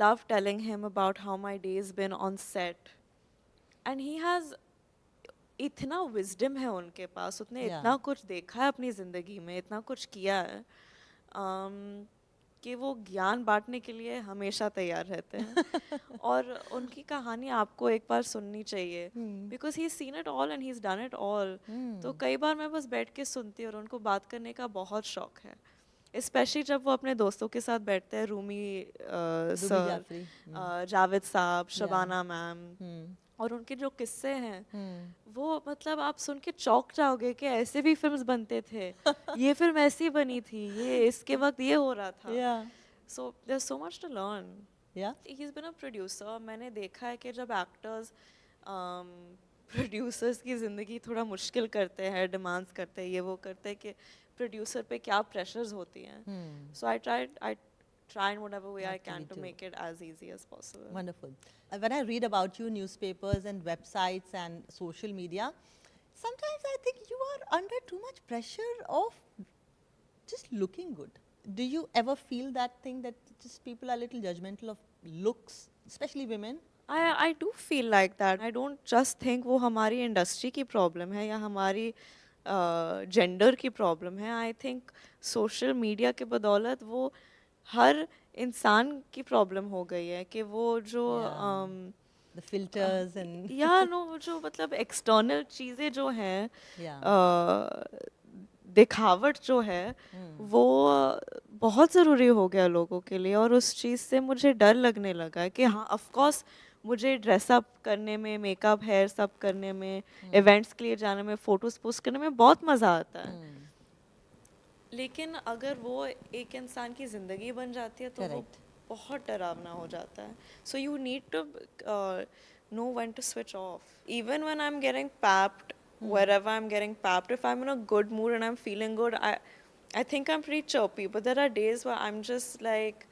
love telling him about how my day's been on set. And he has इतना wisdom है उनके पास, उसने इतना कुछ देखा है अपनी ज़िंदगी में, इतना कुछ किया है कि वो ज्ञान बांटने के लिए हमेशा तैयार रहते हैं. और उनकी कहानी आपको एक बार सुननी चाहिए, because he seen it all and he is done it all. तो कई बार मैं बस बैठ के सुनती हूँ और उनको बात करने का बहुत शौक है, स्पेशली जब वो अपने दोस्तों के साथ बैठते हैं, रूमी सर, जावेद साहब, शबाना मैम, और उनके जो किस्से हैं वो मतलब आप सुन के चौंक जाओगे कि ऐसे भी फिल्म्स बनते थे, ये फिल्म ऐसी बनी थी, ये इसके वक्त ये हो रहा था. So there is so much to learn. He is been a producer. मैंने देखा है कि जब एक्टर्स प्रोड्यूसर्स की ज़िंदगी थोड़ा मुश्किल करते हैं, डिमांड्स करते हैं, ये वो करते हैं, कि प्रोड्यूसर पे क्या प्रेशर्स होती हैं. सो आई try in whatever way I can to make it as easy as possible. Wonderful. When I read about you, newspapers and websites and social media, sometimes I think you are under too much pressure of just looking good. Do you ever feel that thing that just people are a little judgmental of looks, especially women? I do feel like that. I don't just think वो हमारी industry की problem है या हमारी gender की problem है. I think social media के बदौलत वो हर इंसान की प्रॉब्लम हो गई है कि वो जो the filters and वो जो मतलब एक्सटर्नल चीज़ें जो हैं, दिखावट जो है, वो बहुत ज़रूरी हो गया लोगों के लिए. और उस चीज़ से मुझे डर लगने लगा है कि हाँ, ऑफ कोर्स मुझे ड्रेसअप करने में, मेकअप, हेयर सब करने में, इवेंट्स के लिए जाने में, फ़ोटोज़ पोस्ट करने में बहुत मज़ा आता है. लेकिन अगर वो एक इंसान की ज़िंदगी बन जाती है तो वो बहुत डरावना हो जाता है. So you need to know when to switch off. Even when I am getting papped, wherever I'm getting papped, if I'm in a good mood and I'm feeling good, I think I'm pretty chirpy. But there are days where I'm just like,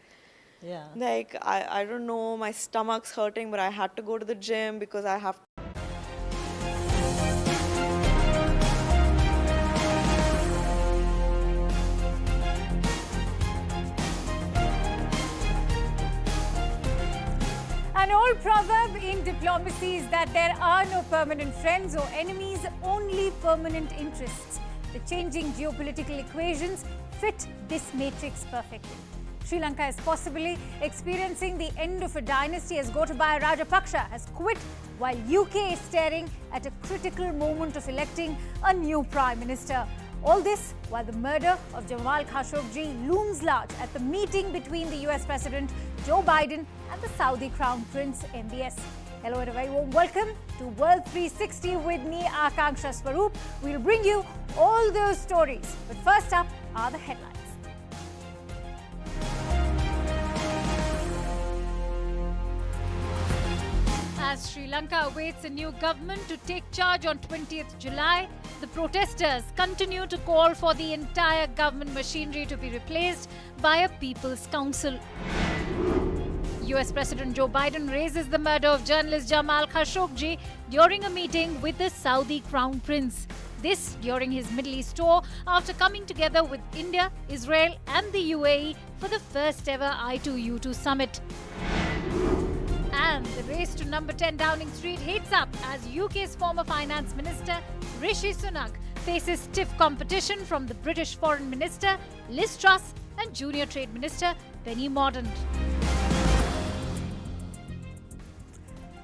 I don't know, my stomach's hurting, but I had to go to the gym because I have. An old proverb in diplomacy is that there are no permanent friends or enemies, only permanent interests. The changing geopolitical equations fit this matrix perfectly. Sri Lanka is possibly experiencing the end of a dynasty as Gotabaya Rajapaksa has quit, while UK is staring at a critical moment of electing a new Prime Minister. All this while the murder of Jamal Khashoggi looms large at the meeting between the US President Joe Biden and the Saudi Crown Prince MBS. Hello and a very warm welcome to World 360 with me, Akanksha Swaroop. We'll bring you all those stories. But first up are the headlines. As Sri Lanka awaits a new government to take charge on 20th July, the protesters continue to call for the entire government machinery to be replaced by a People's Council. US President Joe Biden raises the murder of journalist Jamal Khashoggi during a meeting with the Saudi Crown Prince. This during his Middle East tour after coming together with India, Israel and the UAE for the first ever I2U2 summit. And the race to number 10 Downing Street heats up as UK's former Finance Minister Rishi Sunak faces stiff competition from the British Foreign Minister Liz Truss and Junior Trade Minister Penny Mordaunt.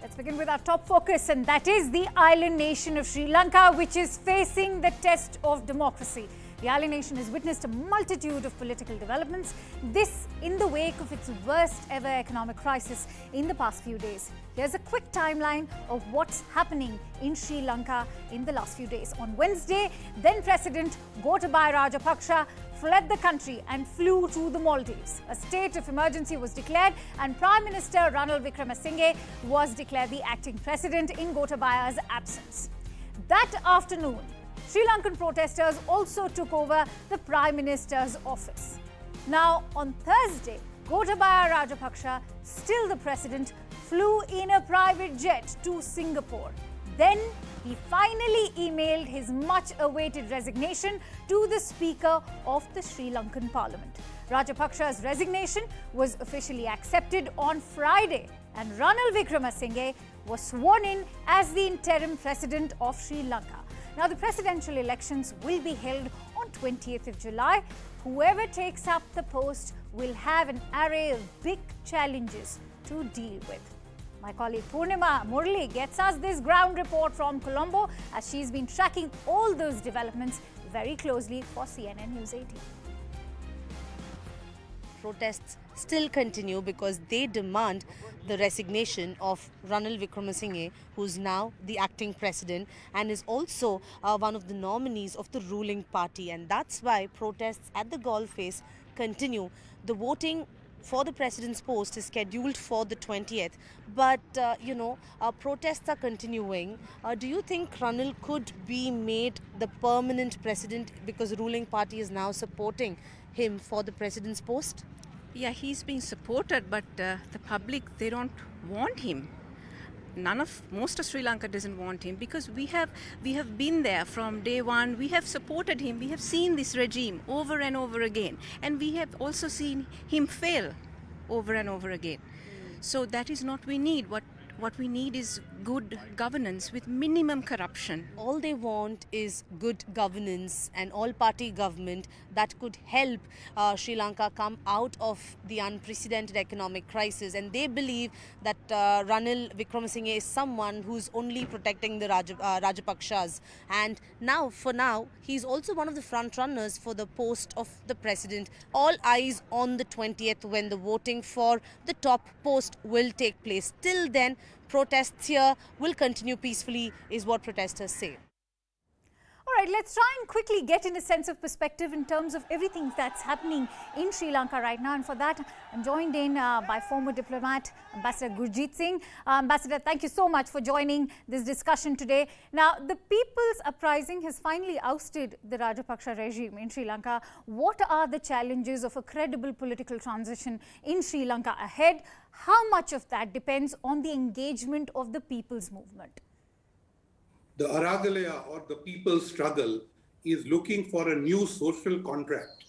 Let's begin with our top focus, and that is the island nation of Sri Lanka, which is facing the test of democracy. The island nation has witnessed a multitude of political developments, this in the wake of its worst ever economic crisis in the past few days. Here's a quick timeline of what's happening in Sri Lanka in the last few days. On Wednesday, then President Gotabaya Rajapaksa fled the country and flew to the Maldives. A state of emergency was declared and Prime Minister Ranil Wickremesinghe was declared the acting president in Gotabaya's absence. That afternoon, Sri Lankan protesters also took over the Prime Minister's office. Now, on Thursday, Gotabaya Rajapaksa, still the president, flew in a private jet to Singapore. Then, he finally emailed his much-awaited resignation to the Speaker of the Sri Lankan Parliament. Rajapaksa's resignation was officially accepted on Friday, and Ranil Wickremesinghe was sworn in as the interim president of Sri Lanka. Now, the presidential elections will be held on 20th of July. Whoever takes up the post will have an array of big challenges to deal with. My colleague Purnima Murli gets us this ground report from Colombo, as she's been tracking all those developments very closely for CNN News 18. Protests still continue because they demand the resignation of Ranil Wickremesinghe, who's now the acting president and is also one of the nominees of the ruling party. And that's why protests at the Galle Face continue. The voting for the president's post is scheduled for the 20th. But, protests are continuing. Do you think Ranil could be made the permanent president because the ruling party is now supporting him for the president's post? Yeah, he's being supported, but the public, they don't want him. Most of Sri Lanka doesn't want him, because we have been there from day one. We have supported him. We have seen this regime over and over again, and we have also seen him fail over and over again. So that is not what we need. What we need is good governance with minimum corruption. All they want is good governance and all-party government that could help Sri Lanka come out of the unprecedented economic crisis. And they believe that Ranil Wickremesinghe is someone who's only protecting the Rajapakshas. And for now, he's also one of the front runners for the post of the president. All eyes on the 20th, when the voting for the top post will take place. Till then, protests here will continue peacefully, is what protesters say. All right, let's try and quickly get in a sense of perspective in terms of everything that's happening in Sri Lanka right now. And for that, I'm joined in by former diplomat, Ambassador Gurjeet Singh. Ambassador, thank you so much for joining this discussion today. Now, the People's Uprising has finally ousted the Rajapaksa regime in Sri Lanka. What are the challenges of a credible political transition in Sri Lanka ahead? How much of that depends on the engagement of the people's movement? The Aragalaya, or the people's struggle, is looking for a new social contract,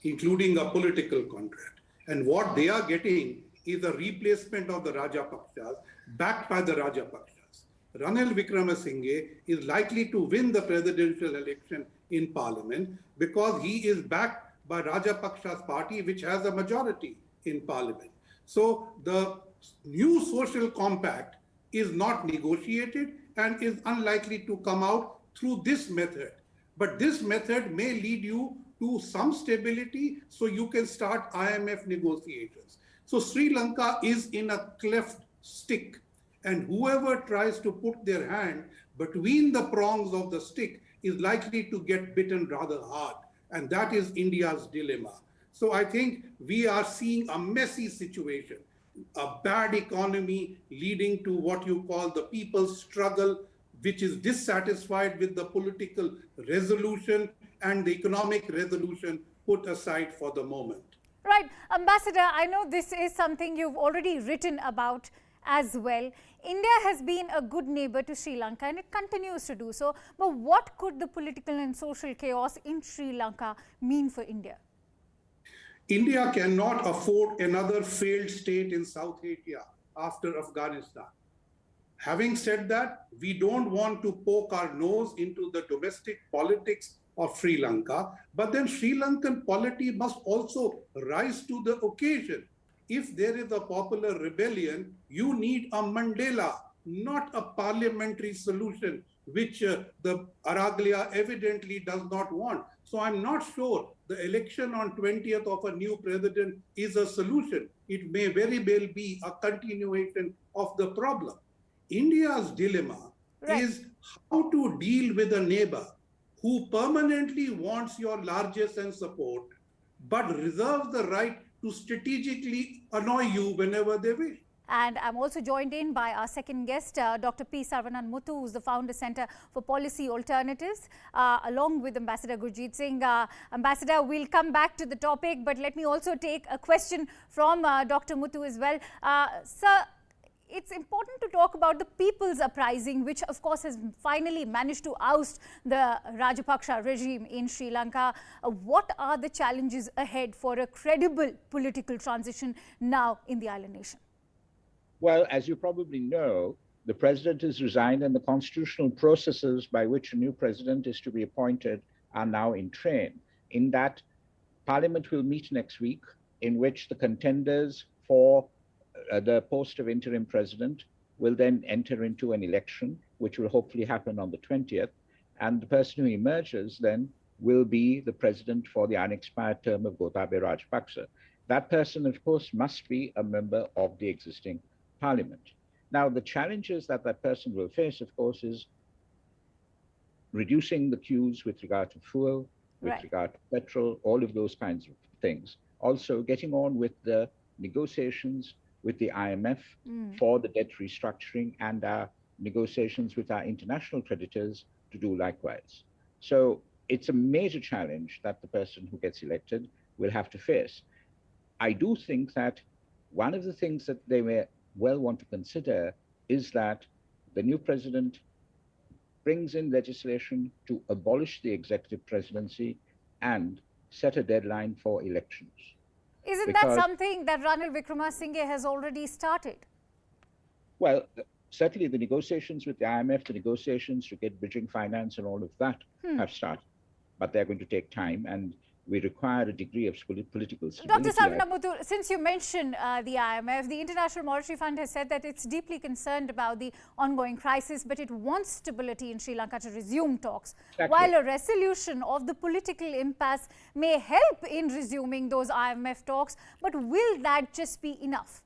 including a political contract. And what they are getting is a replacement of the Rajapakshas, backed by the Rajapakshas. Ranil Wickremesinghe is likely to win the presidential election in parliament because he is backed by Rajapaksa's party, which has a majority in parliament. So the new social compact is not negotiated and is unlikely to come out through this method. But this method may lead you to some stability so you can start IMF negotiations. So Sri Lanka is in a cleft stick, and whoever tries to put their hand between the prongs of the stick is likely to get bitten rather hard. And that is India's dilemma. So I think we are seeing a messy situation, a bad economy leading to what you call the people's struggle, which is dissatisfied with the political resolution and the economic resolution put aside for the moment. Right. Ambassador, I know this is something you've already written about as well. India has been a good neighbor to Sri Lanka, and it continues to do so. But what could the political and social chaos in Sri Lanka mean for India? India cannot afford another failed state in South Asia after Afghanistan. Having said that, we don't want to poke our nose into the domestic politics of Sri Lanka, but then Sri Lankan polity must also rise to the occasion. If there is a popular rebellion, you need a Mandela, not a parliamentary solution, which the Aragalaya evidently does not want. So I'm not sure the election on 20th of a new president is a solution. It may very well be a continuation of the problem. India's dilemma is how to deal with a neighbor who permanently wants your largesse and support, but reserves the right to strategically annoy you whenever they wish. And I'm also joined in by our second guest, Dr. P. Sarvanan Muthu, who's the founder Center for Policy Alternatives, along with Ambassador Gurjeet Singh. Ambassador, we'll come back to the topic, but let me also take a question from Dr. Muthu as well. Sir, it's important to talk about the people's uprising, which of course has finally managed to oust the Rajapaksa regime in Sri Lanka. What are the challenges ahead for a credible political transition now in the island nation? Well, as you probably know, the president has resigned and the constitutional processes by which a new president is to be appointed are now in train. In that, Parliament will meet next week, in which the contenders for the post of interim president will then enter into an election, which will hopefully happen on the 20th. And the person who emerges then will be the president for the unexpired term of Gotabaya Rajapaksa. That person, of course, must be a member of the existing parliament. Now, the challenges that that person will face, of course, is reducing the queues with regard to fuel, with regard to petrol, all of those kinds of things. Also, getting on with the negotiations with the IMF for the debt restructuring and our negotiations with our international creditors to do likewise. So it's a major challenge that the person who gets elected will have to face. I do think that one of the things that they may well want to consider is that the new president brings in legislation to abolish the executive presidency and set a deadline for elections. Isn't that something that Ranil Wickremesinghe has already started? Well, certainly the negotiations with the IMF, the negotiations to get bridging finance and all of that have started, but they're going to take time, and we require a degree of political stability. Dr. Sarvanamuthu, since you mentioned the IMF, the International Monetary Fund has said that it's deeply concerned about the ongoing crisis, but it wants stability in Sri Lanka to resume talks. Exactly. While a resolution of the political impasse may help in resuming those IMF talks, but will that just be enough?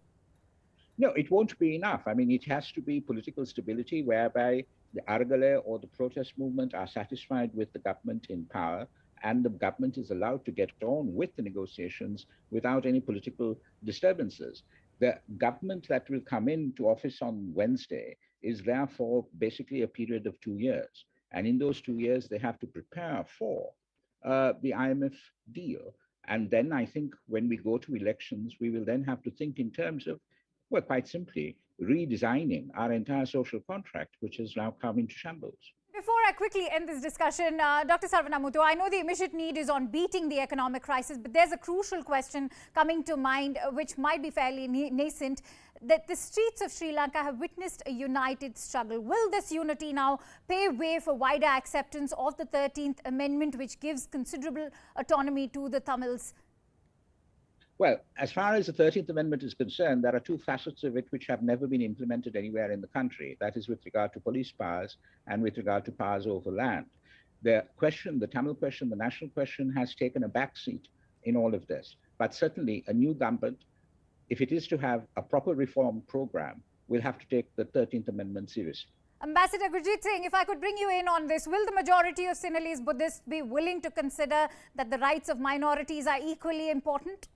No, it won't be enough. I mean, it has to be political stability whereby the Aragale or the protest movement are satisfied with the government in power, and the government is allowed to get on with the negotiations without any political disturbances. The government that will come into office on Wednesday is there for basically a period of 2 years. And in those 2 years, they have to prepare for the IMF deal. And then I think when we go to elections, we will then have to think in terms of, well, quite simply, redesigning our entire social contract, which has now come into shambles. Before I quickly end this discussion, Dr. Sarvanamuthu, I know the immediate need is on beating the economic crisis, but there's a crucial question coming to mind, which might be fairly nascent, that the streets of Sri Lanka have witnessed a united struggle. Will this unity now pave way for wider acceptance of the 13th Amendment, which gives considerable autonomy to the Tamils? Well, as far as the 13th Amendment is concerned, there are two facets of it which have never been implemented anywhere in the country. That is with regard to police powers and with regard to powers over land. The question, the Tamil question, the national question has taken a backseat in all of this. But certainly a new government, if it is to have a proper reform program, will have to take the 13th Amendment seriously. Ambassador Gurjeet Singh, if I could bring you in on this, will the majority of Sinhalese Buddhists be willing to consider that the rights of minorities are equally important?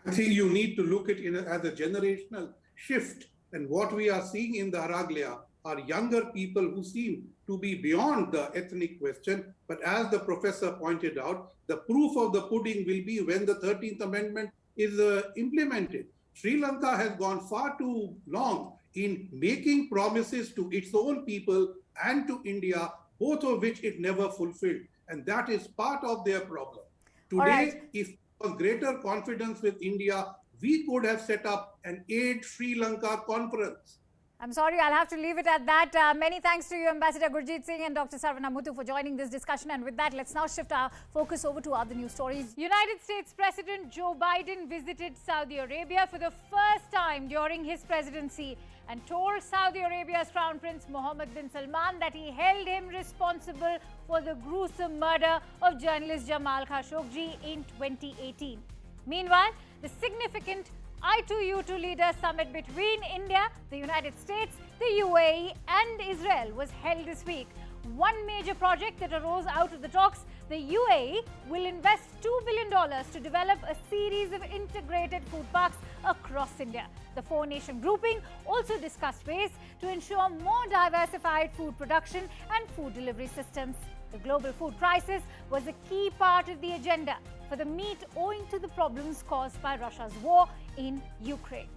I think you need to look at it as a generational shift. And what we are seeing in the Araglia are younger people who seem to be beyond the ethnic question. But as the professor pointed out, the proof of the pudding will be when the 13th Amendment is implemented. Sri Lanka has gone far too long in making promises to its own people and to India, both of which it never fulfilled. And that is part of their problem. Today, if of greater confidence with India, we could have set up an Aid Sri Lanka conference. I'm sorry, I'll have to leave it at that. Many thanks to you, Ambassador Gurjeet Singh and Dr. Sarvanamuthu, for joining this discussion. And with that, let's now shift our focus over to other news stories. United States President Joe Biden visited Saudi Arabia for the first time during his presidency and told Saudi Arabia's Crown Prince Mohammed bin Salman that he held him responsible for the gruesome murder of journalist Jamal Khashoggi in 2018. Meanwhile, the significant I2U2 leaders summit between India, the United States, the UAE and Israel was held this week. One major project that arose out of the talks, the UAE will invest $2 billion to develop a series of integrated food parks across India. The four-nation grouping also discussed ways to ensure more diversified food production and food delivery systems. The global food crisis was a key part of the agenda for the meet owing to the problems caused by Russia's war in Ukraine.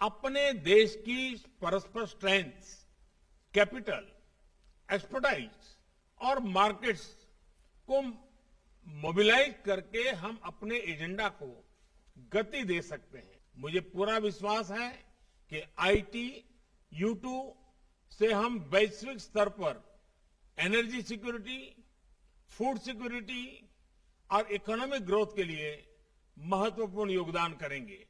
अपने देश की परस्पर strength, capital, expertise और markets को mobilise करके हम अपने agenda को गति दे सकते हैं। मुझे पूरा विश्वास है कि आईटी, U2 से हम वैश्विक स्तर पर एनर्जी सिक्योरिटी, फूड सिक्योरिटी और इकोनॉमिक ग्रोथ के लिए महत्वपूर्ण योगदान करेंगे।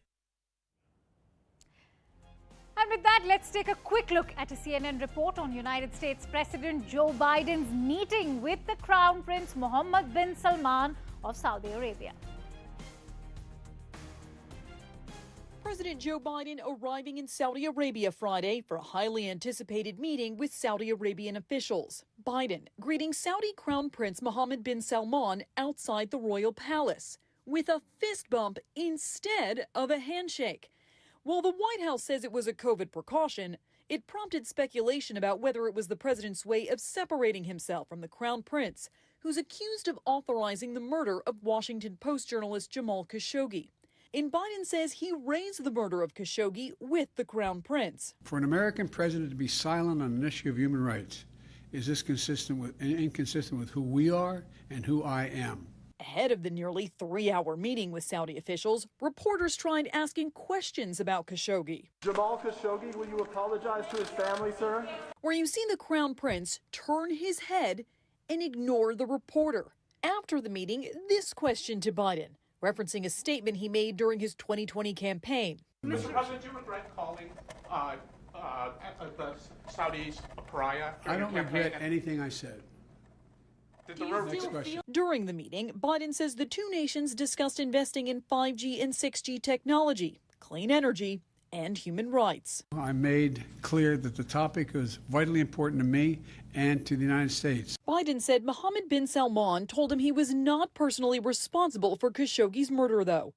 And with that, let's take a quick look at a CNN report on United States President Joe Biden's meeting with the Crown Prince Mohammed bin Salman of Saudi Arabia. President Joe Biden arriving in Saudi Arabia Friday for a highly anticipated meeting with Saudi Arabian officials. Biden greeting Saudi Crown Prince Mohammed bin Salman outside the royal palace with a fist bump instead of a handshake. While the White House says it was a COVID precaution, it prompted speculation about whether it was the president's way of separating himself from the Crown Prince, who's accused of authorizing the murder of Washington Post journalist Jamal Khashoggi. Biden says he raised the murder of Khashoggi with the Crown Prince. For an American president to be silent on an issue of human rights, is this inconsistent with who we are and who I am? Ahead of the nearly 3-hour meeting with Saudi officials, reporters tried asking questions about Khashoggi. Jamal Khashoggi, will you apologize to his family, sir? Where you see the Crown Prince turn his head and ignore the reporter. After the meeting, this question to Biden, referencing a statement he made during his 2020 campaign. Mr. President, do you regret calling the Saudis a pariah? I don't regret anything I said. During the meeting, Biden says the two nations discussed investing in 5G and 6G technology, clean energy, and human rights. I made clear that the topic was vitally important to me and to the United States. Biden said Mohammed bin Salman told him he was not personally responsible for Khashoggi's murder, though.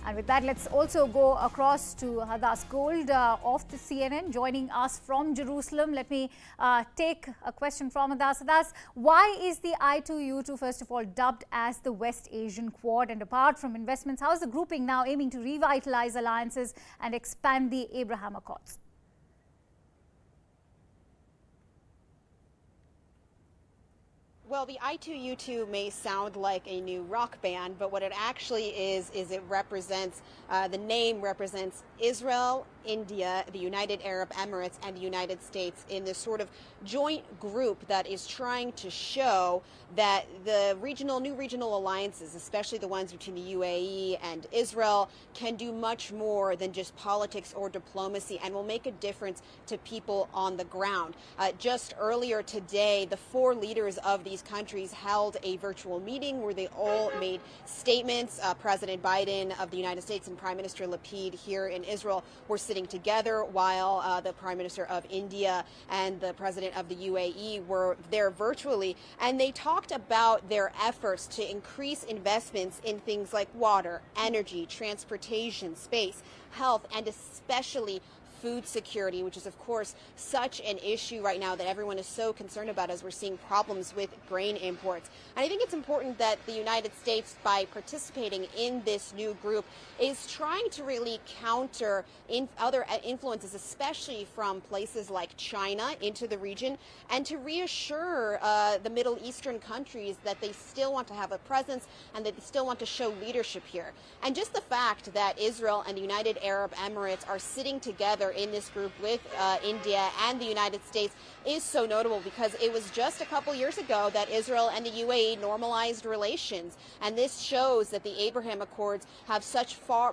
And with that, let's also go across to Hadas Gold of the CNN, joining us from Jerusalem. Let me take a question from Hadas. Hadas, why is the I2U2, first of all, dubbed as the West Asian Quad? And apart from investments, how is the grouping now aiming to revitalize alliances and expand the Abraham Accords? Well, the I2U2 may sound like a new rock band, but what it actually is it represents, the name represents Israel, India, the United Arab Emirates, and the United States in this sort of joint group that is trying to show that the new regional alliances, especially the ones between the UAE and Israel, can do much more than just politics or diplomacy and will make a difference to people on the ground. Just earlier today, the 4 leaders of these countries held a virtual meeting where they all made statements. President Biden of the United States and Prime Minister Lapid here in Israel were sitting together, while the Prime Minister of India and the President of the UAE were there virtually, and they talked about their efforts to increase investments in things like water, energy, transportation, space, health, and especially food security, which is, of course, such an issue right now that everyone is so concerned about as we're seeing problems with grain imports. And I think it's important that the United States, by participating in this new group, is trying to really counter other influences, especially from places like China into the region, and to reassure the Middle Eastern countries that they still want to have a presence and that they still want to show leadership here. And just the fact that Israel and the United Arab Emirates are sitting together in this group with India and the United States is so notable, because it was just a couple years ago that Israel and the UAE normalized relations, and this shows that the Abraham Accords have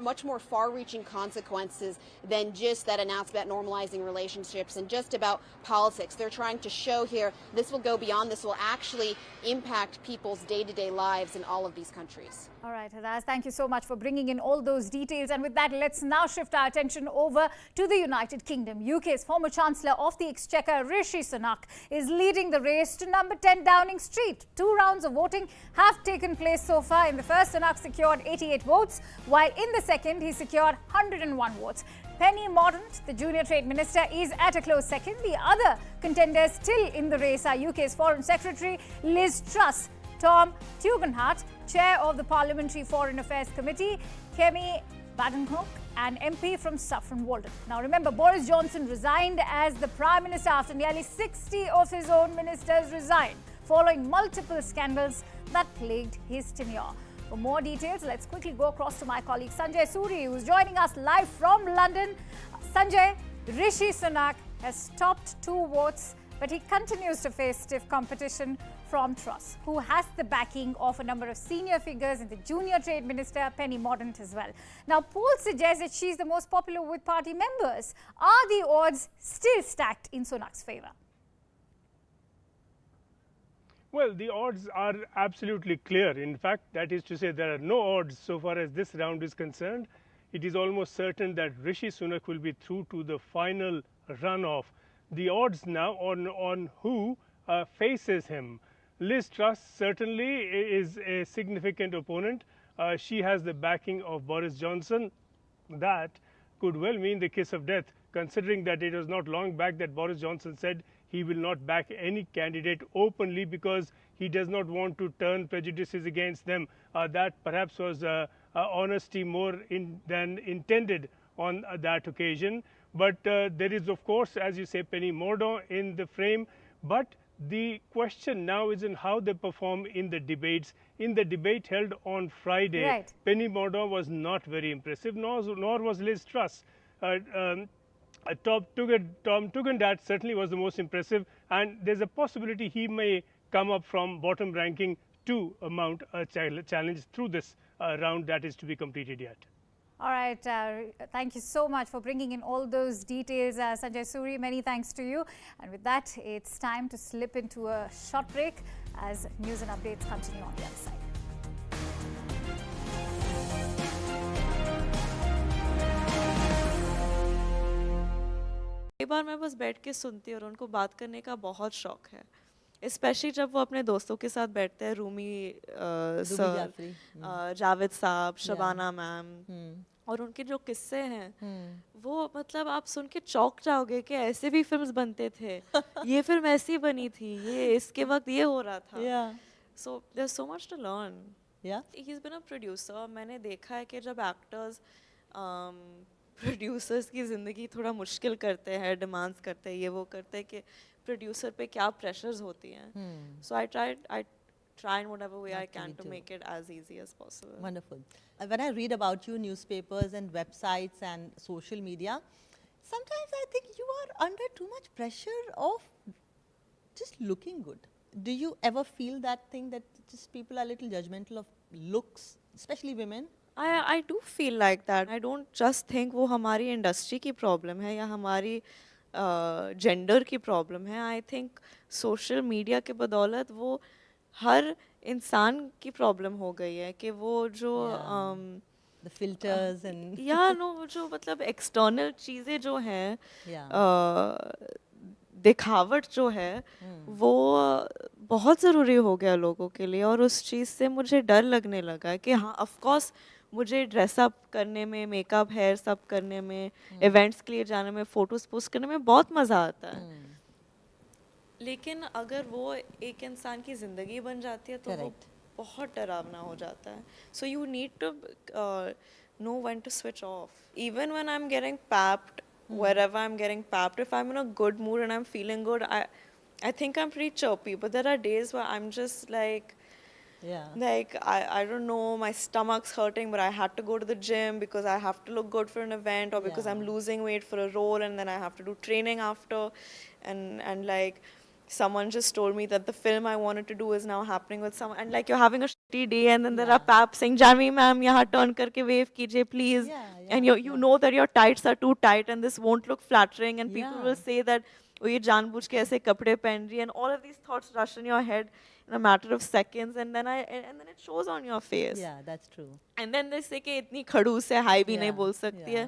much more far-reaching consequences than just that announcement about normalizing relationships and just about politics. They're trying to show here this will go beyond, this will actually impact people's day-to-day lives in all of these countries. All right, Hadas, thank you so much for bringing in all those details. And with that, let's now shift our attention over to the United Kingdom. UK's former Chancellor of the Exchequer, Rishi Sunak, is leading the race to number 10 Downing Street. 2 rounds of voting have taken place so far. In the first, Sunak secured 88 votes, while in the second, he secured 101 votes. Penny Mordaunt, the junior trade minister, is at a close second. The other contenders still in the race are UK's Foreign Secretary Liz Truss Tom Tugendhat, Chair of the Parliamentary Foreign Affairs Committee, Kemi Bhattancourt, an MP from Saffron Walden. Now remember, Boris Johnson resigned as the Prime Minister after nearly 60 of his own ministers resigned, following multiple scandals that plagued his tenure. For more details, let's quickly go across to my colleague Sanjay Suri, who's joining us live from London. Sanjay, Rishi Sunak has topped 2 votes, but he continues to face stiff competition from Truss, who has the backing of a number of senior figures, and the junior trade minister, Penny Mordaunt, as well. Now, polls suggest that she's the most popular with party members. Are the odds still stacked in Sunak's favour? Well, the odds are absolutely clear. In fact, that is to say, there are no odds so far as this round is concerned. It is almost certain that Rishi Sunak will be through to the final runoff. The odds now on who faces him. Liz Truss certainly is a significant opponent. She has the backing of Boris Johnson. That could well mean the kiss of death, considering that it was not long back that Boris Johnson said he will not back any candidate openly because he does not want to turn prejudices against them. That perhaps was honesty more than intended on that occasion. But there is, of course, as you say, Penny Mordaunt in the frame. But the question now is in how they perform in the debates. In the debate held on Friday, Penny Mordaunt was not very impressive, nor was Liz Truss. Tom Tugendhat certainly was the most impressive, and there's a possibility he may come up from bottom ranking to mount a challenge through this round that is to be completed yet. All right, thank you so much for bringing in all those details, Sanjay Suri. Many thanks to you. And with that, it's time to slip into a short break as news and updates continue on the other side. कई बार मैं बस बैठ के सुनती हूँ और उनको बात करने का बहुत शौक है, स्पेशली जब वो अपने दोस्तों के साथ बैठते हैं, रूमी सर, जावेद साहब, शबाना मैम, और उनके जो किस्से हैं वो मतलब आप सुन के चौंक जाओगे कि ऐसे भी फिल्म्स बनते थे, ये फिल्म ऐसी बनी थी, ये इसके वक्त ये हो रहा था. So there is so much to learn. He is been a producer. मैंने देखा है कि जब एक्टर्स प्रोड्यूसर्स की ज़िंदगी थोड़ा मुश्किल करते हैं, डिमांड्स करते हैं, ये वो करते हैं कि प्रोड्यूसर पे क्या प्रेशर्स होती हैं. सो I try in whatever way I can to make it as easy as possible. Wonderful. When I read about you, newspapers and websites and social media, sometimes I think you are under too much pressure of just looking good. Do you ever feel that thing that just people are a little judgmental of looks, especially women? I do feel like that. I don't just think वो हमारी industry की problem है या हमारी gender की problem है. I think social media के बदौलत वो हर इंसान की प्रॉब्लम हो गई है कि वो जो the filters and वो जो मतलब एक्सटर्नल चीज़ें जो हैं, दिखावट जो है वो बहुत ज़रूरी हो गया लोगों के लिए. और उस चीज़ से मुझे डर लगने लगा कि हाँ, ऑफ कोर्स मुझे ड्रेसअप करने में, मेकअप, हेयर सब करने में, इवेंट्स के लिए जाने में, फ़ोटोज़ पोस्ट करने में बहुत मज़ा आता है. लेकिन अगर वो एक इंसान की ज़िंदगी बन जाती है तो वो बहुत डरावना हो जाता है. So you need to know when to switch off. Even when I am getting papped, wherever I'm getting papped, if I'm in a good mood and I'm feeling good, I think I'm pretty chirpy. But there are days where I'm just like, I don't know, my stomach's hurting, but I had to go to the gym because I have to look good for an event, or because I'm losing weight for a role and then I have to do training after, and like someone just told me that the film I wanted to do is now happening with someone, and like you're having a shitty day and then there are paps saying, Janvi ma'am, yahan turn karke wave kijiye please, and you know that your tights are too tight and this won't look flattering, and people will say that oh ye janbujh ke aise kapde pehen rahi, and all of these thoughts rush in your head in a matter of seconds, and then it shows on your face. Yeah, that's true. And then they say कि इतनी खड़ूस है, high भी नहीं बोल सकती है.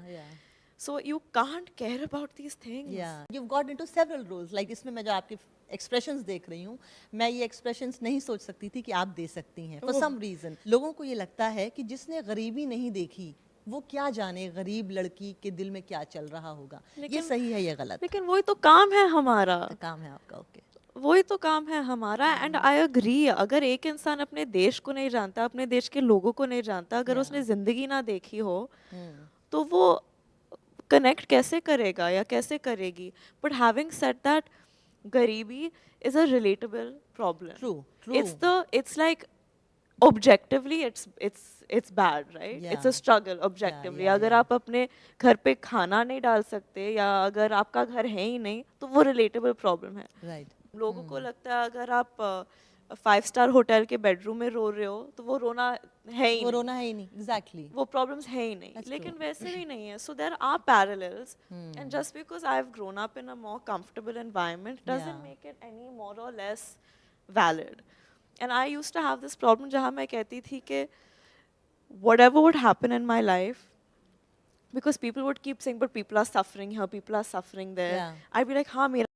So you can't care about these things. Yeah, you've got into several roles. Like इसमें मैं जो आपके expressions देख रही हूँ, मैं ये expressions नहीं सोच सकती थी कि आप दे सकती हैं. For some reason, लोगों को ये लगता है कि जिसने गरीबी नहीं देखी, वो क्या जाने गरीब लड़की के दिल में क्या चल रहा होगा. ये सही है, ये गलत. लेकिन वही तो काम है हमारा. काम है आपका. ओके. वही तो काम है हमारा एंड आई अग्री अगर एक इंसान अपने देश को नहीं जानता अपने देश के लोगों को नहीं जानता अगर उसने जिंदगी ना देखी हो तो वो कनेक्ट कैसे करेगा या कैसे करेगी बट हैविंग सेड दैट गरीबी is a relatable problem it's like objectively it's bad right it's a struggle objectively अगर आप अपने घर पे खाना नहीं डाल सकते या अगर आपका घर है ही नहीं तो वो relatable problem है लोगों को लगता है अगर आप 5-star होटल के बेडरूम में रो रहे हो तो वो रोना है ही नहीं exactly वो प्रॉब्लम्स है ही नहीं लेकिन वैसे भी नहीं है so there are parallels and just because I've grown up in a more comfortable environment doesn't make it any more or less valid and I used to have this problem जहाँ मैं कहती थी कि whatever would happen in my life because people would keep saying but people are suffering here people are suffering there I'd be like हाँ मेरा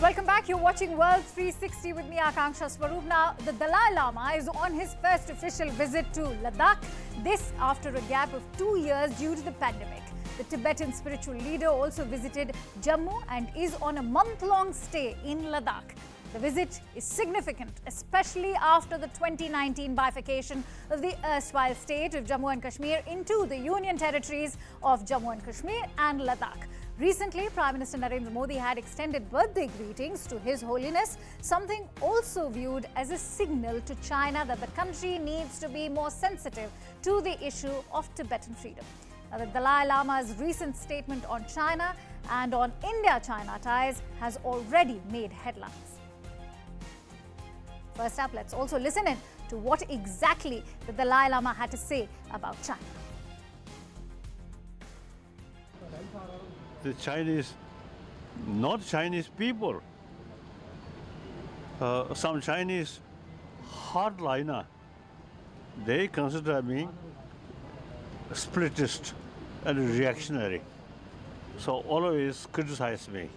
Welcome back. You're watching World 360 with me, Akanksha Swaroop. Now, the Dalai Lama is on his first official visit to Ladakh. This after a gap of 2 years due to the pandemic. The Tibetan spiritual leader also visited Jammu and is on a month-long stay in Ladakh. The visit is significant, especially after the 2019 bifurcation of the erstwhile state of Jammu and Kashmir into the Union territories of Jammu and Kashmir and Ladakh. Recently, Prime Minister Narendra Modi had extended birthday greetings to His Holiness, something also viewed as a signal to China that the country needs to be more sensitive to the issue of Tibetan freedom. Now, the Dalai Lama's recent statement on China and on India-China ties has already made headlines. First up, let's also listen in to what exactly the Dalai Lama had to say about China. The Chinese, not Chinese people, some Chinese hardliner, they consider me splittist and reactionary, so always criticize me.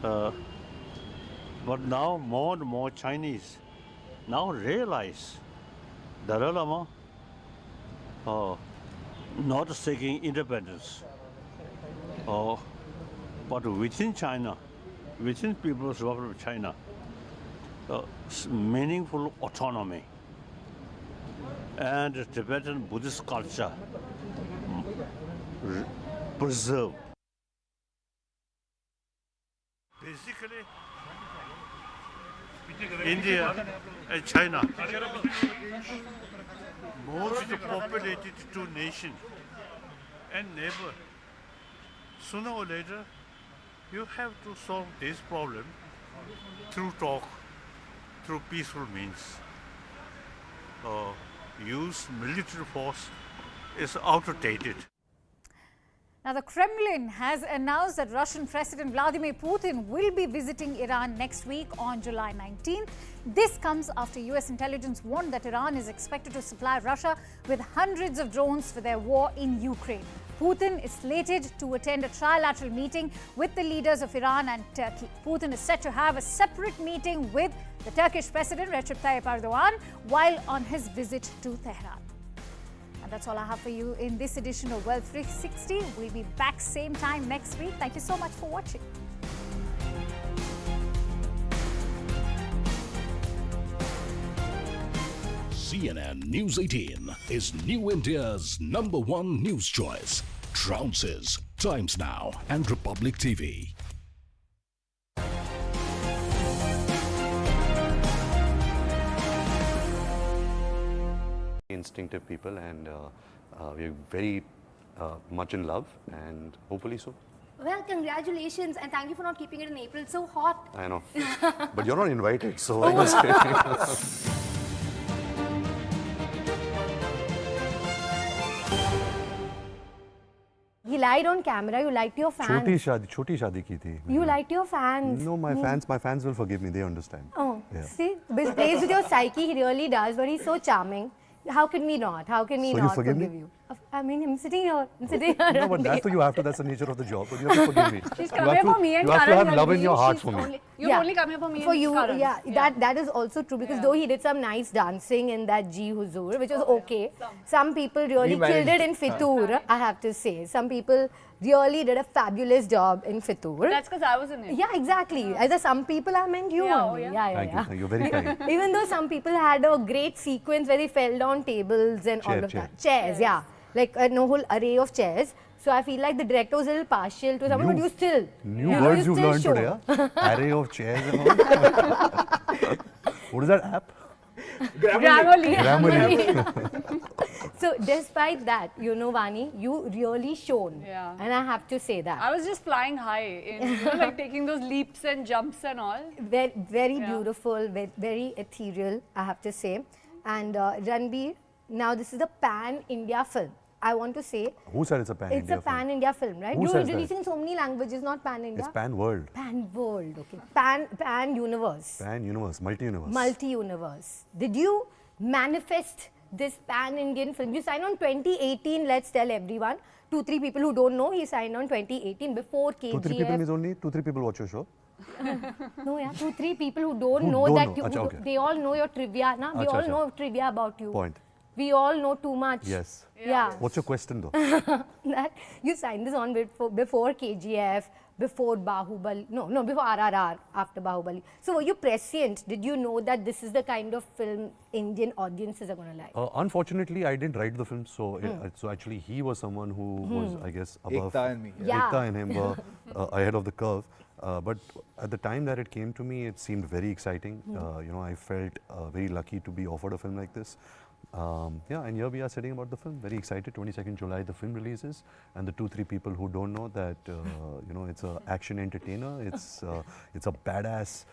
But now more and more Chinese now realize Dalai Lama not seeking independence, but within China, within People's Republic of China, meaningful autonomy and Tibetan Buddhist culture preserved. Basically, India and China, most populated two nations and neighbor. Sooner or later, you have to solve this problem through talk, through peaceful means. Use military force is outdated. Now, the Kremlin has announced that Russian President Vladimir Putin will be visiting Iran next week on July 19th. This comes after US intelligence warned that Iran is expected to supply Russia with hundreds of drones for their war in Ukraine. Putin is slated to attend a trilateral meeting with the leaders of Iran and Turkey. Putin is set to have a separate meeting with the Turkish President Recep Tayyip Erdogan while on his visit to Tehran. And that's all I have for you in this edition of World 360. We'll be back same time next week. Thank you so much for watching. CNN News 18 is New India's #1 news choice. Trounces, Times Now and Republic TV. Instinctive people, and we're very much in love, and hopefully so. Well, congratulations, and thank you for not keeping it in April so hot. I know, but you're not invited, so I guess. He lied on camera. You lied to your fans. छोटी शादी की थी. You lied to your fans. No, my fans will forgive me. They understand. Oh, yeah. See, plays with your psyche. He really does, but he's so charming. How can we not? How can we not forgive you? I mean, I'm sitting here. I'm sitting here. No, but that's what you have to. That's the nature of the job. But you have to forgive me. She's you come have here to, for me and you have to Karan have love in Ranveer. your heart She's for me. only- You've only come here for me For and you, Karan. yeah, that is also true because though he did some nice dancing in that Ji Huzur, which was okay, some people really killed it in Fitur, I have to say. Some people really did a fabulous job in Fitur. That's because I was in it. Yeah, exactly. Either some people, I meant you Yeah, only. oh, Yeah, Thank you. You're very kind. Even though some people had a great sequence where they fell down tables and all of that. Chairs, yeah. Like a whole array of chairs. So I feel like the director was a little partial to someone, but you still. New words you've learned today, huh? Array of chairs and all. What is that app? Grammarly. So despite that, you know, Vani, you really shone. Yeah. And I have to say that. I was just flying high, in, like taking those leaps and jumps and all. Very beautiful, very ethereal, I have to say. And Ranbir, now this is a pan-India film. I want to say. Who said it's a pan-India film? It's a pan-India film, right? Who You're says releasing so many languages, not pan-India. It's pan-world. Pan-world, okay. Pan-universe. Pan-universe, multi-universe. Multi-universe. Did you manifest this pan-Indian film? You signed on 2018, let's tell everyone. 2-3 people who don't know, he signed on 2018 before KGF. 2-3 people means only 2-3 people watch your show? No, yeah, 2-3 people who don't know that you, okay. they all know your trivia. Na? They all know trivia about you. Point. We all know too much. Yes. Yeah. What's your question though? That you signed this on before KGF, before Bahubali, no, before RRR, after Bahubali. So were you prescient? Did you know that this is the kind of film Indian audiences are going to like? Unfortunately, I didn't write the film, so so actually he was someone who was, I guess, above. Ekta and me. Ekta and him were ahead of the curve. But at the time that it came to me, it seemed very exciting. You know, I felt very lucky to be offered a film like this. Yeah, and here we are sitting about the film, very excited. 22nd July the film releases, and the 2-3 people who don't know that, you know, it's an action entertainer, it's a badass,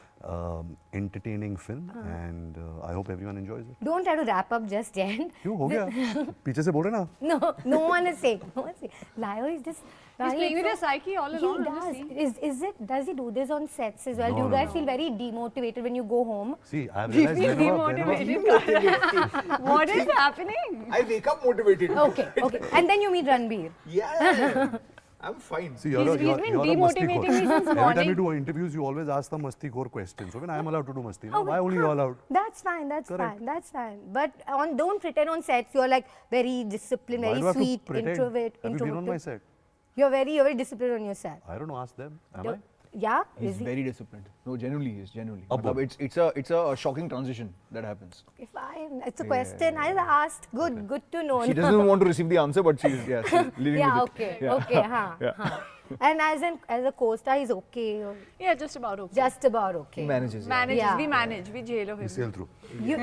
entertaining film, and I hope everyone enjoys it. Don't try to wrap up just yet. क्यों हो गया? पीछे से बोल रहे ना? No one is saying. No one is saying. Lio is just. He's playing with your psyche all along. Does he do this on sets as well? No, do you no, guys no. feel very demotivated when you go home? See, I've realized What is happening? I wake up motivated. Okay. And then you meet Ranbir. Yeah. I'm fine. See, you're a demotivating me since Every morning. time you do interviews, you always ask the masti-khor questions. So when I am allowed to do masti, why only you are allowed? That's fine. But don't pretend on sets you're like very disciplined, very sweet, introvert. Have you been on my set? You're very disciplined on your set. I don't know. Ask them. Am I? Yeah. He's very disciplined. No, genuinely, he is genuinely. Above. It's a shocking transition that happens. Okay, fine. It's a question I asked. Good to know. She doesn't want to receive the answer, but she's living with it. Okay. And as a co-star, he's okay. Yeah, just about okay. Just about okay. He manages. We manage. We jail him. We sail through.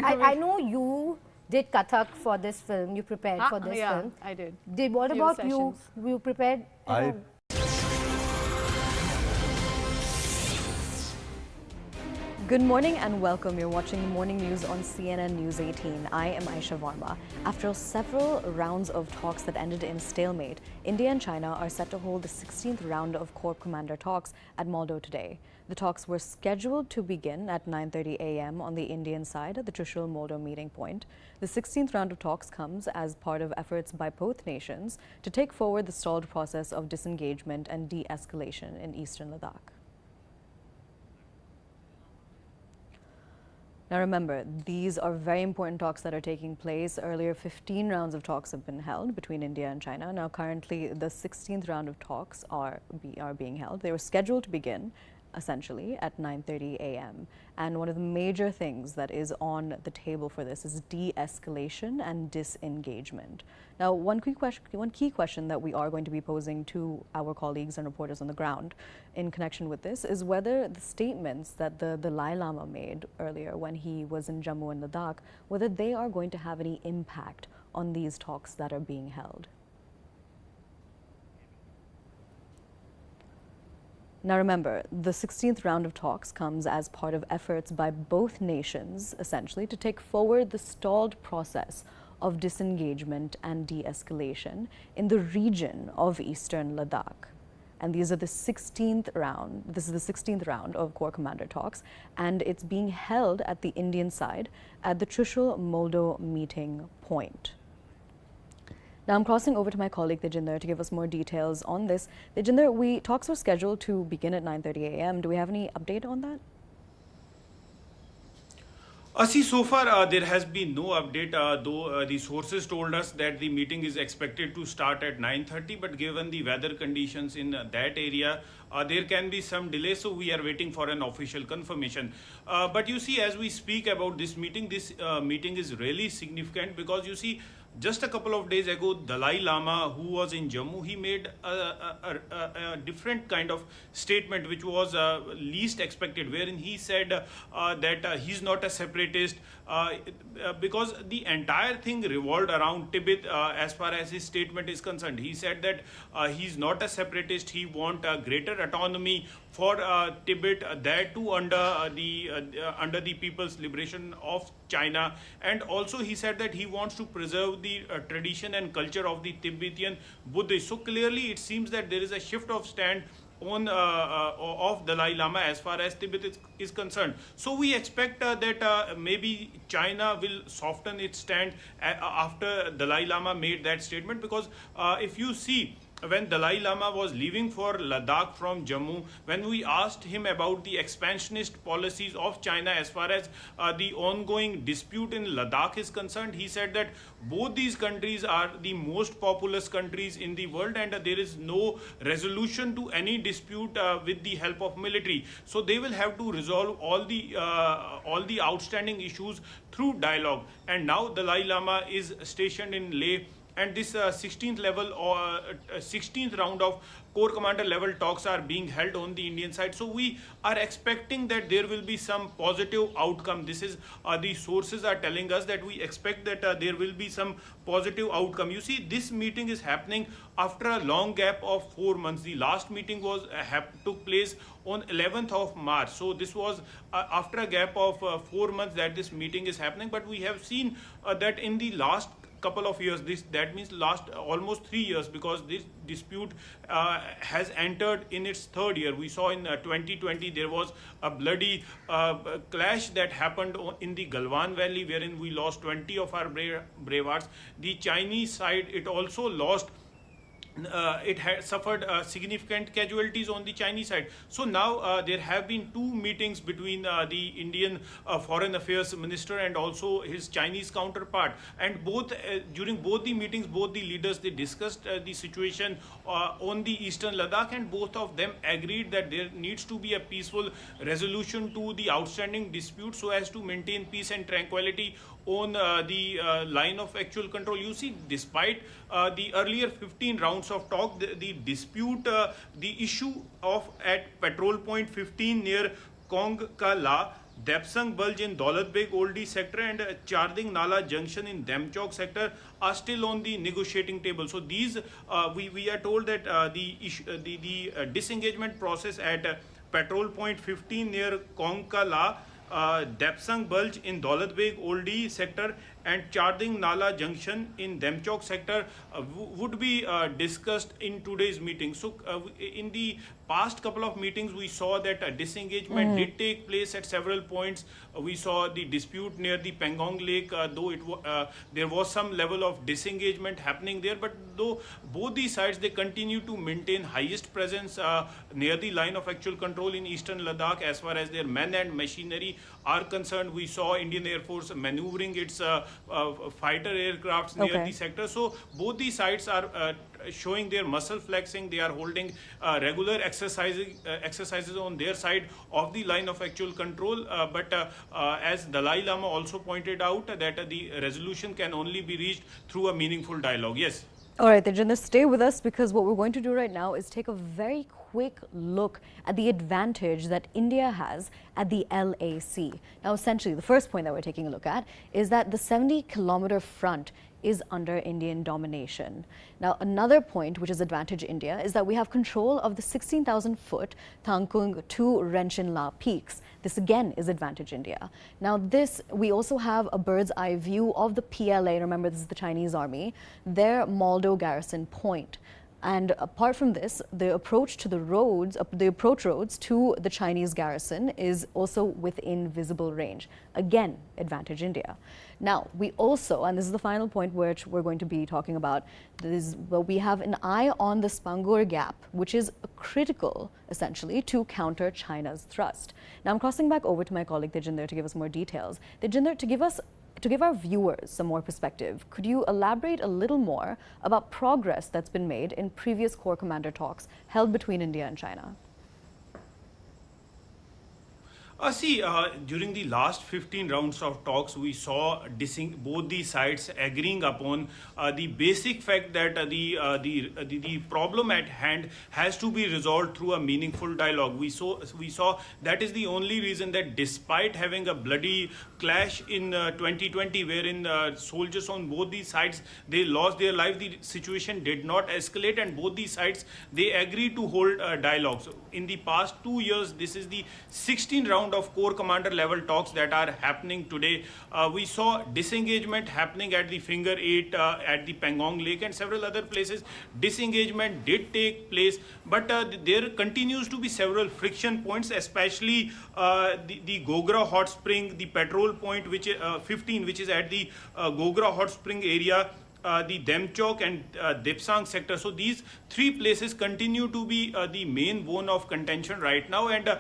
I know you did Kathak for this film. You prepared for this film. I did. What about you? You prepared? Good morning and welcome. You're watching the morning news on CNN News 18. I am Aisha Varma. After several rounds of talks that ended in stalemate, India and China are set to hold the 16th round of Corps Commander talks at Moldo today. The talks were scheduled to begin at 9:30 a.m. on the Indian side at the Trishul Moldo meeting point. The 16th round of talks comes as part of efforts by both nations to take forward the stalled process of disengagement and de-escalation in eastern Ladakh. Now remember, these are very important talks that are taking place. Earlier, 15 rounds of talks have been held between India and China. Now currently, the 16th round of talks are being held. They were scheduled to begin essentially at 9:30 a.m. And one of the major things that is on the table for this is de-escalation and disengagement. Now, one key question that we are going to be posing to our colleagues and reporters on the ground in connection with this is whether the statements that the Dalai Lama made earlier when he was in Jammu and Ladakh, whether they are going to have any impact on these talks that are being held. Now remember, the 16th round of talks comes as part of efforts by both nations, essentially, to take forward the stalled process of disengagement and de-escalation in the region of eastern Ladakh. And these are the 16th round. This is the 16th round of Corps Commander talks, and it's being held at the Indian side at the Trishul Moldo meeting point. Now I'm crossing over to my colleague Tejinder to give us more details on this. Tejinder, talks were scheduled to begin at 9:30 a.m. Do we have any update on that? See, so far there has been no update, though the sources told us that the meeting is expected to start at 9:30, but given the weather conditions in that area, there can be some delay, so we are waiting for an official confirmation. But you see, as we speak about this meeting is really significant because you see, just a couple of days ago, Dalai Lama, who was in Jammu, he made a different kind of statement, which was least expected, wherein he said that he's not a separatist, because the entire thing revolved around Tibet as far as his statement is concerned. He said that he's not a separatist, he wants greater autonomy for Tibet, that too under the People's Liberation of China, and also he said that he wants to preserve the tradition and culture of the Tibetan Buddhists. So clearly it seems that there is a shift of stand on of Dalai Lama as far as Tibet is concerned. So we expect that maybe China will soften its stand after Dalai Lama made that statement, because if you see, when Dalai Lama was leaving for Ladakh from Jammu, when we asked him about the expansionist policies of China as far as the ongoing dispute in Ladakh is concerned, he said that both these countries are the most populous countries in the world and there is no resolution to any dispute with the help of military. So they will have to resolve all the outstanding issues through dialogue. And now Dalai Lama is stationed in Leh, and this 16th round of Corps Commander level talks are being held on the Indian side. So we are expecting that there will be some positive outcome. This is the sources are telling us that we expect that there will be some positive outcome. You see, this meeting is happening after a long gap of 4 months. The last meeting took place on 11th of March. So this was after a gap of 4 months that this meeting is happening. But we have seen that in the last couple of years, that means last almost 3 years, because this dispute has entered in its third year. We saw in 2020 there was a bloody clash that happened in the Galwan Valley, wherein we lost 20 of our bravehearts. The Chinese side, it also lost it had suffered significant casualties on the Chinese side. So now there have been 2 meetings between the Indian Foreign Affairs Minister and also his Chinese counterpart, and during both the meetings, both the leaders, they discussed the situation on the eastern Ladakh, and both of them agreed that there needs to be a peaceful resolution to the outstanding dispute so as to maintain peace and tranquility on the line of actual control. You see, despite the earlier 15 rounds of talk, the dispute, the issue of at Patrol Point 15 near Kong Ka La, Depsang Bulge in Daulat Beg Oldie sector and Charding Nala Junction in Demchok sector are still on the negotiating table. So these, we are told that the disengagement process at Patrol Point 15 near Kong Ka La, Depsang Bulge in Daulat Beg Oldie sector and Charding Nala Junction in Demchok sector would be discussed in today's meeting. So in the past couple of meetings, we saw that a disengagement did take place at several points. We saw the dispute near the Pangong Lake, though there was some level of disengagement happening there, but though both these sides, they continue to maintain highest presence near the line of actual control in eastern Ladakh as far as their men and machinery are concerned. We saw Indian Air Force maneuvering its fighter aircrafts near the sector. So both these sides are showing their muscle flexing. They are holding regular exercises on their side of the line of actual control. But as Dalai Lama also pointed out, that the resolution can only be reached through a meaningful dialogue. Yes. All right, Tejinder, stay with us, because what we're going to do right now is take a very quick look at the advantage that India has at the LAC. Now, essentially, the first point that we're taking a look at is that the 70-kilometer front is under Indian domination. Now, another point which is advantage India is that we have control of the 16,000-foot Thangkung to Renchin La peaks. This again is advantage India. Now this, we also have a bird's eye view of the PLA, remember this is the Chinese army, their Moldo garrison point. And apart from this, the approach to the roads, the approach roads to the Chinese garrison is also within visible range. Again, advantage India. Now, we also, and this is the final point which we're going to be talking about, we have an eye on the Spangur Gap, which is critical, essentially, to counter China's thrust. Now, I'm crossing back over to my colleague Tejinder to give us more details. Tejinder, to give our viewers some more perspective, could you elaborate a little more about progress that's been made in previous Corps Commander talks held between India and China? During the last 15 rounds of talks, we saw both the sides agreeing upon the basic fact that the problem at hand has to be resolved through a meaningful dialogue. We saw that is the only reason that despite having a bloody clash in 2020, wherein soldiers on both these sides, they lost their life, the situation did not escalate, and both these sides, they agreed to hold dialogue. So in the past 2 years, this is the 16th round of Corps Commander level talks that are happening today. We saw disengagement happening at the Finger 8, at the Pangong Lake and several other places. Disengagement did take place, but there continues to be several friction points, especially the Gogra Hot Spring, the patrol point, which 15, which is at the Gogra Hot Spring area, the Demchok and Dipsang sector. So these three places continue to be the main bone of contention right now, and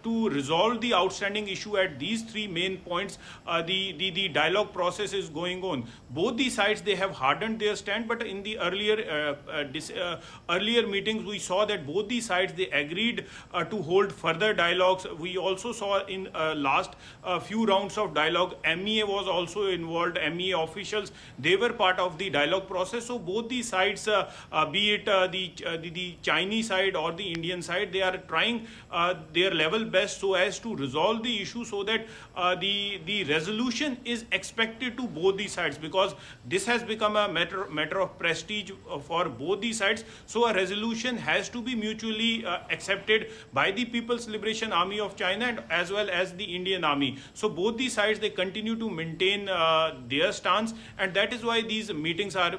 to resolve the outstanding issue at these three main points, the dialogue process is going on. Both the sides, they have hardened their stand, but in the earlier meetings, we saw that both the sides, they agreed to hold further dialogues. We also saw in last few rounds of dialogue, MEA was also involved. MEA officials, they were part of the dialogue process. So both the sides, be it the Chinese side or the Indian side, they are trying their level best so as to resolve the issue, so that the resolution is expected to both the sides, because this has become a matter of prestige for both the sides. So a resolution has to be mutually accepted by the People's Liberation Army of China and as well as the Indian Army. So both the sides, they continue to maintain their stance, and that is why these meetings are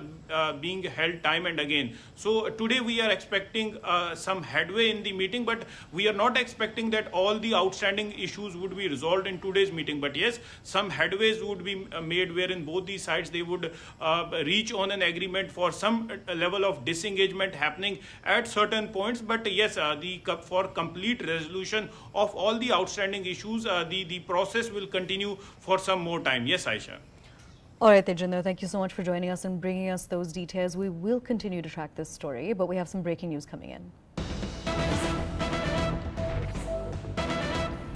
being held time and again. So today we are expecting some headway in the meeting, but we are not expecting that all the outstanding issues would be resolved in today's meeting. But yes, some headways would be made, wherein both these sides, they would reach on an agreement for some level of disengagement happening at certain points. But yes, for complete resolution of all the outstanding issues, the process will continue for some more time. Yes, Aisha. All right, Tejinder, thank you so much for joining us and bringing us those details. We will continue to track this story, but we have some breaking news coming in.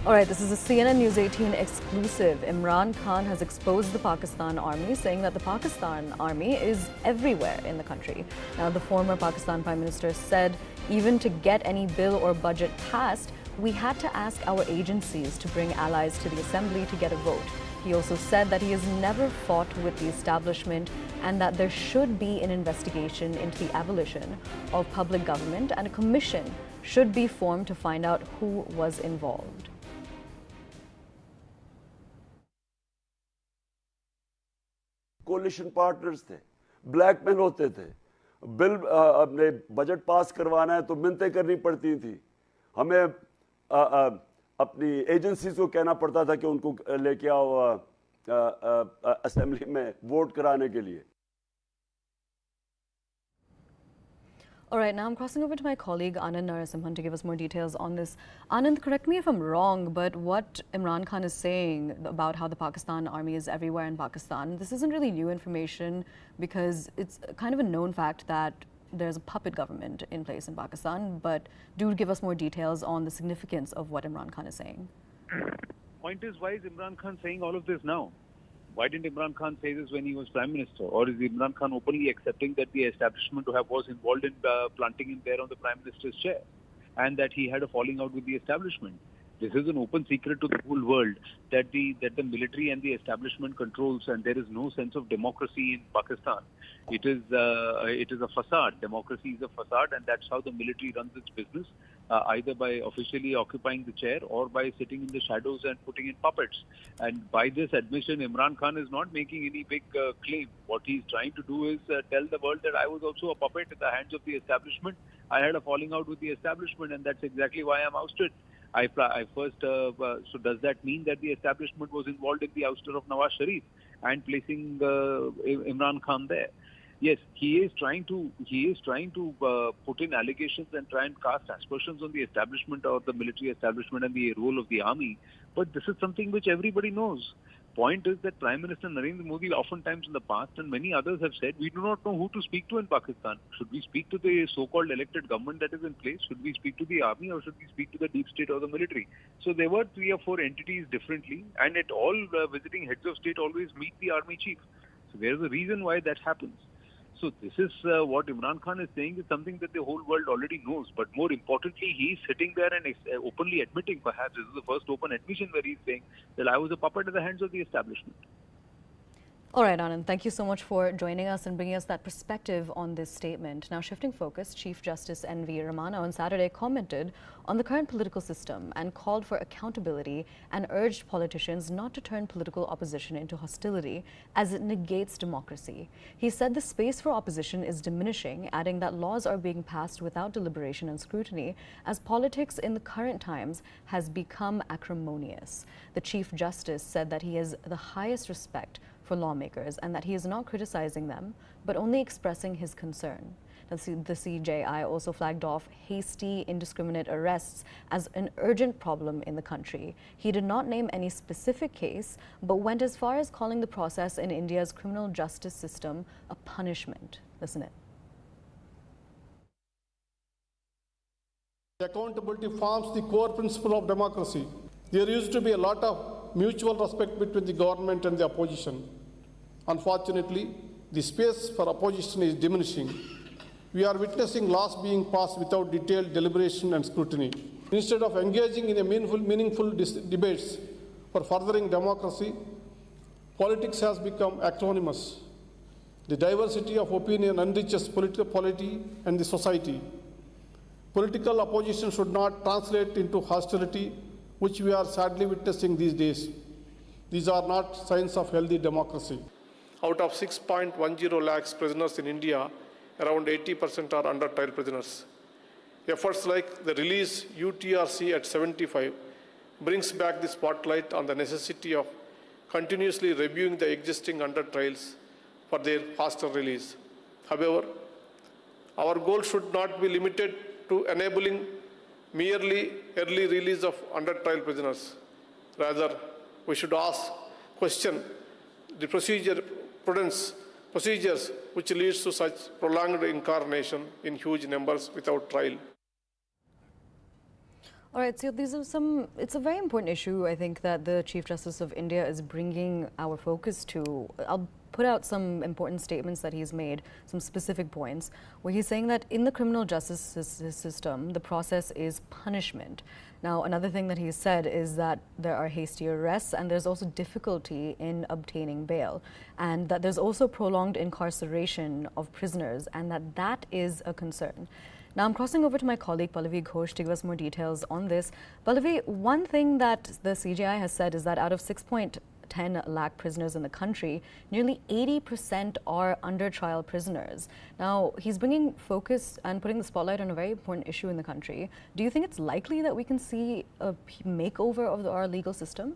All right, this is a CNN News 18 exclusive. Imran Khan has exposed the Pakistan army, saying that the Pakistan army is everywhere in the country. Now, the former Pakistan Prime Minister said even to get any bill or budget passed, we had to ask our agencies to bring allies to the assembly to get a vote. He also said that he has never fought with the establishment and that there should be an investigation into the abolition of public government, and a commission should be formed to find out who was involved. Coalition partners थे, blackmail होते थे, bill अपने budget pass करवाना है तो मिन्नतें करनी पड़ती थी, हमें अपनी एजेंसीज को कहना पड़ता था कि उनको लेके आओ असेंबली में वोट कराने के लिए. All right, now I'm crossing over to my colleague Anand Narasimhan to give us more details on this. Anand, correct me if I'm wrong, but what Imran Khan is saying about how the Pakistan army is everywhere in Pakistan, this isn't really new information, because it's kind of a known fact that there's a puppet government in place in Pakistan, but do give us more details on the significance of what Imran Khan is saying. Point is, why is Imran Khan saying all of this now? Why didn't Imran Khan say this when he was Prime Minister? Or is Imran Khan openly accepting that the establishment was involved in planting him there on the Prime Minister's chair, and that he had a falling out with the establishment? This is an open secret to the whole world that the military and the establishment controls, and there is no sense of democracy in Pakistan. It is a facade. Democracy is a facade, and that's how the military runs its business. either by officially occupying the chair or by sitting in the shadows and putting in puppets. And by this admission, Imran Khan is not making any big claim. What he's trying to do is tell the world that I was also a puppet in the hands of the establishment. I had a falling out with the establishment, and that's exactly why I'm ousted. So does that mean that the establishment was involved in the ouster of Nawaz Sharif and placing Imran Khan there? Yes, he is trying to put in allegations and try and cast aspersions on the establishment or the military establishment and the role of the army. But this is something which everybody knows. Point is that Prime Minister Narendra Modi oftentimes in the past and many others have said, we do not know who to speak to in Pakistan. Should we speak to the so-called elected government that is in place? Should we speak to the army, or should we speak to the deep state or the military? So there were 3 or 4 entities differently, and at all visiting heads of state always meet the army chief. So there is a reason why that happens. So this is what Imran Khan is saying is something that the whole world already knows. But more importantly, he is sitting there and openly admitting, perhaps this is the first open admission where he is saying that I was a puppet in the hands of the establishment. All right, Anand, thank you so much for joining us and bringing us that perspective on this statement. Now, shifting focus, Chief Justice N.V. Ramana on Saturday commented on the current political system and called for accountability and urged politicians not to turn political opposition into hostility as it negates democracy. He said the space for opposition is diminishing, adding that laws are being passed without deliberation and scrutiny as politics in the current times has become acrimonious. The Chief Justice said that he has the highest respect for lawmakers and that he is not criticizing them, but only expressing his concern. The CJI also flagged off hasty, indiscriminate arrests as an urgent problem in the country. He did not name any specific case, but went as far as calling the process in India's criminal justice system a punishment. Listen in. Accountability forms the core principle of democracy. There used to be a lot of mutual respect between the government and the opposition. Unfortunately, the space for opposition is diminishing. We are witnessing laws being passed without detailed deliberation and scrutiny. Instead of engaging in a meaningful debates for furthering democracy, politics has become acrimonious. The diversity of opinion enriches political polity and the society. Political opposition should not translate into hostility, which we are sadly witnessing these days. These are not signs of healthy democracy. Out of 6.10 lakhs prisoners in India, around 80% are under trial prisoners. Efforts like the release UTRC at 75 brings back the spotlight on the necessity of continuously reviewing the existing under trials for their faster release. However, our goal should not be limited to enabling merely early release of under trial prisoners. Rather, we should question the procedures which leads to such prolonged incarnation in huge numbers without trial. All right, so it's a very important issue, I think, that the Chief Justice of India is bringing our focus to. I'll put out some important statements that he's made, some specific points, where he's saying that in the criminal justice system, the process is punishment. Now, another thing that he said is that there are hasty arrests and there's also difficulty in obtaining bail, and that there's also prolonged incarceration of prisoners, and that is a concern. Now, I'm crossing over to my colleague Pallavi Ghosh to give us more details on this. Pallavi, one thing that the CJI has said is that out of 6.10 lakh prisoners in the country, nearly 80% are under trial prisoners. Now, he's bringing focus and putting the spotlight on a very important issue in the country. Do you think it's likely that we can see a makeover of our legal system?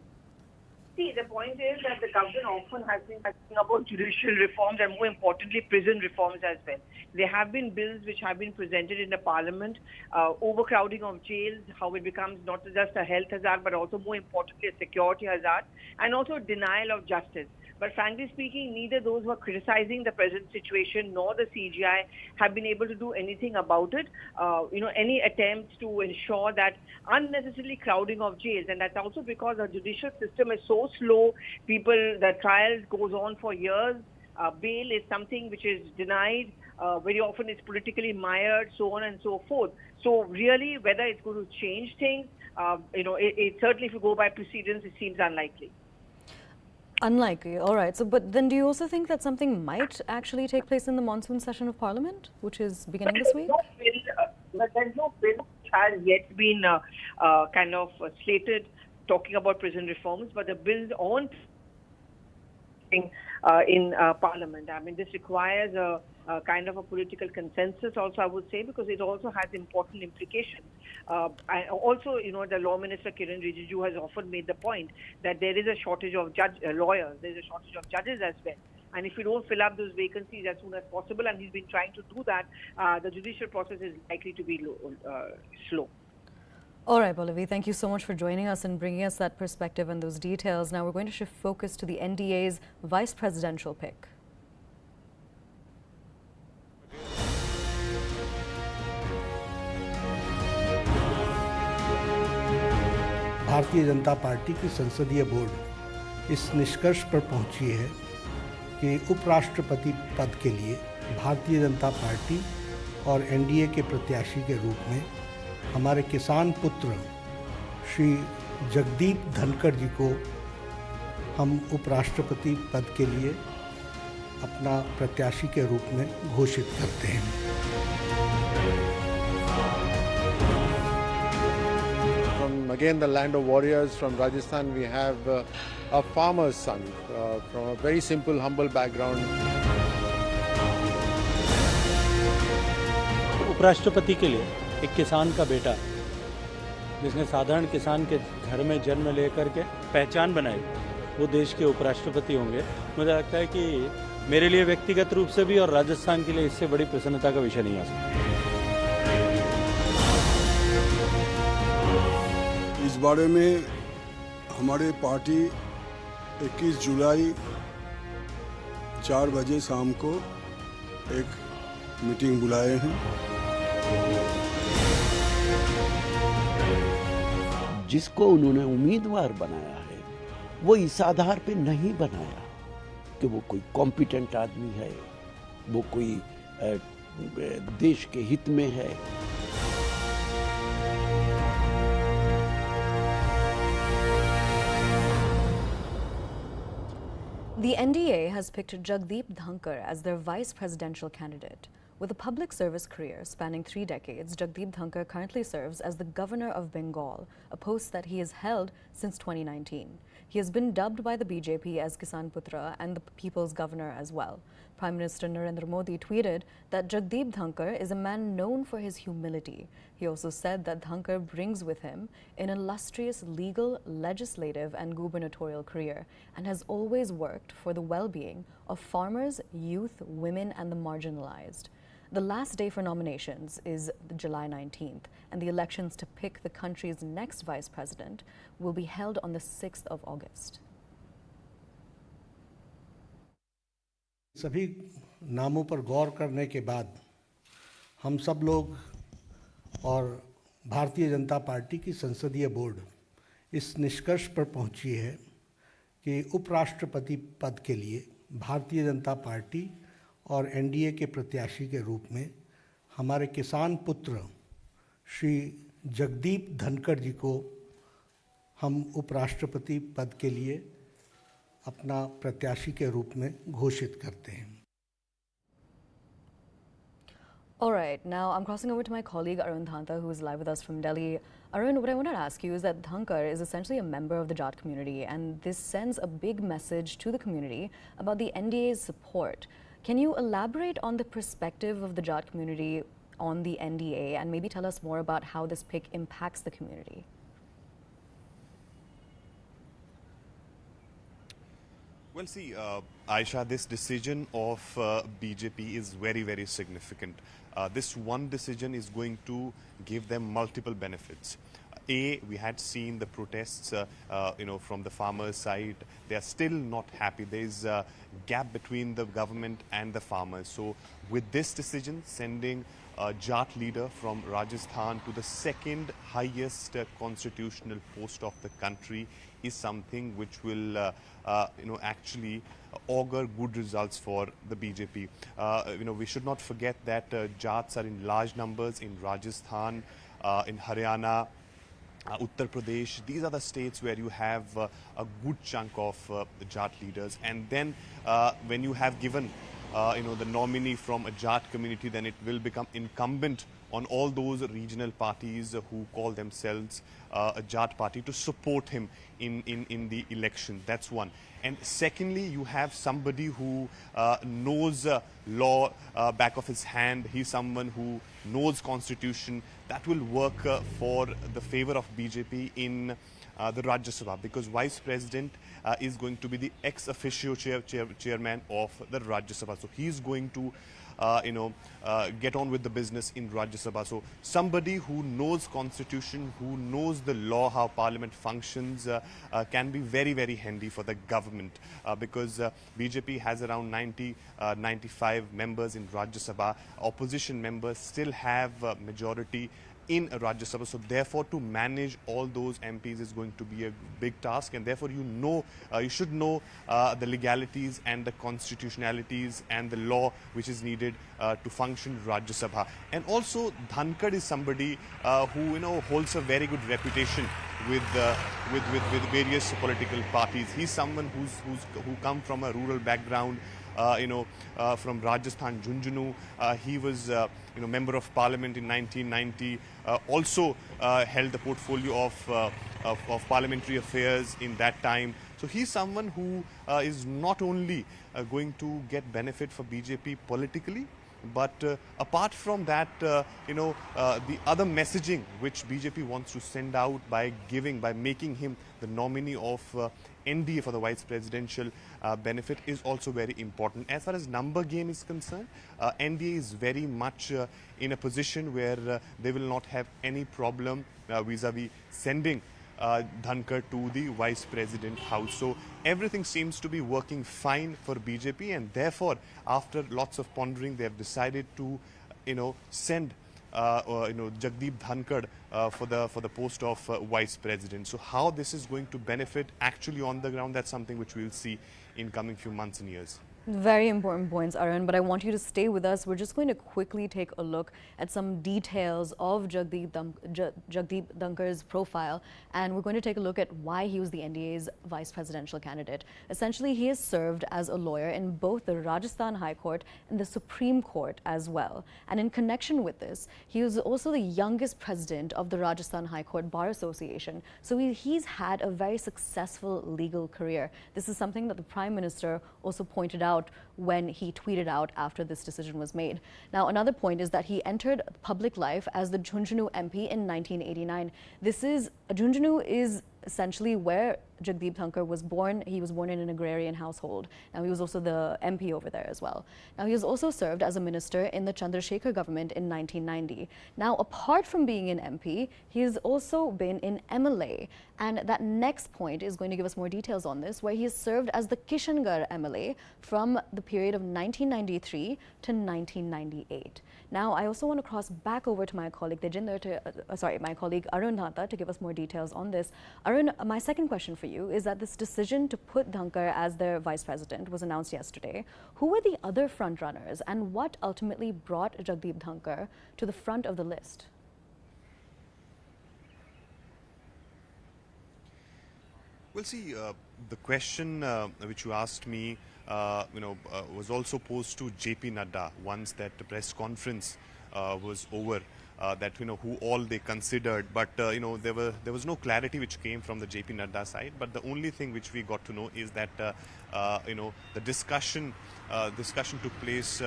See, the point is that the government often has been talking about judicial reforms and, more importantly, prison reforms as well. There have been bills which have been presented in the parliament, overcrowding of jails, how it becomes not just a health hazard, but also, more importantly, a security hazard, and also denial of justice. But frankly speaking, neither those who are criticizing the present situation nor the CGI have been able to do anything about it. Any attempts to ensure that unnecessarily crowding of jails, and that's also because our judicial system is so slow. The trial goes on for years. Bail is something which is denied. Very often it's politically mired, so on and so forth. So really, whether it's going to change things, it certainly, if you go by precedents, it seems unlikely. Unlikely, all right. So, but then do you also think that something might actually take place in the monsoon session of Parliament, which is beginning this week? But there's no bill which has yet been kind of slated talking about prison reforms, but the bills on in Parliament. I mean, this requires a kind of a political consensus also, I would say, because it also has important implications. And also, you know, the Law Minister Kiran Rijiju has often made the point that there is a shortage of lawyers, there is a shortage of judges as well. And if we don't fill up those vacancies as soon as possible, and he's been trying to do that, the judicial process is likely to be slow. All right, Pallavi, thank you so much for joining us and bringing us that perspective and those details. Now we're going to shift focus to the NDA's vice presidential pick. Bharatiya Janata party की संसदीय board इस निष्कर्ष पर पहुंची है कि उपराष्ट्रपति पद के लिए भारतीय जनता पार्टी और एनडीए के प्रत्याशी के रूप में हमारे किसान पुत्र श्री जगदीप धनखड़ जी को हम उपराष्ट्रपति पद के लिए अपना प्रत्याशी के रूप में घोषित करते हैं। From again the land of warriors from Rajasthan, we have a farmer's son from a very simple, humble background. उपराष्ट्रपति के लिए एक किसान का बेटा जिसने साधारण किसान के घर में जन्म लेकर के पहचान बनाई, वो देश के उपराष्ट्रपति होंगे। मुझे लगता है कि मेरे लिए व्यक्तिगत रूप से भी और राजस्थान के लिए इससे बड़ी प्रसन्नता का विषय नहीं आ सकता। इस बारे में हमारे पार्टी 21 जुलाई 4 बजे शाम को एक मीटिंग बुलाए हैं। जिसको उन्होंने उम्मीदवार बनाया है वो इस आधार पे नहीं बनाया कि वो कोई कॉम्पिटेंट आदमी है, वो कोई देश के हित में है। The NDA has picked Jagdeep Dhankar as their vice presidential candidate. With a public service career spanning 3 decades, Jagdeep Dhankar currently serves as the Governor of Bengal, a post that he has held since 2019. He has been dubbed by the BJP as Kisan Putra and the People's Governor as well. Prime Minister Narendra Modi tweeted that Jagdeep Dhankar is a man known for his humility. He also said that Dhankar brings with him an illustrious legal, legislative and gubernatorial career and has always worked for the well-being of farmers, youth, women and the marginalized. The last day for nominations is July 19th, and the elections to pick the country's next vice president will be held on the 6th of August. सभी नामों पर गौर करने के बाद हम सब लोग और भारतीय जनता पार्टी की संसदीय बोर्ड इस निष्कर्ष पर पहुंची है कि उपराष्ट्रपति पद के लिए भारतीय जनता पार्टी और एनडीए के प्रत्याशी के रूप में हमारे किसान पुत्र श्री जगदीप धनखड़ जी को हम उपराष्ट्रपति पद के लिए अपना प्रत्याशी के रूप में घोषित करते हैं। All right, now I'm crossing over to my colleague Arun Thanta, who is live with us from Delhi. Arun, what I wanted to ask you is that Dhankar is essentially a member of the Jat community, and this sends a big message to the community about the NDA's support. Can you elaborate on the perspective of the Jat community on the NDA and maybe tell us more about how this pick impacts the community? Well, see, Aisha, this decision of BJP is very, very significant. This one decision is going to give them multiple benefits. We had seen the protests, from the farmers' side. They are still not happy. There is a gap between the government and the farmers. So, with this decision, sending a Jat leader from Rajasthan to the second highest constitutional post of the country is something which will, actually augur good results for the BJP. We should not forget that Jats are in large numbers in Rajasthan, in Haryana, Uttar Pradesh. These are the states where you have a good chunk of the Jat leaders. And then when you have given the nominee from a Jat community, then it will become incumbent on all those regional parties who call themselves a Jat party to support him in the election. That's one. And secondly, you have somebody who knows law back of his hand. He's someone who knows constitution. That will work for the favor of BJP in the Rajya Sabha, because Vice President is going to be the ex officio chairman of the Rajya Sabha. So he's going to get on with the business in Rajya Sabha. So somebody who knows constitution, who knows the law, how parliament functions, can be very, very handy for the government, because BJP has around 95 members in Rajya Sabha. Opposition members still have majority in Rajya Sabha, so therefore to manage all those MPs is going to be a big task, and therefore you should know the legalities and the constitutionalities and the law which is needed to function Rajya Sabha. And also Bhattancourt is somebody who holds a very good reputation with various political parties. He's someone who come from a rural background. From Rajasthan, Jhunjhunu. He was, member of parliament in 1990. Also held the portfolio of parliamentary affairs in that time. So he's someone who is not only going to get benefit for BJP politically, but apart from that, the other messaging which BJP wants to send out by making him the nominee of NDA for the vice presidential benefit is also very important. As far as number game is concerned, NDA is very much in a position where they will not have any problem vis-a-vis sending Bhattancourt to the vice president house. So everything seems to be working fine for BJP, and therefore after lots of pondering they have decided to send Jagdeep Bhattancourt for the post of vice president. So how this is going to benefit actually on the ground, that's something which we will see in coming few months and years. Very important points, Arun, but I want you to stay with us. We're just going to quickly take a look at some details of Jagdeep Bhattancourt's profile, and we're going to take a look at why he was the NDA's vice presidential candidate. Essentially, he has served as a lawyer in both the Rajasthan High Court and the Supreme Court as well. And in connection with this, he was also the youngest president of the Rajasthan High Court Bar Association. So he's had a very successful legal career. This is something that the Prime Minister also pointed out when he tweeted out after this decision was made. Now, another point is that he entered public life as the Jhunjhunu MP in 1989. Jhunjhunu is essentially where Jagdeep Bhattancourt was born. He was born in an agrarian household. Now, he was also the MP over there as well. Now, he has also served as a minister in the Chandrasekhar government in 1990. Now, apart from being an MP, he has also been in MLA. And that next point is going to give us more details on this, where he has served as the Kishangarh MLA from the period of 1993 to 1998. Now, I also want to cross back over to my colleague my colleague Arun Dhata to give us more details on this. Arun, my second question for you is that this decision to put Bhattancourt as their vice president was announced yesterday. Who were the other frontrunners, and what ultimately brought Jagdeep Bhattancourt to the front of the list? Well, see, the question which you asked me, was also posed to JP Nadda once that press conference was over. That who all they considered, but there was no clarity which came from the JP Nadda side. But the only thing which we got to know is that the discussion took place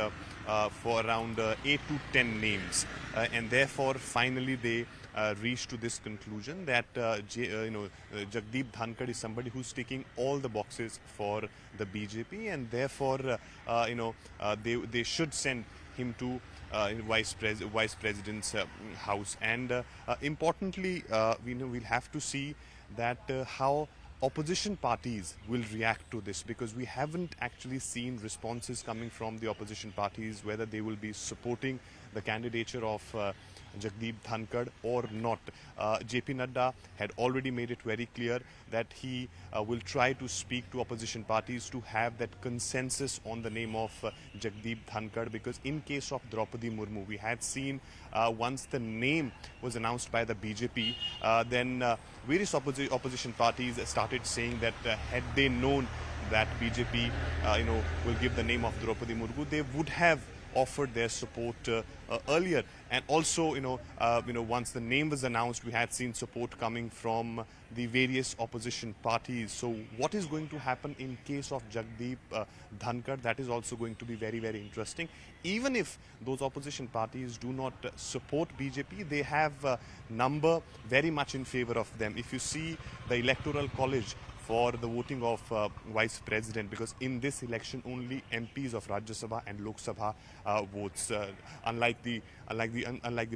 for around 8 to 10 names, and therefore finally they reached to this conclusion that Jagdeep Bhattancourt is somebody who's ticking all the boxes for the BJP, and therefore they should send him to vice president's house. And importantly, we'll have to see that how opposition parties will react to this, because we haven't actually seen responses coming from the opposition parties whether they will be supporting the candidature of Jagdeep Bhattancourt or not. JP Nadda had already made it very clear that he will try to speak to opposition parties to have that consensus on the name of Jagdeep Bhattancourt, because in case of Draupadi Murmu, we had seen once the name was announced by the BJP, then various opposition parties started saying that had they known that BJP, will give the name of Draupadi Murmu, they would have offered their support earlier. And also, once the name was announced, we had seen support coming from the various opposition parties. So what is going to happen in case of Jagdeep Dhankar? That is also going to be very, very interesting. Even if those opposition parties do not support BJP, they have a number very much in favor of them. If you see the electoral college for the voting of vice president, because in this election only MPs of Rajya Sabha and Lok Sabha votes, unlike the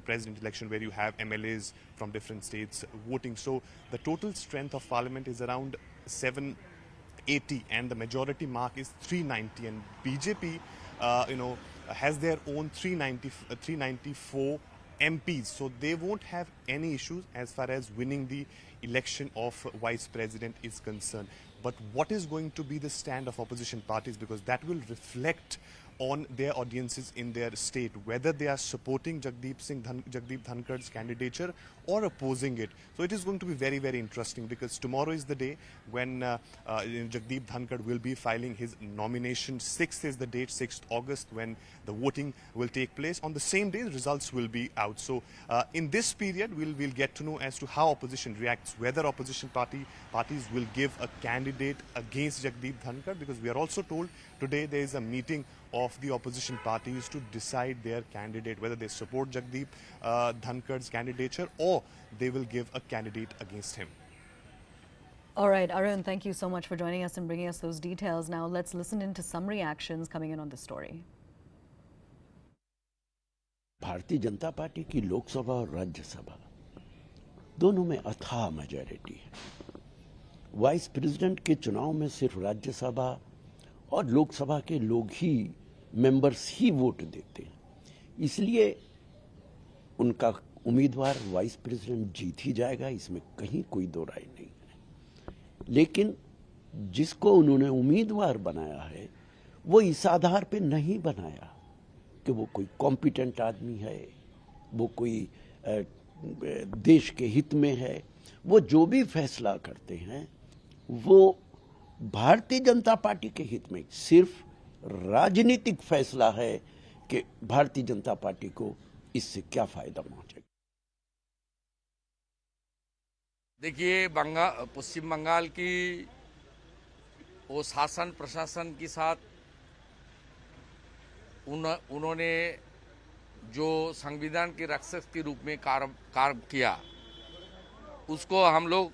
president election where you have MLAs from different states voting. So the total strength of parliament is around 780 and the majority mark is 390, and BJP has their own 394 MPs, so they won't have any issues as far as winning the election of vice president is concerned. But what is going to be the stand of opposition parties, because that will reflect on their audiences in their state, whether they are supporting Jagdeep Dhankar's candidature or opposing it. So it is going to be very, very interesting, because tomorrow is the day when Jagdeep Dhankar will be filing his nomination. 6th is the date, 6th August, when the voting will take place. On the same day, the results will be out. So in this period, we'll get to know as to how opposition reacts, whether opposition parties will give a candidate against Jagdeep Dhankar, because we are also told today there is a meeting of the opposition parties to decide their candidate, whether they support Jagdeep Dhankar's candidature or they will give a candidate against him. All right, Arun, thank you so much for joining us and bringing us those details. Now let's listen into some reactions coming in on this story. Bharatiya Janata party की लोकसभा और राज्यसभा दोनों में अथाह majority है। Vice president के चुनाव में सिर्फ राज्यसभा और लोकसभा के लोग ही मेंबर्स ही वोट देते हैं, इसलिए उनका उम्मीदवार वाइस प्रेसिडेंट जीत ही जाएगा, इसमें कहीं कोई दो राय नहीं है। लेकिन जिसको उन्होंने उम्मीदवार बनाया है वो इस आधार पे नहीं बनाया कि वो कोई कॉम्पिटेंट आदमी है, वो कोई देश के हित में है। वो जो भी फैसला करते हैं वो भारतीय जनता पार्टी के हित में, सिर्फ राजनीतिक फैसला है कि भारतीय जनता पार्टी को इससे क्या फायदा पहुंचेगा। देखिए, पश्चिम बंगाल की वो शासन प्रशासन के साथ उन्होंने जो संविधान के रक्षक के रूप में कार्य किया, उसको हम लोग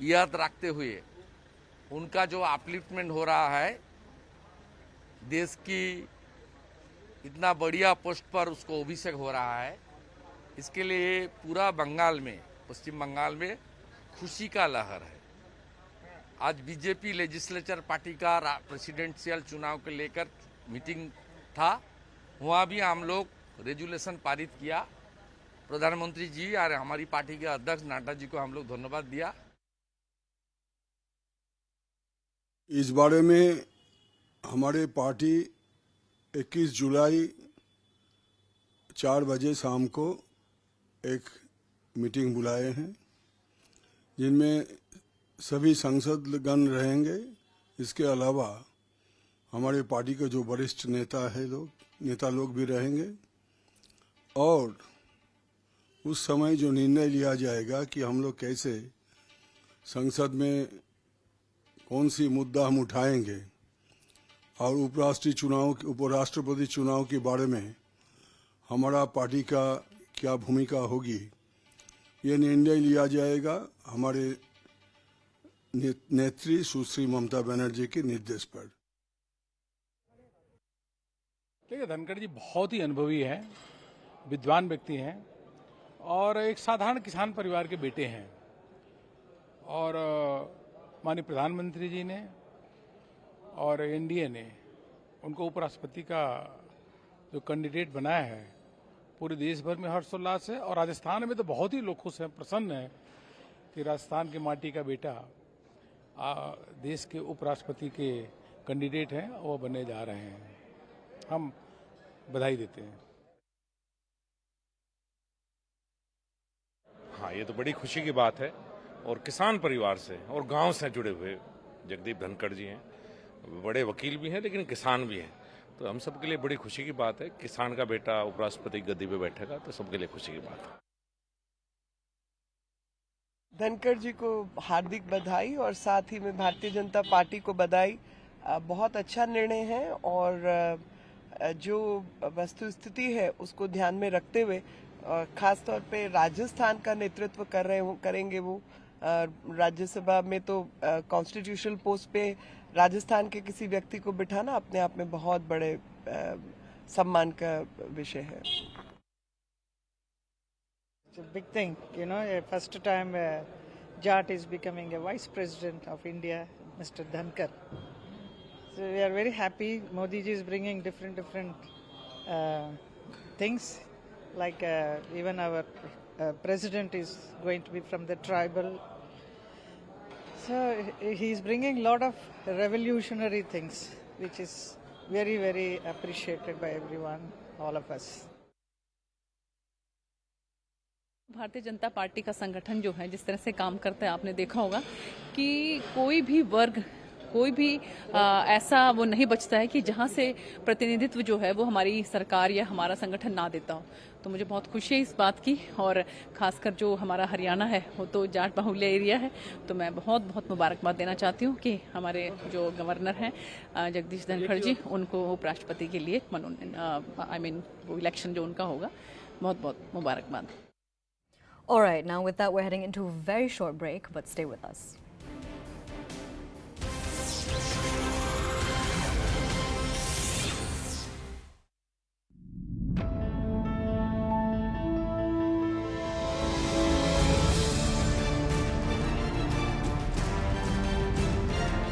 याद रखते हुए उनका जो अपलिफ्टमेंट हो रहा है, देश की इतना बढ़िया पोस्ट पर उसको अभिषेक हो रहा है, इसके लिए पूरा बंगाल में, पश्चिम बंगाल में खुशी का लहर है। आज बीजेपी लेजिस्लेचर पार्टी का प्रेसिडेंशियल चुनाव के लेकर मीटिंग था, वहाँ भी हम लोग रेजुलेशन पारित किया। प्रधानमंत्री जी और हमारी पार्टी के अध्यक्ष नड्डा जी को हम लोग धन्यवाद दिया। इस बारे में हमारे पार्टी 21 जुलाई 4 बजे शाम को एक मीटिंग बुलाए हैं, जिनमें सभी सांसदगण रहेंगे। इसके अलावा हमारे पार्टी के जो वरिष्ठ नेता लोग भी रहेंगे, और उस समय जो निर्णय लिया जाएगा कि हम लोग कैसे संसद में कौन सी मुद्दा हम उठाएंगे और उपराष्ट्रपति चुनाव के बारे में हमारा पार्टी का क्या भूमिका होगी, ये निर्णय लिया जाएगा हमारे नेत्री सुश्री ममता बनर्जी के निर्देश पर। देखिए, धनखड़ जी बहुत ही अनुभवी हैं, विद्वान व्यक्ति हैं और एक साधारण किसान परिवार के बेटे हैं। और माननीय प्रधानमंत्री जी ने और एनडीए ने उनको उपराष्ट्रपति का जो कैंडिडेट बनाया है, पूरे देश भर में हर्षोल्लास है। और राजस्थान में तो बहुत ही लोग खुश हैं, प्रसन्न हैं कि राजस्थान की माटी का बेटा देश के उपराष्ट्रपति के कैंडिडेट हैं, वो बनने जा रहे हैं। हम बधाई देते हैं। हाँ, ये तो बड़ी खुशी की बात है और किसान परिवार से और गांव से जुड़े हुए जगदीप धनखड़ जी हैं, बड़े वकील भी हैं लेकिन किसान भी हैं, तो हम सबके लिए बड़ी खुशी की बात है। किसान का बेटा उपराष्ट्रपति की गद्दी पे बैठेगा तो सबके लिए खुशी की बात है। धनखड़ जी को हार्दिक बधाई और साथ ही में भारतीय जनता पार्टी को बधाई। बहुत अच्छा निर्णय है और जो वस्तु स्थिति है उसको ध्यान में रखते हुए खास तौर पे राजस्थान का नेतृत्व करेंगे वो। राज्यसभा में तो कॉन्स्टिट्यूशनल पोस्ट पे राजस्थान के किसी व्यक्ति को बिठाना अपने आप में बहुत बड़े सम्मान का विषय है। It's a big thing, you know. First time Jat is becoming a vice president of India, Mr. Dhankar. So we are very happy. Modi ji is bringing different things, like even our president is going to be from the tribal. So he is bringing a lot of revolutionary things, which is very, very appreciated by everyone, all of us. Bharatiya Janata party का संगठन जो है जिस तरह से काम करता है, आपने देखा होगा कि कोई भी वर्ग, कोई भी ऐसा वो नहीं बचता है कि जहाँ से प्रतिनिधित्व जो है वो हमारी सरकार या हमारा संगठन ना देता हो। तो मुझे बहुत खुशी है इस बात की, और ख़ासकर जो हमारा हरियाणा है वो तो जाट बाहुल्य एरिया है, तो मैं बहुत बहुत मुबारकबाद देना चाहती हूँ कि हमारे जो गवर्नर हैं जगदीश धनखड़ जी, उनको उपराष्ट्रपति के लिए वो इलेक्शन जो उनका होगा, बहुत बहुत मुबारकबाद। All right, now with that, we're heading into a very short break, but stay with us.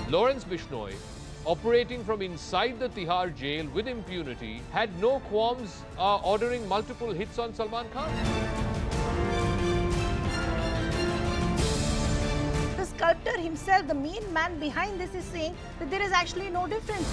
Lawrence Bishnoi, operating from inside the Tihar jail with impunity, had no qualms ordering multiple hits on Salman Khan. The sculptor himself, the main man behind this, is saying that there is actually no difference.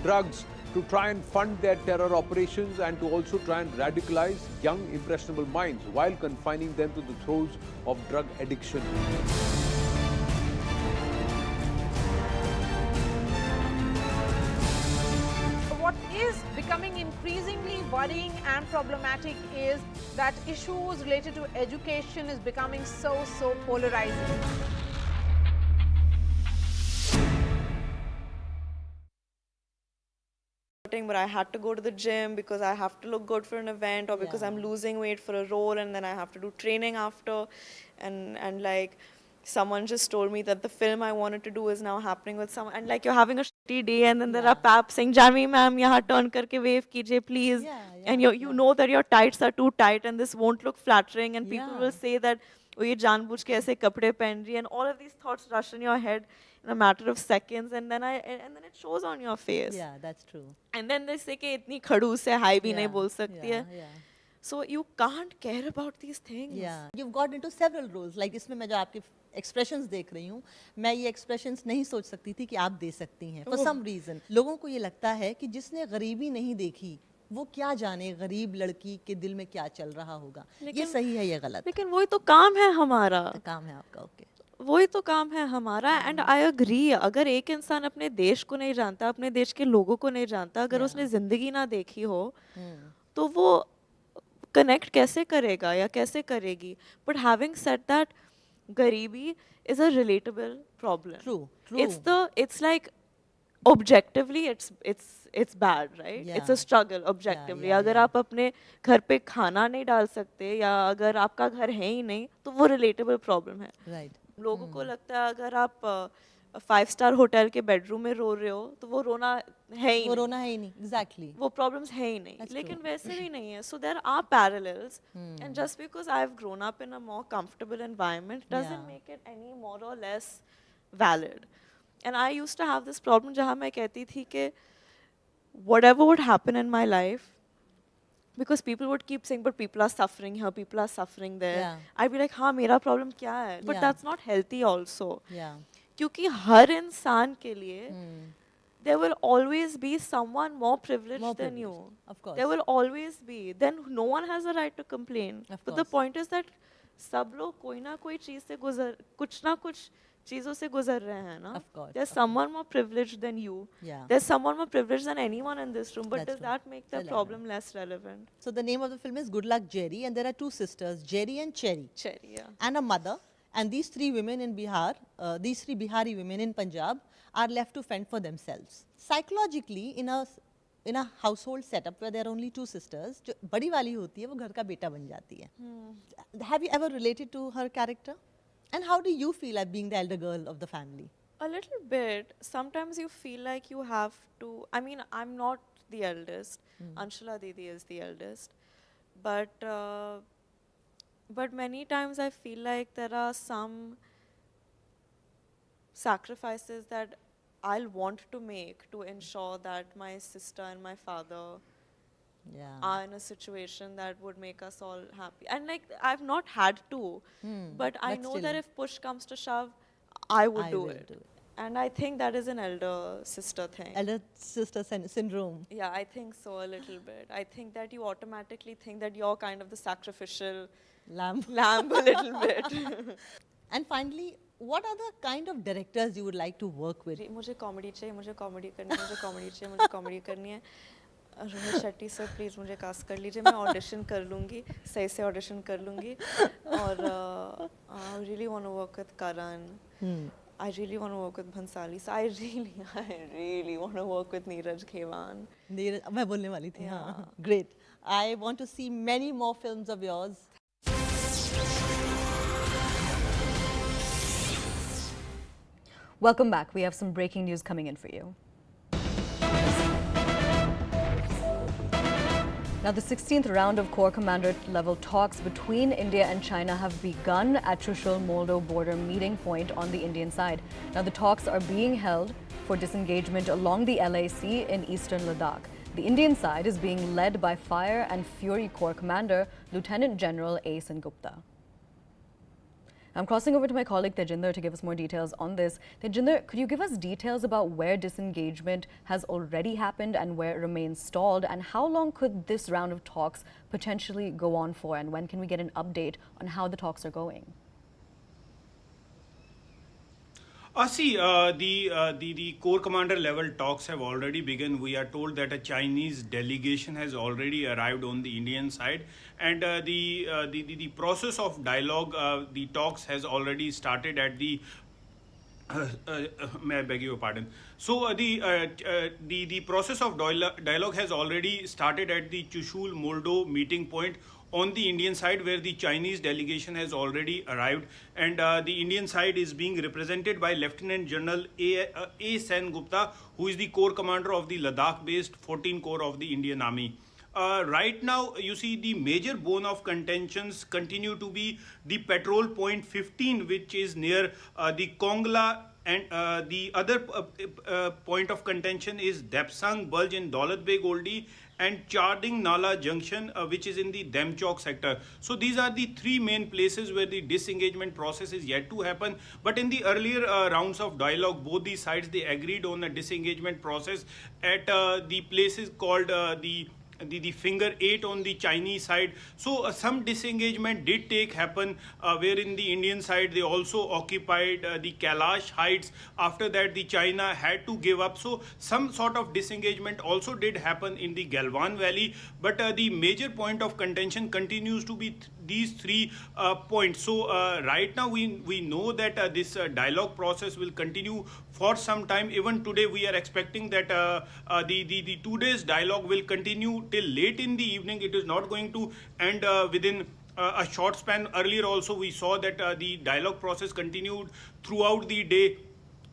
Drugs to try and fund their terror operations and to also try and radicalize young, impressionable minds while confining them to the throes of drug addiction. What is becoming increasingly worrying and problematic is that issues related to education is becoming so polarizing. But I had to go to the gym because I have to look good for an event, or because I'm losing weight for a role, and then I have to do training after, and like someone just told me that the film I wanted to do is now happening with someone, and like you're having a shitty day, and then there are paps saying, Janvi ma'am, yahan turn karke wave kijiye please, and you know that your tights are too tight and this won't look flattering, and people will say that, oh ye janbujh ke aise kapde pehen rahi, and all of these thoughts rush in your head in a matter of seconds, and then it shows on your face. Yeah, that's true. And then they say कि इतनी खड़ूस है, high भी नहीं बोल सकती है. So you can't care about these things. Yeah, you've got into several roles. Like इसमें मैं जो आपके expressions देख रही हूँ, मैं ये expressions नहीं सोच सकती थी कि आप दे सकती हैं. For some reason, लोगों को ये लगता है कि जिसने गरीबी नहीं देखी, वो क्या जाने गरीब लड़की के दिल में क्या चल रहा होगा. ये सही है, ये गलत. लेकिन वही तो काम है हमारा. काम है आपका, ओके. वही तो काम है हमारा. एंड आई अग्री, अगर एक इंसान अपने देश को नहीं जानता, अपने देश के लोगों को नहीं जानता, अगर उसने जिंदगी ना देखी हो, तो वो कनेक्ट कैसे करेगा या कैसे करेगी. बट हैविंग सेड दैट, गरीबी is a relatable problem. True. It's like objectively it's bad, right. It's a struggle objectively. अगर आप अपने घर पे खाना नहीं डाल सकते, या अगर आपका घर है ही नहीं, तो वो रिलेटेबल प्रॉब्लम है. राइट. लोगों को लगता है अगर आप 5-स्टार होटल के बेडरूम में रो रहे हो तो वो रोना है ही नहीं. एग्जैक्टली. वो प्रॉब्लम्स है ही नहीं. लेकिन वैसे भी नहीं है. So there are parallels, and just because I have grown up in a more comfortable environment doesn't make it any more और less valid. And I used to have this problem जहाँ मैं कहती थी कि whatever would happen in my life, because people would keep saying, but people are suffering here, people are suffering there. I'd be like, हाँ मेरा problem क्या है? But that's not healthy also. Yeah. क्योंकि हर इंसान के लिए there will always be someone more privileged than you. Of course. There will always be. Then no one has a right to complain. But the point is that सब लोग कोई ना कोई चीज से कुछ ना कुछ चीजों से गुजर रहे हैं ना. Of course. There's someone more privileged than you. Yeah. There's someone more privileged than anyone in this room. But That's does that make the problem less relevant? So the name of the film is Good Luck Jerry, and there are two sisters, Jerry and Cherry. Cherry, yeah. And a mother. And these three women in Bihar, these three Bihari women in Punjab are left to fend for themselves. Psychologically, in a household setup where there are only two sisters, जो बड़ी वाली होती है वो घर का बेटा बन जाती है. Have you ever related to her character? And how do you feel like being the elder girl of the family? A little bit. Sometimes you feel like you have to. I mean, I'm not the eldest. Anshula Didi is the eldest. But many times I feel like there are some sacrifices that I'll want to make to ensure that my sister and my father are in a situation that would make us all happy. And like, I've not had to, but I know that if push comes to shove, I would do it. And I think that is an elder sister thing. Elder sister syndrome. Yeah, I think so a little bit. I think that you automatically think that you're kind of the sacrificial lamb a little bit. And finally, what are the kind of directors you would like to work with? मुझे comedy चाहिए, मुझे comedy करनी है, मुझे comedy चाहिए, मुझे comedy करनी है. रोहित शेट्टी सर प्लीज़ मुझे कास्ट कर लीजिए, मैं ऑडिशन कर लूँगी, सही से ऑडिशन कर लूँगी. और I really want to work with Karan. I really want to work with Bhansali. So I really want to work with Neeraj Khewan. मैं बोलने वाली थी. हाँ. Great. I want to see many more films of yours. Welcome back. We have some breaking news coming in for you. Now, the 16th round of Corps Commander level talks between India and China have begun at Moldo border meeting point on the Indian side. Now, the talks are being held for disengagement along the LAC in eastern Ladakh. The Indian side is being led by Fire and Fury Corps Commander Lieutenant General A. Sengupta. I'm crossing over to my colleague Tejinder to give us more details on this. Tejinder, could you give us details about where disengagement has already happened and where it remains stalled, and how long could this round of talks potentially go on for, and when can we get an update on how the talks are going? The Corps Commander level talks have already begun. We are told that a Chinese delegation has already arrived on the Indian side, and the process of dialogue, the talks has already started at the. May I beg your pardon? So the process of dialogue has already started at the Moldo meeting point on the Indian side, where the Chinese delegation has already arrived, and the Indian side is being represented by Lieutenant General A. Sengupta, who is the Corps Commander of the Ladakh-based 14 Corps of the Indian Army. Right now, you see, the major bone of contentions continue to be the patrol point 15, which is near the Kongla, and the other point of contention is Depsang Bulge in Daulat Beg Oldie, and Charding Nala Junction, which is in the Demchok sector. So these are the three main places where the disengagement process is yet to happen. But in the earlier rounds of dialogue, both the sides, they agreed on a disengagement process at the places called the Finger 8 on the Chinese side. So some disengagement did happen where in the Indian side they also occupied the Kailash Heights. After that, the China had to give up. So some sort of disengagement also did happen in the Galwan Valley. But the major point of contention continues to be these 3 points. So right now we know that this dialogue process will continue for some time. Even today we are expecting that the 2 days dialogue will continue till late in the evening. It is not going to end within a short span. Earlier also we saw that the dialogue process continued throughout the day.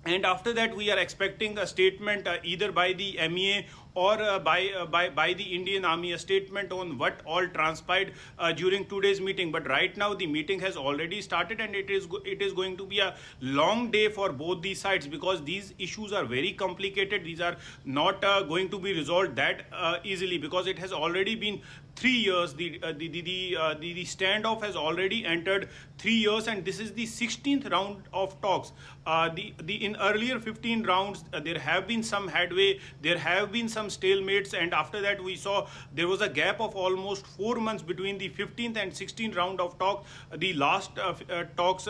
And after that, we are expecting a statement either by the MEA or by the Indian Army, a statement on what all transpired during today's meeting. But right now the meeting has already started, and it is going to be a long day for both these sides, because these issues are very complicated. These are not going to be resolved that easily, because it has already been 3 years. The standoff has already entered 3 years, and this is the 16th round of talks. In earlier 15 rounds, there have been some headway, there have been some stalemates, and after that we saw there was a gap of almost 4 months between the 15th and 16th round of talks. The last talks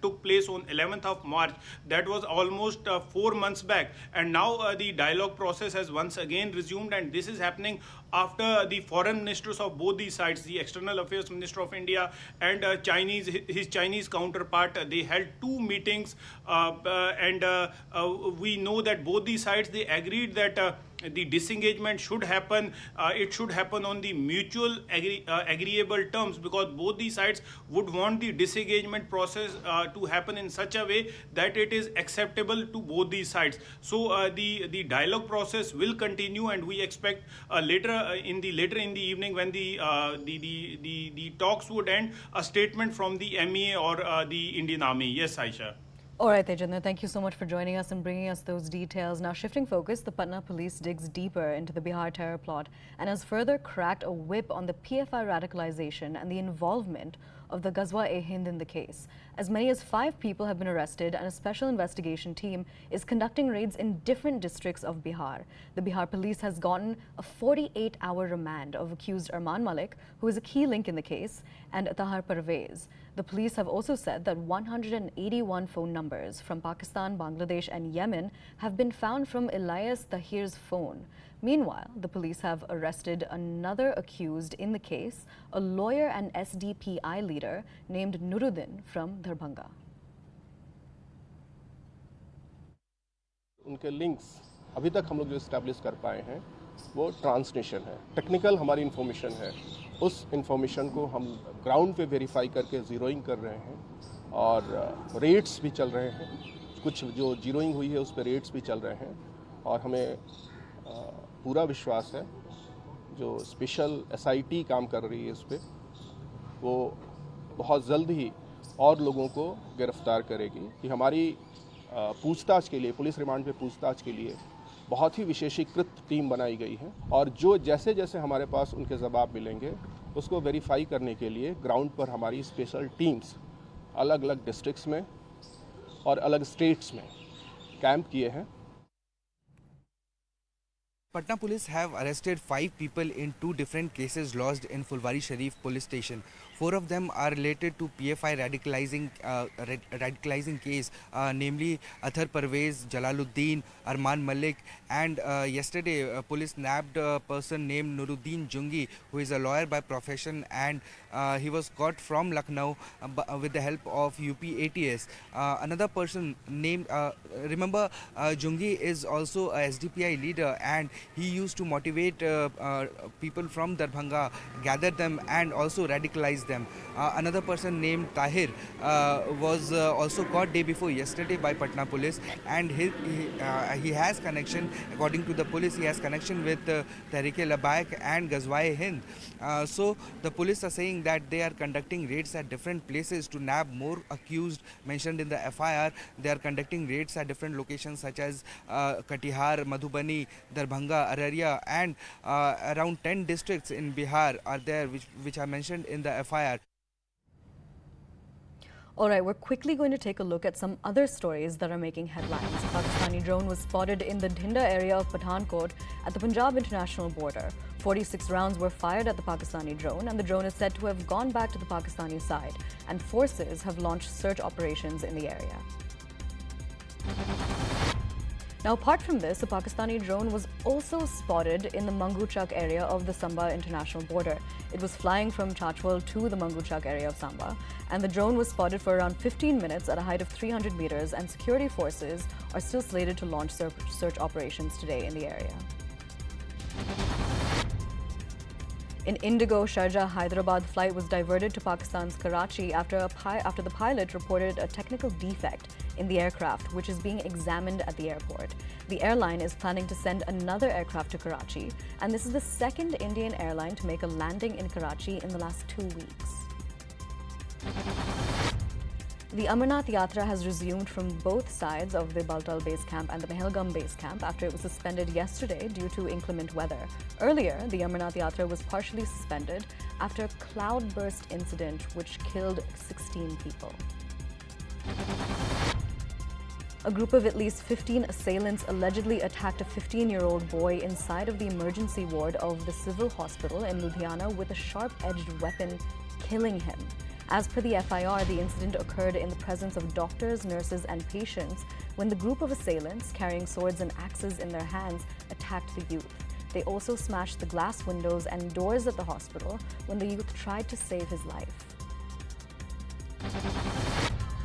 took place on 11th of March. That was almost 4 months back, and now the dialogue process has once again resumed, and this is happening after the foreign ministers of both these sides, the External Affairs Minister of India and his Chinese counterpart, they held 2 meetings, and we know that both these sides, they agreed that the disengagement should happen. It should happen on the mutual agreeable terms, because both these sides would want the disengagement process to happen in such a way that it is acceptable to both these sides. So the dialogue process will continue, and we expect later in the evening, when the talks would end, a statement from the MEA or the Indian Army. Yes, Aisha. All right, Tejinder, thank you so much for joining us and bringing us those details. Now, shifting focus, the Patna police digs deeper into the Bihar terror plot and has further cracked a whip on the PFI radicalization and the involvement of the Ghazwa-e-Hind in the case. As many as 5 people have been arrested, and a special investigation team is conducting raids in different districts of Bihar. The Bihar police has gotten a 48-hour remand of accused Arman Malik, who is a key link in the case, and Tahar Parvez. The police have also said that 181 phone numbers from Pakistan, Bangladesh and Yemen have been found from Elias Tahir's phone. Meanwhile, the police have arrested another accused in the case, a lawyer and SDPI leader named Nuruddin from Darbhanga. उनके links अभी तक हम लोग जो establish कर पाए हैं वो ट्रांसनेशन है, टेक्निकल हमारी इन्फॉर्मेशन है। उस इन्फॉर्मेशन को हम ग्राउंड पे वेरीफाई करके जीरोइंग कर रहे हैं, और रेट्स भी चल रहे हैं। कुछ जो जीरोइंग हुई है उस पर रेट्स भी चल रहे हैं, और हमें पूरा विश्वास है जो स्पेशल SIT काम कर रही है इस पर, वो बहुत जल्द ही और लोगों को गिरफ्तार करेगी। कि हमारी पूछताछ के लिए, पुलिस रिमांड पे पूछताछ के लिए बहुत ही विशेषीकृत टीम बनाई गई है, और जो जैसे जैसे हमारे पास उनके जवाब मिलेंगे उसको वेरीफाई करने के लिए ग्राउंड पर हमारी स्पेशल टीम्स अलग अलग डिस्ट्रिक्ट्स में और अलग स्टेट्स में कैंप किए हैं। Patna police have arrested 5 people in 2 different cases lodged in Fulwari Sharif police station. 4 of them are related to PFI radicalizing case, namely Athar Parvez, Jalaluddin, Arman Malik, and yesterday police nabbed a person named Nuruddin Jungi, who is a lawyer by profession, and he was caught from Lucknow with the help of UP ATS. Another person named, remember Jungi is also a SDPI leader, and he used to motivate people from Darbhanga, gather them and also radicalize them. Another person named Tahir was also caught day before yesterday by Patna police, and he has connection, according to the police, he has connection with Tehreek-e-Labbaik and Ghazwa-e-Hind. So the police are saying that they are conducting raids at different places to nab more accused mentioned in the FIR. They are conducting raids at different locations such as Katihar, Madhubani, Darbhanga, Araria, and around 10 districts in Bihar are there which are mentioned in the FIR. All right, we're quickly going to take a look at some other stories that are making headlines. A Pakistani drone was spotted in the Dinda area of Bhattancourt at the Punjab international border. 46 rounds were fired at the Pakistani drone, and the drone is said to have gone back to the Pakistani side, and forces have launched search operations in the area. Now, apart from this, a Pakistani drone was also spotted in the Manguchak area of the Samba international border. It was flying from Chachwal to the Manguchak area of Samba, and the drone was spotted for around 15 minutes at a height of 300 meters, and security forces are still slated to launch search operations today in the area. An Indigo Sharjah Hyderabad flight was diverted to Pakistan's Karachi after the pilot reported a technical defect in the aircraft, which is being examined at the airport. The airline is planning to send another aircraft to Karachi, and this is the second Indian airline to make a landing in Karachi in the last 2 weeks. The Amarnath Yatra has resumed from both sides of the Baltal base camp and the Pahalgam base camp after it was suspended yesterday due to inclement weather. Earlier, the Amarnath Yatra was partially suspended after a cloudburst incident which killed 16 people. A group of at least 15 assailants allegedly attacked a 15-year-old boy inside of the emergency ward of the civil hospital in Ludhiana with a sharp-edged weapon, killing him. As per the FIR, the incident occurred in the presence of doctors, nurses and patients when the group of assailants, carrying swords and axes in their hands, attacked the youth. They also smashed the glass windows and doors at the hospital when the youth tried to save his life.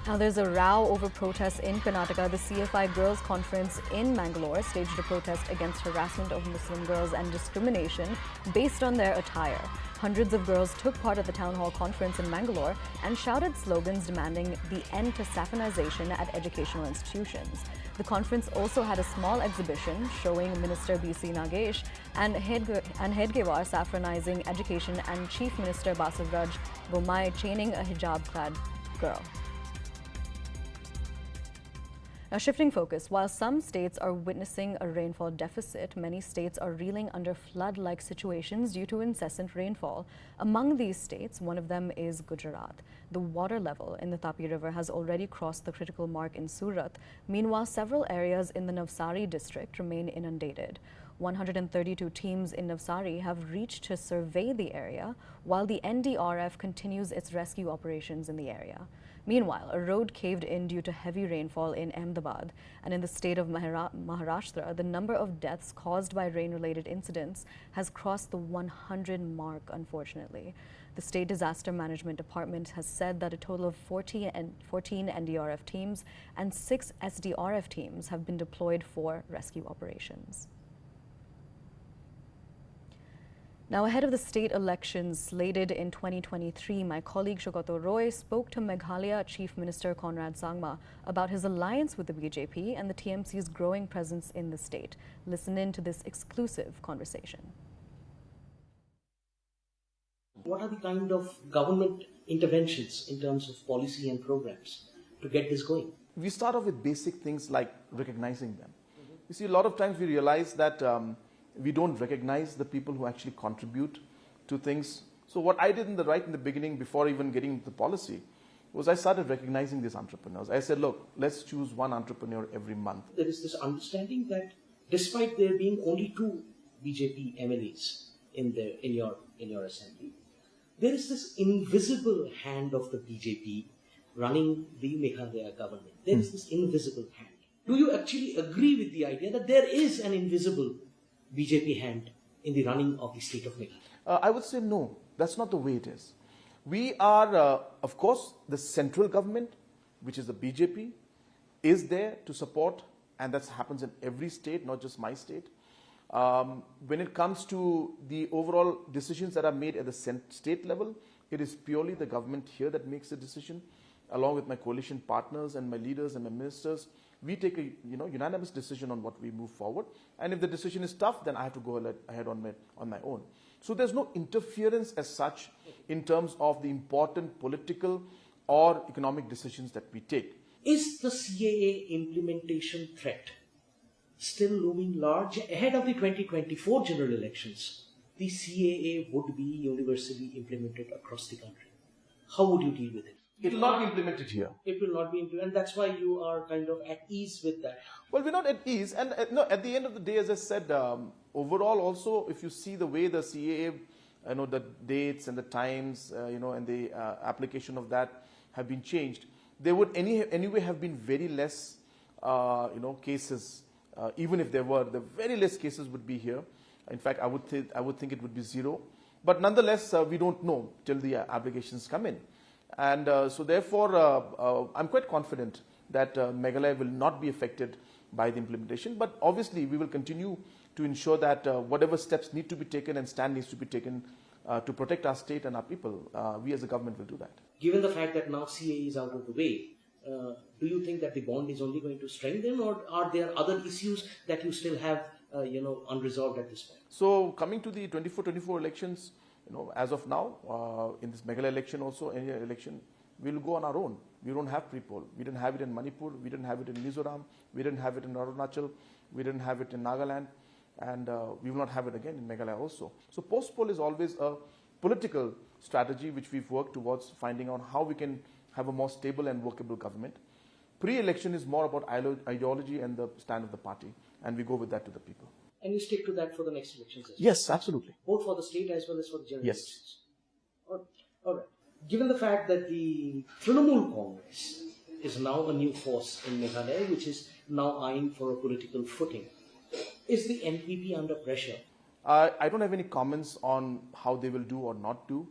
Now there's a row over protests in Karnataka. The CFI Girls Conference in Mangalore staged a protest against harassment of Muslim girls and discrimination based on their attire. Hundreds of girls took part at the town hall conference in Mangalore and shouted slogans demanding the end to saffronization at educational institutions. The conference also had a small exhibition showing Minister B.C. Nagesh and Hedgewar saffronizing education and Chief Minister Basavaraj Bommai chaining a hijab-clad girl. Now shifting focus, while some states are witnessing a rainfall deficit, many states are reeling under flood-like situations due to incessant rainfall. Among these states, one of them is Gujarat. The water level in the Tapi River has already crossed the critical mark in Surat. Meanwhile, several areas in the Navsari district remain inundated. 132 teams in Navsari have reached to survey the area, while the NDRF continues its rescue operations in the area. Meanwhile, a road caved in due to heavy rainfall in Ahmedabad, and in the state of Maharashtra, the number of deaths caused by rain-related incidents has crossed the 100 mark, unfortunately. The State Disaster Management Department has said that a total of 14 NDRF teams and 6 SDRF teams have been deployed for rescue operations. Now, ahead of the state elections slated in 2023, my colleague Shokato Roy spoke to Meghalaya Chief Minister Conrad Sangma about his alliance with the BJP and the TMC's growing presence in the state. Listen in to this exclusive conversation. What are the kind of government interventions in terms of policy and programs to get this going? We start off with basic things like recognizing them. You see, a lot of times we realize that we don't recognize the people who actually contribute to things. So what I did in the beginning, before even getting into the policy, was I started recognizing these entrepreneurs. I said, look, let's choose one entrepreneur every month. There is this understanding that despite there being only 2 BJP MLAs in your assembly, there is this invisible hand of the BJP running the Meghalaya government. There is this invisible hand. Do you actually agree with the idea that there is an invisible BJP hand in the running of the state of Meghalaya? I would say no, that's not the way it is. We are, of course, the central government, which is the BJP, is there to support, and that happens in every state, not just my state. When it comes to the overall decisions that are made at the state level, it is purely the government here that makes the decision, along with my coalition partners and my leaders and my ministers. We take a unanimous decision on what we move forward, and if the decision is tough, then I have to go ahead on my own. So there's no interference as such in terms of the important political or economic decisions that we take. Is the CAA implementation threat still looming large ahead of the 2024 general elections? The CAA would be universally implemented across the country. How would you deal with it? It will not be implemented here. It will not be implemented, and that's why you are kind of at ease with that. Well, we're not at ease, and no, at the end of the day, as I said, overall also, if you see the way the CAA, the dates and the times, and the application of that have been changed, there would anyway have been very less, cases. Even if there were, the very less cases would be here. In fact, I would think it would be 0. But nonetheless, we don't know till the applications come in. And so therefore, I'm quite confident that Meghalaya will not be affected by the implementation. But obviously, we will continue to ensure that whatever steps need to be taken and stand needs to be taken to protect our state and our people, we as a government will do that. Given the fact that now CAA is out of the way, do you think that the bond is only going to strengthen, or are there other issues that you still have, unresolved at this point? So coming to the 24 elections, as of now, in this Meghalaya election also, any election, we will go on our own. We don't have pre-poll. We didn't have it in Manipur. We didn't have it in Mizoram. We didn't have it in Arunachal. We didn't have it in Nagaland. And we will not have it again in Meghalaya also. So post-poll is always a political strategy which we've worked towards finding out how we can have a more stable and workable government. Pre-election is more about ideology and the stand of the party, and we go with that to the people. And you stick to that for the next elections as well? Yes, absolutely. Both for the state as well as for the general elections? All right. Given the fact that the Trinamool Congress is now a new force in Meghalaya, which is now eyeing for a political footing, is the NPP under pressure? I don't have any comments on how they will do or not do.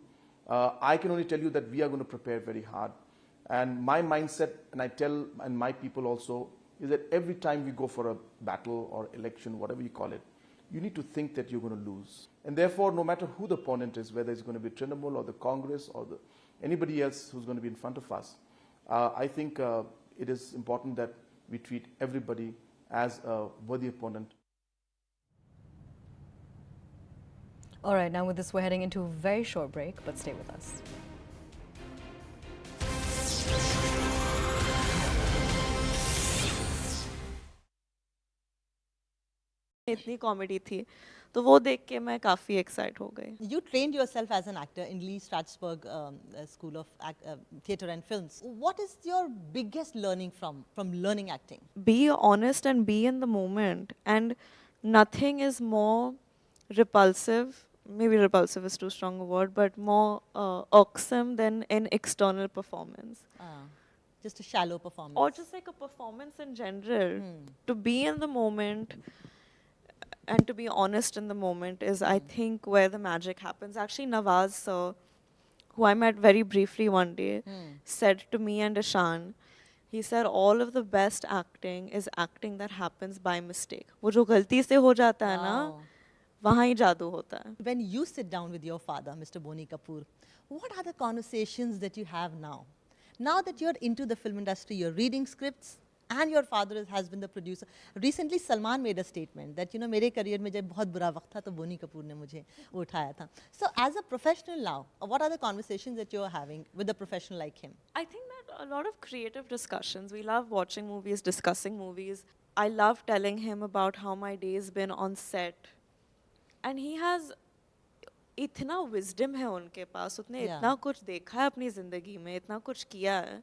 I can only tell you that we are going to prepare very hard. And my mindset, and I tell and my people also, is that every time we go for a battle or election, whatever you call it, you need to think that you're going to lose. And therefore, no matter who the opponent is, whether it's going to be Trinamool or the Congress or anybody else who's going to be in front of us, I think it is important that we treat everybody as a worthy opponent. All right, now with this, we're heading into a very short break, but stay with us. इतनी comedy थी तो वो देख के मैं काफ़ी excite हो गई. You trained yourself as an actor in Lee Strasberg School of Theatre and Films. What is your biggest learning from learning acting? Be honest and be in the moment, and nothing is more repulsive. Maybe repulsive is too strong a word, but more irksome than an external performance. Just a shallow performance. Or just like a performance in general. To be in the moment and to be honest in the moment is, I think, where the magic happens. Actually, Nawaz sir, who I met very briefly one day, said to me and Ishan, he said, all of the best acting is acting that happens by mistake. वो जो गलती से हो जाता है ना, वहाँ ही जादू होता है. When you sit down with your father, Mr. Boni Kapoor, what are the conversations that you have now? Now that you're into the film industry, you're reading scripts, and your father has been the producer. Recently, Salman made a statement that, मेरे career में जब बहुत बुरा वक्त था, तो बोनी कपूर ने मुझे उठाया था. So, as a professional now, what are the conversations that you're having with a professional like him? I think that a lot of creative discussions. We love watching movies, discussing movies. I love telling him about how my day's been on set. And he has इतना wisdom है उनके पास, उसने इतना कुछ देखा है अपनी ज़िंदगी में, इतना कुछ किया है,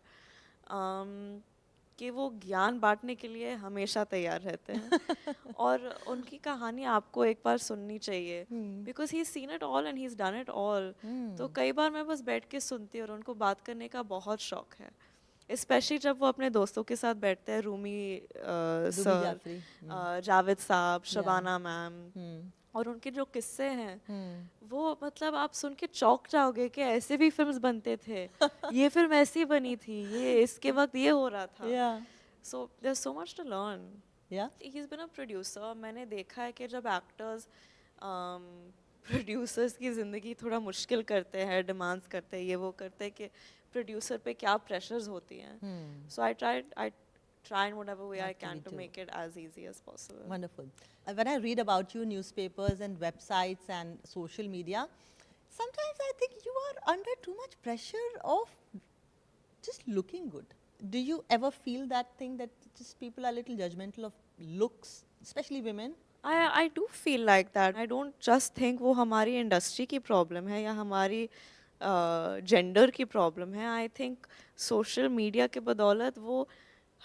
कि वो ज्ञान बांटने के लिए हमेशा तैयार रहते हैं. और उनकी कहानी आपको एक बार सुननी चाहिए, because he's seen it all and he's done it all. तो कई बार मैं बस बैठ के सुनती हूँ और उनको बात करने का बहुत शौक है, स्पेशली जब वो अपने दोस्तों के साथ बैठते हैं, रूमी सर, जावेद साहब, शबाना मैम, और उनके जो किस्से हैं वो मतलब आप सुन के चौंक जाओगे कि ऐसे भी फिल्म्स बनते थे, ये फिल्म ऐसी बनी थी, ये इसके वक्त ये हो रहा था. So there's so much to learn. He's been a producer. मैंने देखा है कि जब एक्टर्स प्रोड्यूसर्स की ज़िंदगी थोड़ा मुश्किल करते हैं, डिमांड्स करते हैं, ये वो करते हैं, कि प्रोड्यूसर पे क्या प्रेशर्स होती हैं. So I try in whatever way I can to make it as easy as possible. Wonderful. When I read about you, newspapers and websites and social media, sometimes I think you are under too much pressure of just looking good. Do you ever feel that thing that just people are a little judgmental of looks, especially women? I do feel like that. I don't just think वो हमारी industry की problem है या हमारी gender की problem है. I think social media के बदौलत वो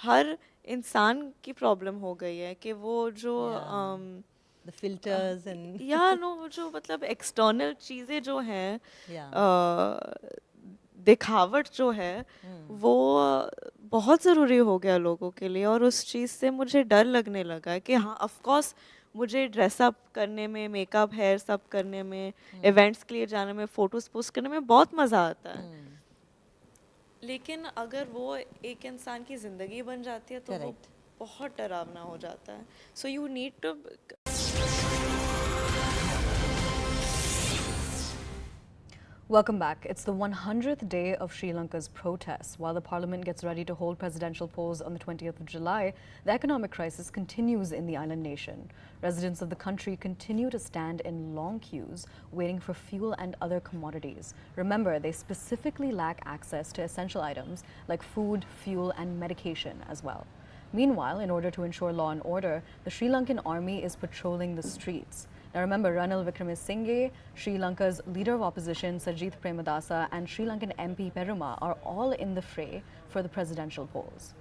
हर इंसान की प्रॉब्लम हो गई है कि वो जो the filters and वो जो मतलब एक्सटर्नल चीज़ें जो हैं, दिखावट जो है, वो बहुत ज़रूरी हो गया लोगों के लिए. और उस चीज़ से मुझे डर लगने लगा है कि हाँ, ऑफ कोर्स मुझे ड्रेसअप करने में, मेकअप, हेयर सब करने में, इवेंट्स के लिए जाने में, फ़ोटोज़ पोस्ट करने में बहुत मज़ा आता है. लेकिन अगर वो एक इंसान की ज़िंदगी बन जाती है तो वो बहुत डरावना हो जाता है. So you need to Welcome back. It's the 100th day of Sri Lanka's protests. While the parliament gets ready to hold presidential polls on the 20th of July, the economic crisis continues in the island nation. Residents of the country continue to stand in long queues, waiting for fuel and other commodities. Remember, they specifically lack access to essential items like food, fuel, and medication as well. Meanwhile, in order to ensure law and order, the Sri Lankan army is patrolling the streets. Now remember, Ranil Wickremesinghe, Sri Lanka's leader of opposition Sajith Premadasa, and Sri Lankan MP Peruma are all in the fray for the presidential polls.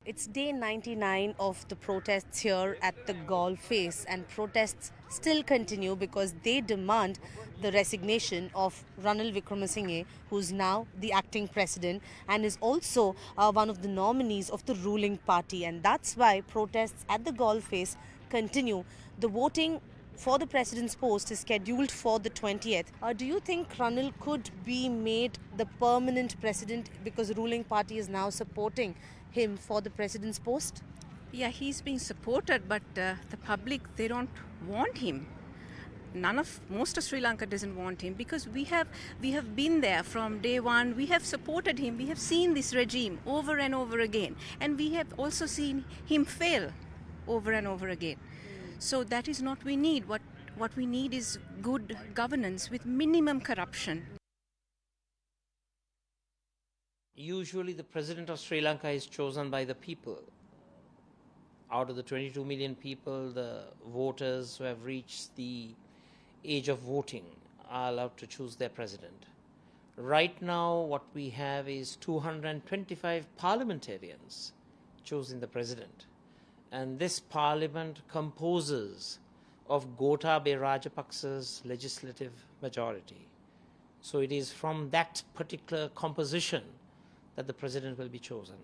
It's day 99 of the protests here at the Galle Face, and protests still continue because they demand the resignation of Ranil Wickremesinghe, who's now the acting president and is also one of the nominees of the ruling party. And that's why protests at the Galle Face continue. The voting for the president's post is scheduled for the 20th. Do you think Ranil could be made the permanent president because the ruling party is now supporting him for the president's post? Yeah, he's being supported, but the public, they don't want him. Most of Sri Lanka doesn't want him because we have been there from day one. We have supported him. We have seen this regime over and over again, and we have also seen him fail over and over again. So that is not what we need. What we need is good governance with minimum corruption. Usually the president of Sri Lanka is chosen by the people. Out of the 22 million people, the voters who have reached the age of voting are allowed to choose their president. Right now what we have is 225 parliamentarians choosing the president. And this parliament composes of Gotabaya Rajapaksa's legislative majority. So it is from that particular composition that the president will be chosen.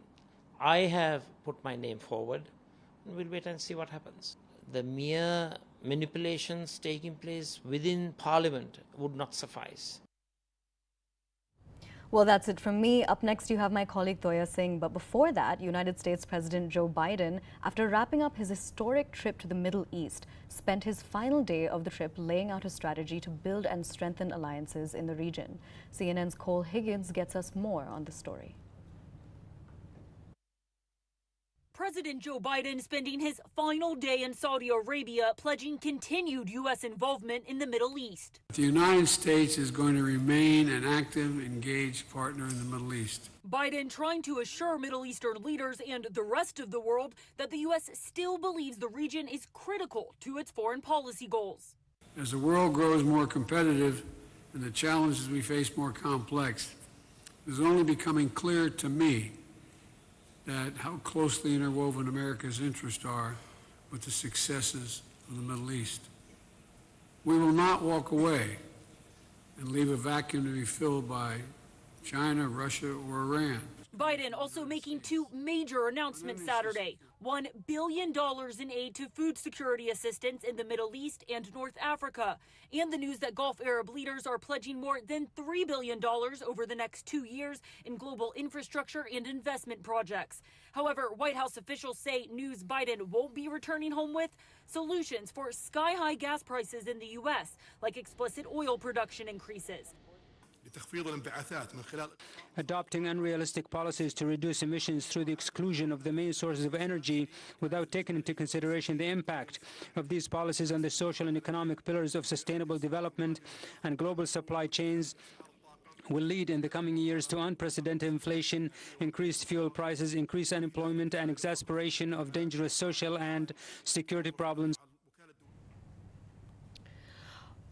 I have put my name forward, and we'll wait and see what happens. The mere manipulations taking place within Parliament would not suffice. Well, that's it from me. Up next, you have my colleague Toya Singh. But before that, United States President Joe Biden, after wrapping up his historic trip to the Middle East, spent his final day of the trip laying out a strategy to build and strengthen alliances in the region. CNN's Cole Higgins gets us more on the story. President Joe Biden spending his final day in Saudi Arabia, pledging continued U.S. involvement in the Middle East. The United States is going to remain an active, engaged partner in the Middle East. Biden trying to assure Middle Eastern leaders and the rest of the world that the U.S. still believes the region is critical to its foreign policy goals. As the world grows more competitive and the challenges we face more complex, it is only becoming clear to me that how closely interwoven America's interests are with the successes of the Middle East. We will not walk away and leave a vacuum to be filled by China, Russia, or Iran. Biden also making two major announcements Saturday. $1 billion in aid to food security assistance in the Middle East and North Africa. And the news that Gulf Arab leaders are pledging more than $3 billion over the next 2 years in global infrastructure and investment projects. However, White House officials say news Biden won't be returning home with: solutions for sky-high gas prices in the U.S., like explicit oil production increases. Adopting unrealistic policies to reduce emissions through the exclusion of the main sources of energy without taking into consideration the impact of these policies on the social and economic pillars of sustainable development and global supply chains will lead in the coming years to unprecedented inflation, increased fuel prices, increased unemployment, and exacerbation of dangerous social and security problems.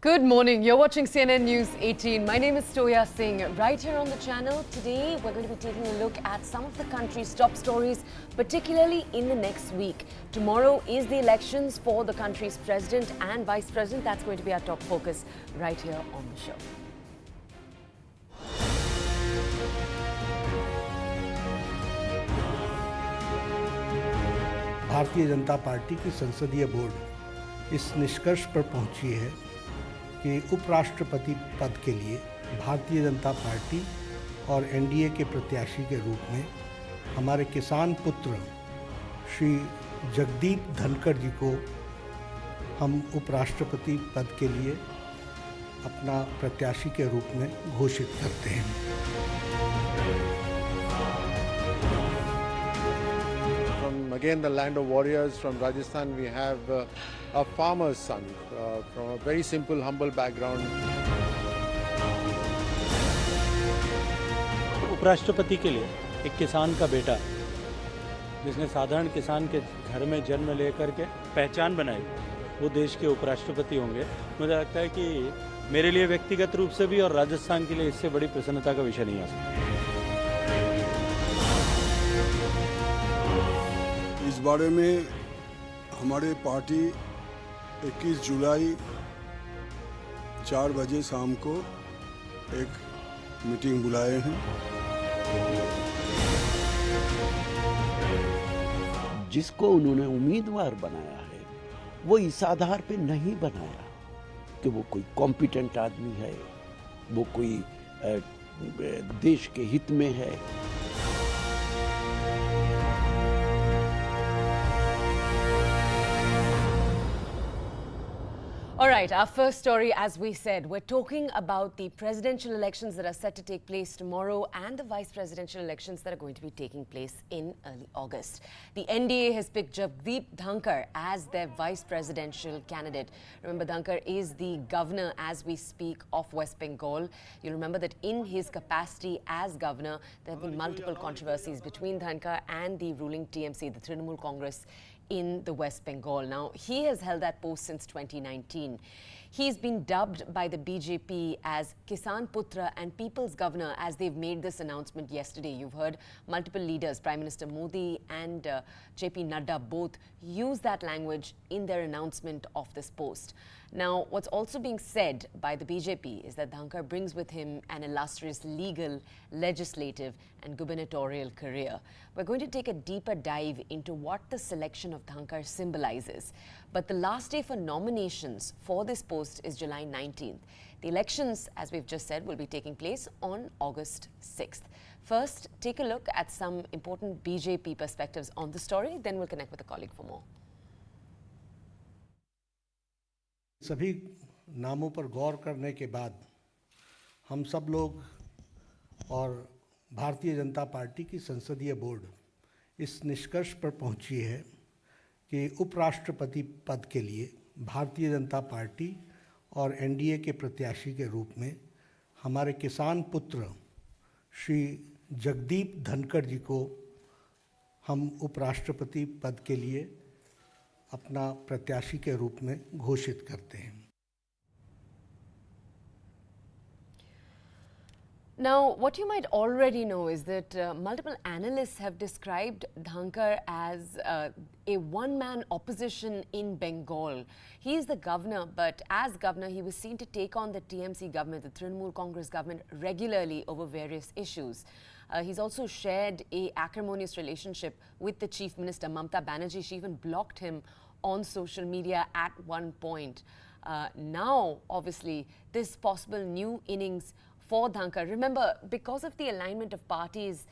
Good morning. You're watching CNN News 18. My name is Toya Singh. Right here on the channel, today we're going to be taking a look at some of the country's top stories, particularly in the next week. Tomorrow is the elections for the country's president and vice president. That's going to be our top focus right here on the show. Bharatiya Janata party की संसदीय board इस निष्कर्ष पर पहुंची है कि उपराष्ट्रपति पद के लिए भारतीय जनता पार्टी और एनडीए के प्रत्याशी के रूप में हमारे किसान पुत्र श्री जगदीप धनखड़ जी को हम उपराष्ट्रपति पद के लिए अपना प्रत्याशी के रूप में घोषित करते हैं। From again the land of warriors from Rajasthan, we have a farmer's son from a very simple, humble background. उपराष्ट्रपति के लिए एक किसान का बेटा जिसने साधारण किसान के घर में जन्म लेकर के पहचान बनाई, वो देश के उपराष्ट्रपति होंगे। मुझे लगता है कि मेरे लिए व्यक्तिगत रूप से भी और राजस्थान के लिए इससे बड़ी प्रसन्नता का विषय नहीं आ सकता। इस बारे में हमारे पार्टी 21 जुलाई 4 बजे शाम को एक मीटिंग बुलाए हैं। जिसको उन्होंने उम्मीदवार बनाया है वो इस आधार पे नहीं बनाया कि वो कोई कॉम्पिटेंट आदमी है, वो कोई देश के हित में है। All right, our first story, as we said, we're talking about the presidential elections that are set to take place tomorrow and the vice presidential elections that are going to be taking place in early August. The NDA has picked Jagdeep Dhankar as their vice presidential candidate. Remember, Dhankar is the governor, as we speak, of West Bengal. You'll remember that in his capacity as governor, there have been multiple controversies between Dhankar and the ruling TMC, the Trinamool Congress, in the West Bengal. Now, he has held that post since 2019. He's been dubbed by the BJP as Kisan Putra and People's Governor as they've made this announcement yesterday. You've heard multiple leaders, Prime Minister Modi and JP Nadda, both use that language in their announcement of this post. Now, what's also being said by the BJP is that Dhankar brings with him an illustrious legal, legislative and gubernatorial career. We're going to take a deeper dive into what the selection of Dhankar symbolizes. But the last day for nominations for this post is July 19th. The elections, as we've just said, will be taking place on August 6th. First, take a look at some important BJP perspectives on the story, then we'll connect with a colleague for more. सभी नामों पर गौर करने के बाद हम सब लोग और भारतीय जनता पार्टी की संसदीय बोर्ड इस निष्कर्ष पर पहुंची है कि उपराष्ट्रपति पद के लिए भारतीय जनता पार्टी और एनडीए के प्रत्याशी के रूप में हमारे किसान पुत्र श्री जगदीप धनखड़ जी को हम उपराष्ट्रपति पद के लिए अपना प्रत्याशी के रूप में घोषित करते हैं। Now, what you might already know is that multiple analysts have described Dhankar as a one-man opposition in Bengal. He is the governor, but as governor, he was seen to take on the TMC government, the Trinamool Congress government, regularly over various issues. He's also shared a acrimonious relationship with the Chief Minister, Mamata Banerjee. She even blocked him on social media at one point. Now, obviously, this possible new innings for Dhankar. Remember, because of the alignment of parties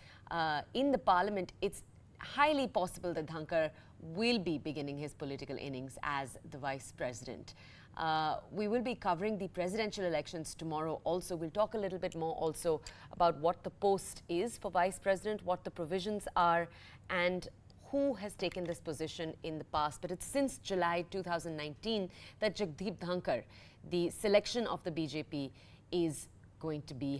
in the parliament, it's highly possible that Dhankar will be beginning his political innings as the vice president. We will be covering the presidential elections tomorrow also. We'll talk a little bit more also about what the post is for vice president, what the provisions are, and who has taken this position in the past. But it's since July 2019 that Jagdeep Dhankar, the selection of the BJP,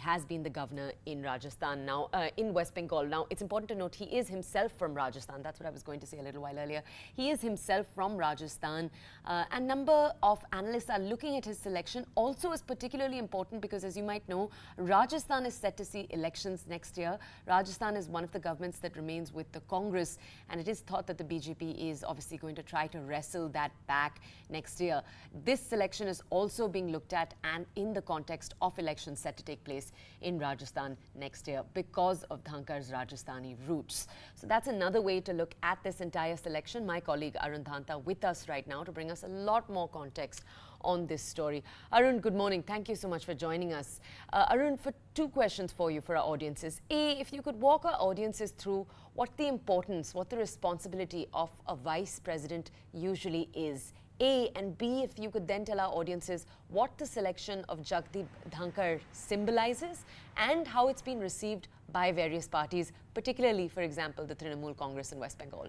has been the governor in Rajasthan now, in West Bengal. Now, it's important to note he is himself from Rajasthan. That's what I was going to say a little while earlier. He is himself from Rajasthan. A number of analysts are looking at his selection also is particularly important because, as you might know, Rajasthan is set to see elections next year. Rajasthan is one of the governments that remains with the Congress, and it is thought that the BJP is obviously going to try to wrestle that back next year. This selection is also being looked at and in the context of elections set to take place in Rajasthan next year because of Dhankar's Rajasthani roots. So that's another way to look at this entire selection. My colleague Arun Dhanta with us right now to bring us a lot more context on this story. Arun, good morning. Thank you so much for joining us. Arun, for two questions for you, for our audiences. A, if you could walk our audiences through what the importance, what the responsibility of a vice president usually is A, and B, if you could then tell our audiences what the selection of Jagdeep Dhankar symbolizes and how it's been received by various parties, particularly, for example, the Trinamool Congress in West Bengal.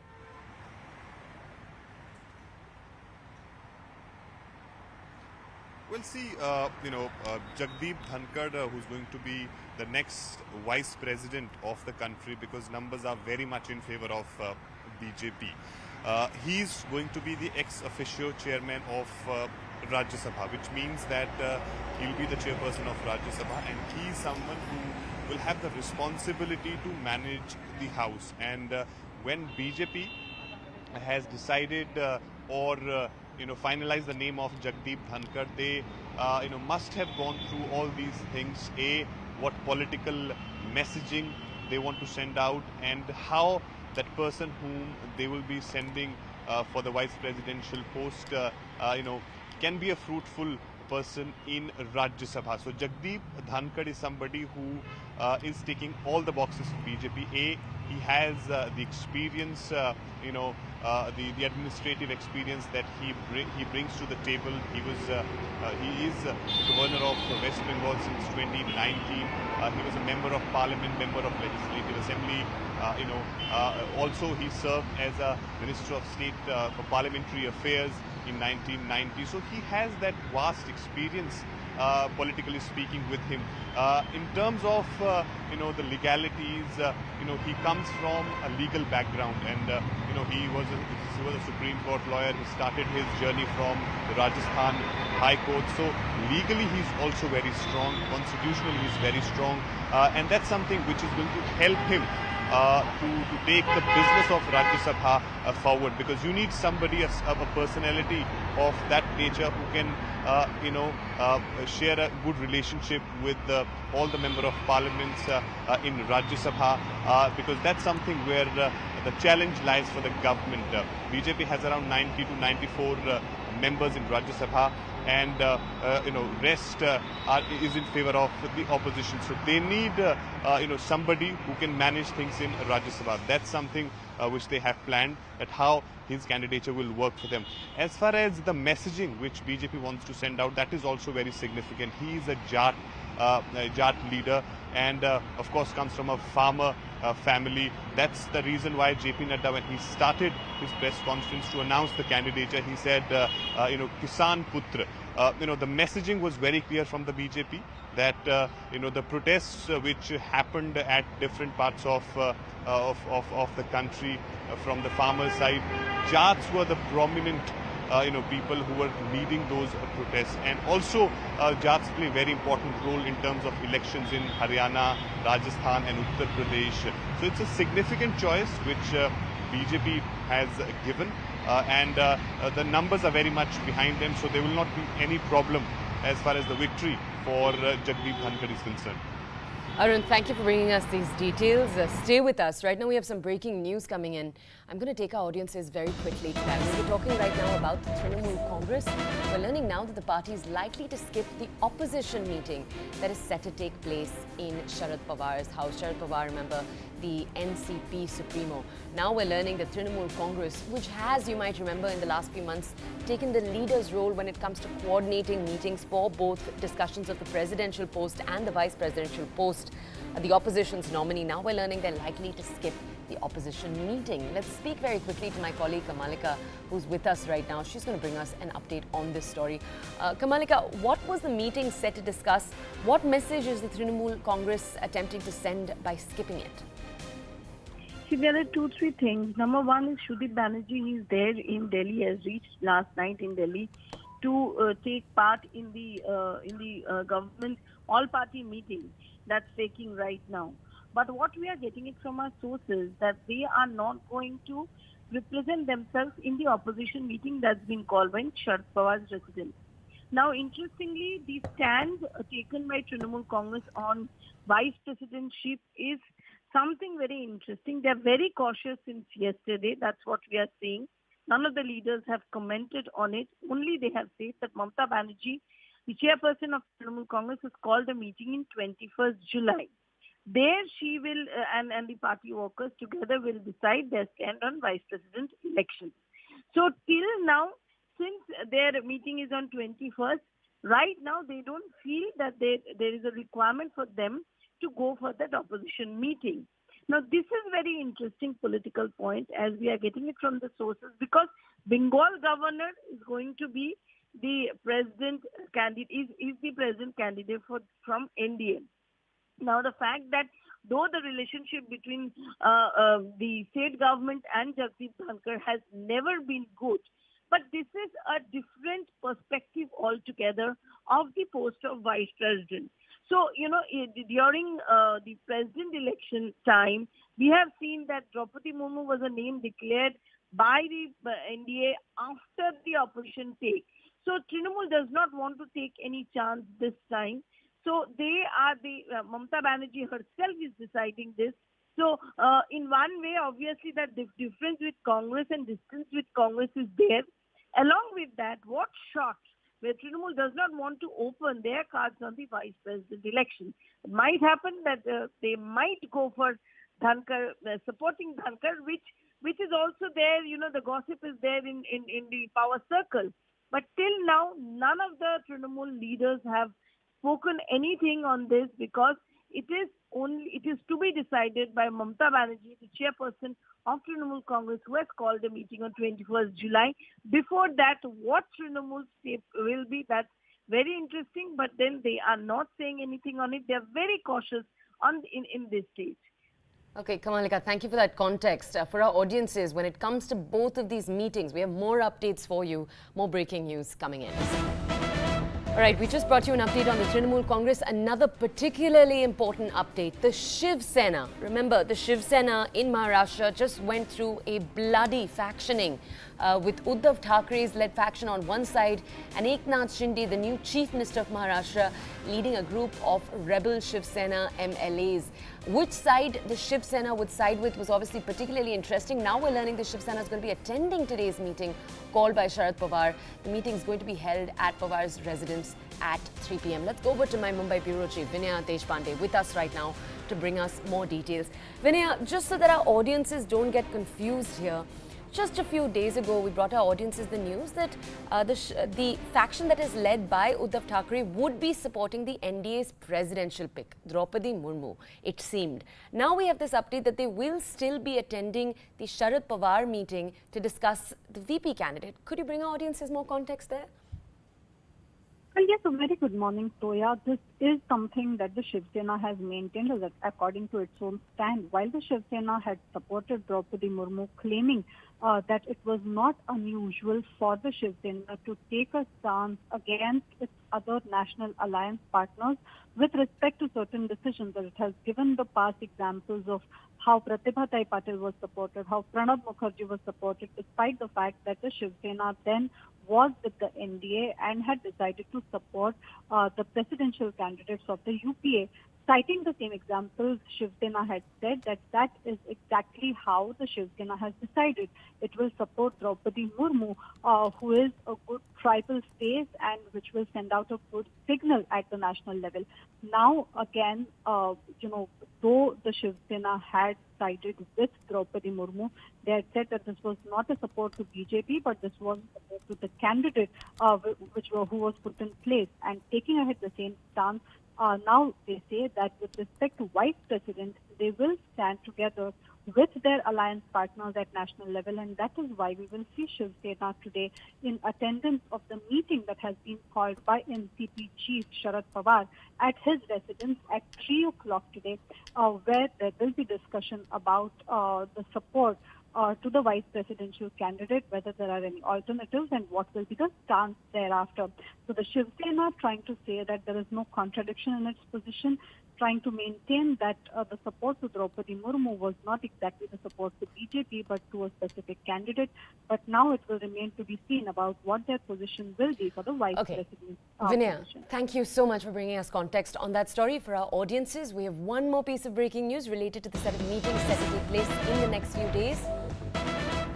We'll see, Jagdeep Dhankar, who's going to be the next vice president of the country, because numbers are very much in favor of BJP. He's going to be the ex-officio chairman of Rajya Sabha, which means that he'll be the chairperson of Rajya Sabha, and he's someone who will have the responsibility to manage the house. And when BJP has decided finalize the name of Jagdeep Dhankar, they must have gone through all these things. A, what political messaging they want to send out, and how that person whom they will be sending for the vice presidential post can be a fruitful person in Rajya Sabha. So Jagdeep Dhankar is somebody who is ticking all the boxes for BJP. A, he has the experience, the administrative experience that he brings to the table. He is the governor of West Bengal since 2019. He was a member of parliament, member of legislative assembly. Also he served as a minister of state for parliamentary affairs in 1990. So he has that vast experience, politically speaking, with him. In terms of the legalities, he comes from a legal background, and he was a Supreme Court lawyer. He started his journey from the Rajasthan High Court. So legally he's also very strong. Constitutionally he's very strong, and that's something which is going to help him to take the business of Rajya Sabha forward, because you need somebody, a personality of that nature, who can share a good relationship with all the member of parliaments in Rajya Sabha, because that's something where the challenge lies for the government. BJP has around 90 to 94 members in Rajya Sabha, and rest is in favor of the opposition. So they need somebody who can manage things in Rajya Sabha. That's something which they have planned, at how his candidature will work for them. As far as the messaging which BJP wants to send out, that is also very significant. He is a Jat leader, and of course comes from a farmer family. That's the reason why JP Nadda, when he started his press conference to announce the candidature, he said, Kisan Putra. The messaging was very clear from the BJP that the protests which happened at different parts of the country from the farmer side, Jats were the prominent people who were leading those protests, and also Jats play a very important role in terms of elections in Haryana, Rajasthan and Uttar Pradesh. So it's a significant choice which BJP has given, and the numbers are very much behind them, so there will not be any problem as far as the victory for Jagdeep Dhankar is concerned. Arun, thank you for bringing us these details. Stay with us. Right now we have some breaking news coming in. I'm going to take our audiences very quickly to that. We're talking right now about the Trinamool Congress. We're learning now that the party is likely to skip the opposition meeting that is set to take place in Sharad Pawar's house. Sharad Pawar, remember, the NCP Supremo. Now we're learning that Trinamool Congress, which has, you might remember, in the last few months, taken the leader's role when it comes to coordinating meetings for both discussions of the presidential post and the vice presidential post, the opposition's nominee. Now we're learning they're likely to skip the opposition meeting. Let's speak very quickly to my colleague Kamalika, who's with us right now. She's going to bring us an update on this story. Kamalika, what was the meeting set to discuss? What message is the Trinamool Congress attempting to send by skipping it? See, there are 2-3 things. Number one is Sudip Banerjee. He's there in Delhi, has reached last night in Delhi to take part in the government all-party meeting that's taking right now. But what we are getting it from our sources that they are not going to represent themselves in the opposition meeting that's been called by Sharad Pawar's residence. Now, interestingly, the stand taken by Trinamool Congress on vice presidentship is something very interesting. They're very cautious since yesterday. That's what we are seeing. None of the leaders have commented on it. Only they have said that Mamata Banerjee, the chairperson of Trinamool Congress, has called a meeting in 21st July. There she will, and the party workers together will decide their stand on vice president elections. So till now, since their meeting is on 21st, right now they don't feel that there is a requirement for them to go for that opposition meeting. Now, this is very interesting political point as we are getting it from the sources, because Bengal governor is going to be the president candidate, is the president candidate from NDA. Now, the fact that though the relationship between the state government and Jagdeep Dhankar has never been good, but this is a different perspective altogether of the post of vice president. So, during the president election time, we have seen that Draupadi Murmu was a name declared by the NDA after the opposition take. So, Trinamool does not want to take any chance this time. So, they are Mamata Banerjee herself is deciding this. So, in one way, obviously, that the difference with Congress and distance with Congress is there. Along with that, what shot where Trinamool does not want to open their cards on the vice president election. It might happen that they might go for Dhankar, supporting Dhankar, which is also there, the gossip is there in the power circle. But till now, none of the Trinamool leaders have spoken anything on this, because it is to be decided by Mamata Banerjee, the chairperson of Trinamool Congress, who has called a meeting on 21st July. Before that, what Trinamool step will be, that's very interesting, but then they are not saying anything on it. They are very cautious in this stage. Okay, Kamalika, thank you for that context. For our audiences, when it comes to both of these meetings, we have more updates for you, more breaking news coming in. All right, we just brought you an update on the Trinamool Congress. Another particularly important update, the Shiv Sena. Remember, the Shiv Sena in Maharashtra just went through a bloody factioning with Uddhav Thakrae's led faction on one side and Eknath Shinde, the new Chief Minister of Maharashtra, leading a group of rebel Shiv Sena MLAs. Which side the Shiv Sena would side with was obviously particularly interesting. Now we're learning the Shiv Sena is going to be attending today's meeting called by Sharad Pawar. The meeting is going to be held at Pawar's residence at 3 p.m. Let's go over to my Mumbai Bureau Chief, Vinaya Deshpande, with us right now to bring us more details. Vinaya, just so that our audiences don't get confused here, just a few days ago, we brought our audiences the news that the faction that is led by Uddhav Thackeray would be supporting the NDA's presidential pick, Draupadi Murmu, it seemed. Now we have this update that they will still be attending the Sharad Pawar meeting to discuss the VP candidate. Could you bring our audiences more context there? Well, yes, a very good morning, Toya. This is something that the Shiv Sena has maintained according to its own stand. While the Shiv Sena had supported Draupadi Murmu, claiming that it was not unusual for the Shiv Sena to take a stance against its other national alliance partners with respect to certain decisions, that it has given the past examples of how Pratibha Tai Patil was supported, how Pranab Mukherjee was supported, despite the fact that the Shiv Sena then was with the NDA and had decided to support the presidential candidates of the UPA. Citing the same examples, Shiv Sena had said that that is exactly how the Shiv Sena has decided. It will support Draupadi Murmu, who is a good tribal face and which will send out a good signal at the national level. Now, again, though the Shiv Sena had sided with Draupadi Murmu, they had said that this was not a support to BJP, but this was support to the candidate who was put in place. And taking ahead the same stance, now they say that with respect to Vice President, they will stand together with their alliance partners at national level, and that is why we will see Shiv Sena today in attendance of the meeting that has been called by NCP Chief Sharad Pawar at his residence at 3 o'clock today, where there will be discussion about the support to the vice presidential candidate, whether there are any alternatives and what will be the stance thereafter. So the Shiv Sena trying to say that there is no contradiction in its position, trying to maintain that the support to Draupadi Murmu was not exactly the support to BJP but to a specific candidate. But now it will remain to be seen about what their position will be for the vice president. Vinaya, thank you so much for bringing us context on that story. For our audiences, we have one more piece of breaking news related to the set of meetings set to take place in the next few days.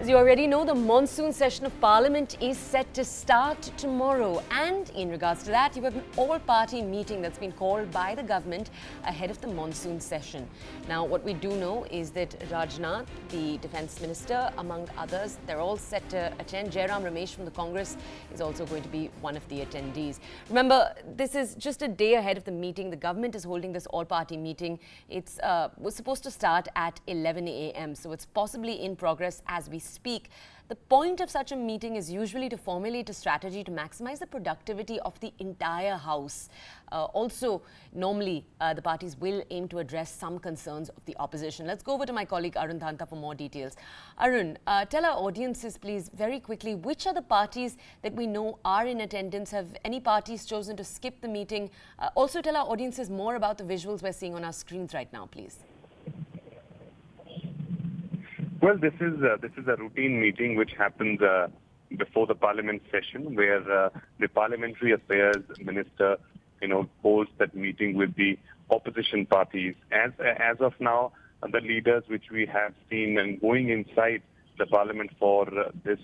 As you already know, the monsoon session of Parliament is set to start tomorrow. And in regards to that, you have an all-party meeting that's been called by the government ahead of the monsoon session. Now, what we do know is that Rajnath, the Defence Minister, among others, they're all set to attend. Jairam Ramesh from the Congress is also going to be one of the attendees. Remember, this is just a day ahead of the meeting. The government is holding this all-party meeting. It was supposed to start at 11 a.m., so it's possibly in progress as we speak. The point of such a meeting is usually to formulate a strategy to maximize the productivity of the entire House. Also, normally, the parties will aim to address some concerns of the opposition. Let's go over to my colleague Arun Dhanta for more details. Arun, tell our audiences, please, very quickly, which are the parties that we know are in attendance? Have any parties chosen to skip the meeting? Also, tell our audiences more about the visuals we're seeing on our screens right now, please. Well, this is a routine meeting which happens before the Parliament session, where the Parliamentary Affairs Minister, holds that meeting with the opposition parties. As of now, the leaders which we have seen and going inside the Parliament for this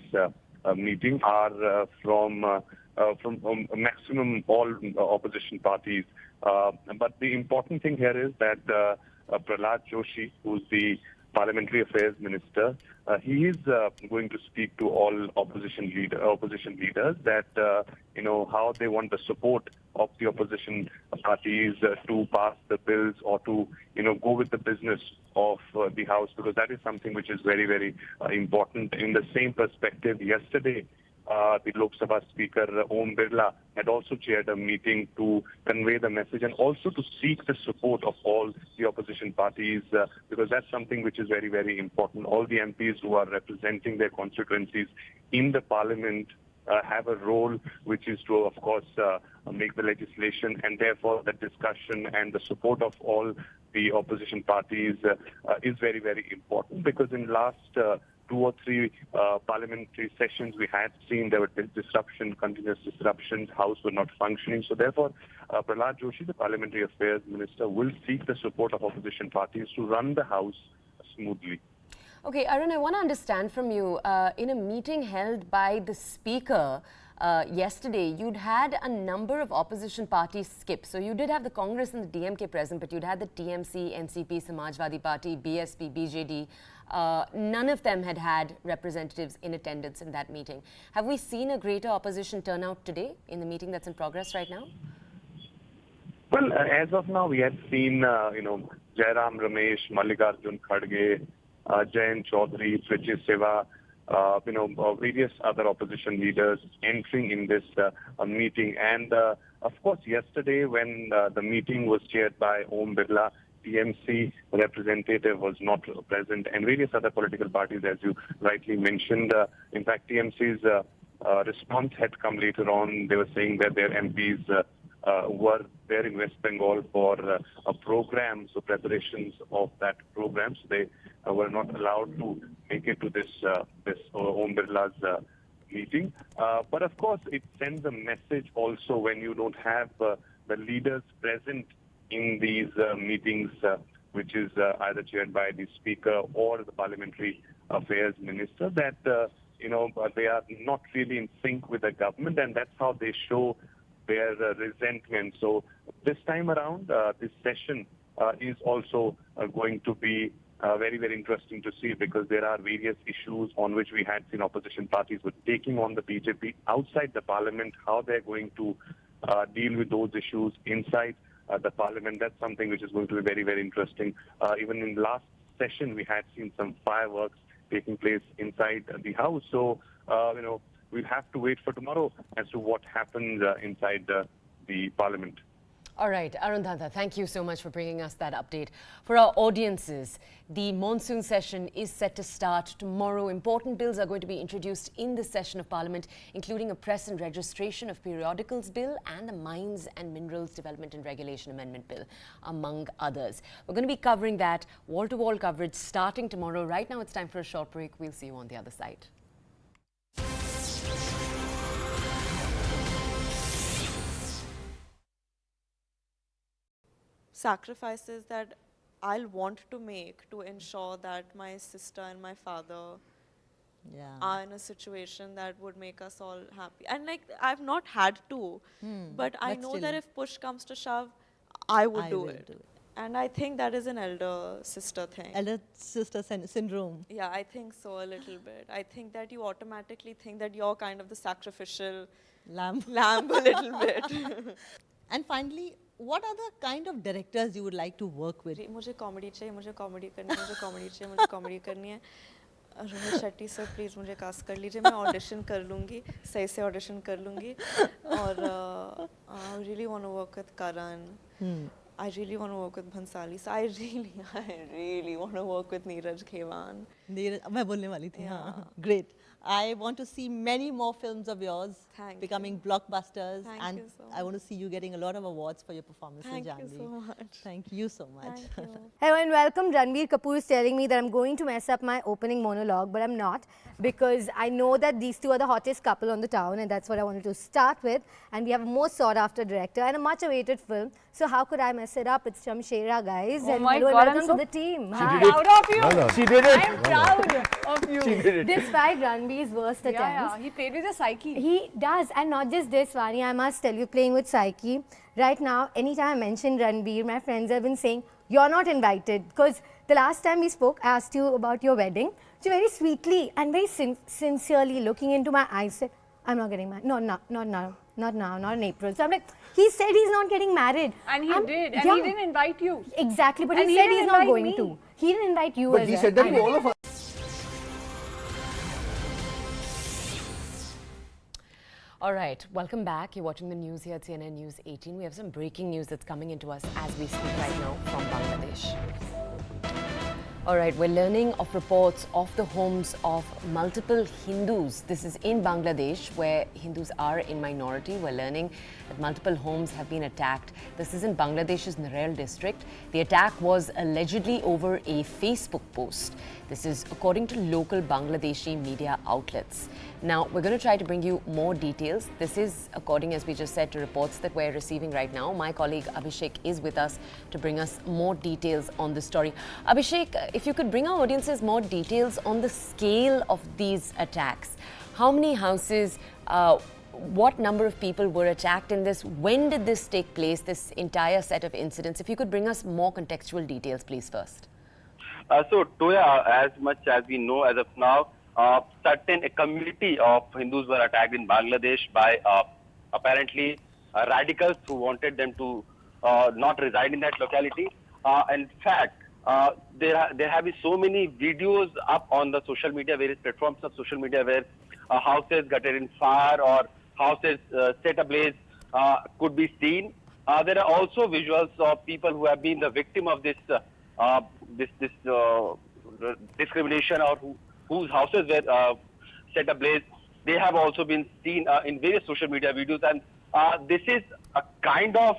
meeting are from maximum all opposition parties. But the important thing here is that Prahlad Joshi, who's the Parliamentary Affairs Minister, he is going to speak to all opposition leaders that how they want the support of the opposition parties to pass the bills or to go with the business of the House, because that is something which is very, very important. In the same perspective, yesterday the Lok Sabha Speaker Om Birla had also chaired a meeting to convey the message and also to seek the support of all the opposition parties, because that's something which is very, very important. All the MPs who are representing their constituencies in the Parliament have a role which is to, of course, make the legislation, and therefore the discussion and the support of all the opposition parties is very, very important, because in last 2 or 3 parliamentary sessions we had seen there were continuous disruptions, House were not functioning. So therefore, Prahlad Joshi, the Parliamentary Affairs Minister, will seek the support of opposition parties to run the House smoothly. Okay, Arun, I want to understand from you, in a meeting held by the Speaker yesterday, you'd had a number of opposition parties skip. So you did have the Congress and the DMK present, but you'd had the TMC, NCP, Samajwadi Party, BSP, BJD. None of them had representatives in attendance in that meeting. Have we seen a greater opposition turnout today in the meeting that's in progress right now? Well, as of now, we had seen, Jairam Ramesh, Mallikarjun Kharge, Jayant Chaudhary, Trichy Seva, various other opposition leaders entering in this meeting. And of course, yesterday when the meeting was chaired by Om Birla, TMC representative was not present, and various other political parties, as you rightly mentioned. In fact, TMC's response had come later on. They were saying that their MPs were there in West Bengal for a program, so preparations of that program. So they were not allowed to make it to this Om Birla's meeting. But of course, it sends a message also when you don't have the leaders present in these meetings, which is either chaired by the Speaker or the Parliamentary Affairs Minister, that they are not really in sync with the government, and that's how they show their resentment. So this time around, this session is also going to be very, very interesting to see, because there are various issues on which we had seen opposition parties were taking on the BJP outside the Parliament, how they're going to deal with those issues inside the Parliament. That's something which is going to be very, very interesting. Even in the last session, we had seen some fireworks taking place inside the House. So, we'll have to wait for tomorrow as to what happens inside the Parliament. All right, Arun Dhanta, thank you so much for bringing us that update. For our audiences, the monsoon session is set to start tomorrow. Important bills are going to be introduced in this session of Parliament, including a press and registration of periodicals bill and the Mines and Minerals Development and Regulation Amendment Bill, among others. We're going to be covering that, wall-to-wall coverage, starting tomorrow. Right now, it's time for a short break. We'll see you on the other side. Sacrifices that I'll want to make to ensure that my sister and my father are in a situation that would make us all happy. And like, I've not had to, but I know that if push comes to shove, I would do it. And I think that is an elder sister thing. Elder sister syndrome. Yeah, I think so a little bit. I think that you automatically think that you're kind of the sacrificial lamb a little bit. And finally, what are the kind of directors you would like to work with? मुझे comedy चाहिए, मुझे comedy करनी है, मुझे comedy चाहिए, मुझे comedy करनी है. रोहित शेट्टी सर प्लीज़ मुझे कास्ट कर लीजिए, मैं ऑडिशन कर लूँगी, सही से ऑडिशन कर लूँगी. और I really want to work with Karan. I really want to work with Bhansali. So I really want to work with Neeraj Khewan. मैं बोलने वाली थी. हाँ. Great. I want to see many more films of yours becoming blockbusters. Thank you so much. I want to see you getting a lot of awards for your performances, Thank Janvi. you so much. Thank you so much. Hello and welcome. Ranbir Kapoor is telling me that I'm going to mess up my opening monologue, but I'm not, because I know that these two are the hottest couple on the town, and that's what I wanted to start with. And we have a most sought after director and a much awaited film. So how could I mess it up? It's Shamshera, guys. Oh and my hello God, and I'm welcome so to the team. I'm proud of you. No. She did it. I'm proud of you. She did it. Despite Ranbir's worst attempts. Yeah, he played with a psyche. He does. And not just this, Vani, I must tell you, playing with psyche. Right now, anytime I mention Ranbir, my friends have been saying, you're not invited. Because the last time we spoke, I asked you about your wedding. So very sweetly and very sincerely looking into my eyes, said, I'm not getting married. No, not now. Not now, not in April. So I'm like, he said he's not getting married. And he did. And he didn't invite you. Exactly. But And he he said didn't he's not invite going me. to. He didn't invite you But as he well. said that to all of us. All right, welcome back. You're watching the news here at CNN News 18. We have some breaking news that's coming into us as we speak right now from Bangladesh. All right, we're learning of reports of the homes of multiple Hindus. This is in Bangladesh, where Hindus are in minority. We're learning that multiple homes have been attacked. This is in Bangladesh's Narel district. The attack was allegedly over a Facebook post. This is according to local Bangladeshi media outlets. Now, we're going to try to bring you more details. This is according, as we just said, to reports that we're receiving right now. My colleague Abhishek is with us to bring us more details on this story. Abhishek, if you could bring our audiences more details on the scale of these attacks. How many houses, what number of people were attacked in this? When did this take place, this entire set of incidents? If you could bring us more contextual details, please, first. So, Toya, as much as we know as of now, a community of Hindus were attacked in Bangladesh by apparently radicals who wanted them to not reside in that locality. In fact, there have been so many videos up on the social media, various platforms of social media, where houses gutted in fire or houses set ablaze could be seen. There are also visuals of people who have been the victim of this discrimination, or whose houses were set ablaze. They have also been seen in various social media videos, and this is a kind of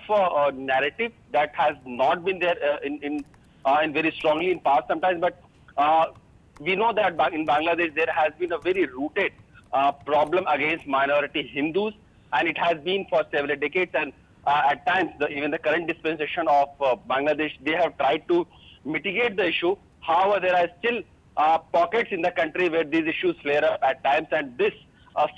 narrative that has not been there in very strongly in past sometimes. But we know that in Bangladesh there has been a very rooted problem against minority Hindus, and it has been for several decades. And at times, even the current dispensation of Bangladesh, they have tried to mitigate the issue. However, there are still pockets in the country where these issues flare up at times, and this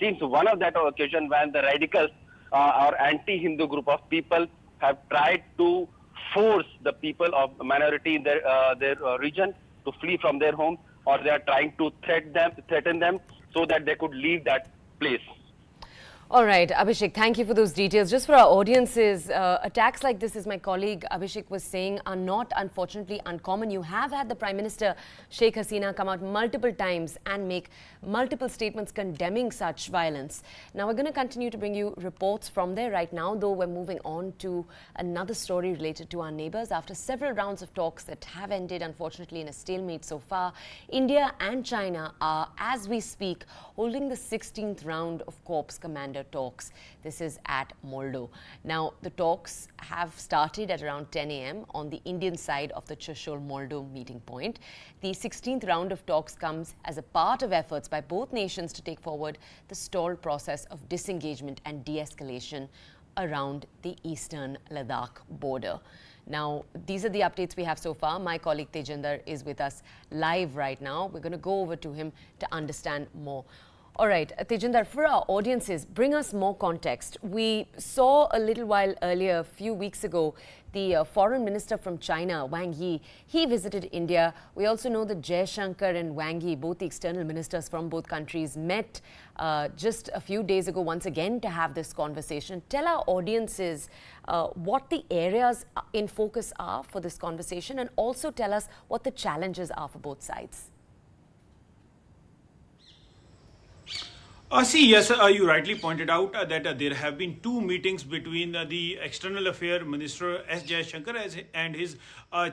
seems one of that occasion when the radicals or anti-Hindu group of people have tried to force the people of minority in their region to flee from their home, or they are trying to threaten them so that they could leave that place. All right, Abhishek, thank you for those details. Just for our audiences, attacks like this, as my colleague Abhishek was saying, are not, unfortunately, uncommon. You have had the Prime Minister, Sheikh Hasina, come out multiple times and make multiple statements condemning such violence. Now, we're going to continue to bring you reports from there. Right now, though, we're moving on to another story related to our neighbors. After several rounds of talks that have ended, unfortunately, in a stalemate so far, India and China are, as we speak, holding the 16th round of Corps Commander talks. This is at Moldo. Now, the talks have started at around 10 a.m. on the Indian side of the Chushul-Moldo meeting point. The 16th round of talks comes as a part of efforts by both nations to take forward the stalled process of disengagement and de-escalation around the eastern Ladakh border. Now, these are the updates we have so far. My colleague Tejinder is with us live right now. We're going to go over to him to understand more. All right, Tejinder, for our audiences, bring us more context. We saw a little while earlier, a few weeks ago, the foreign minister from China, Wang Yi, he visited India. We also know that Jaishankar and Wang Yi, both the external ministers from both countries, met just a few days ago once again to have this conversation. Tell our audiences what the areas in focus are for this conversation, and also tell us what the challenges are for both sides. Yes, you rightly pointed out that there have been two meetings between the External Affairs Minister S. Jaishankar and his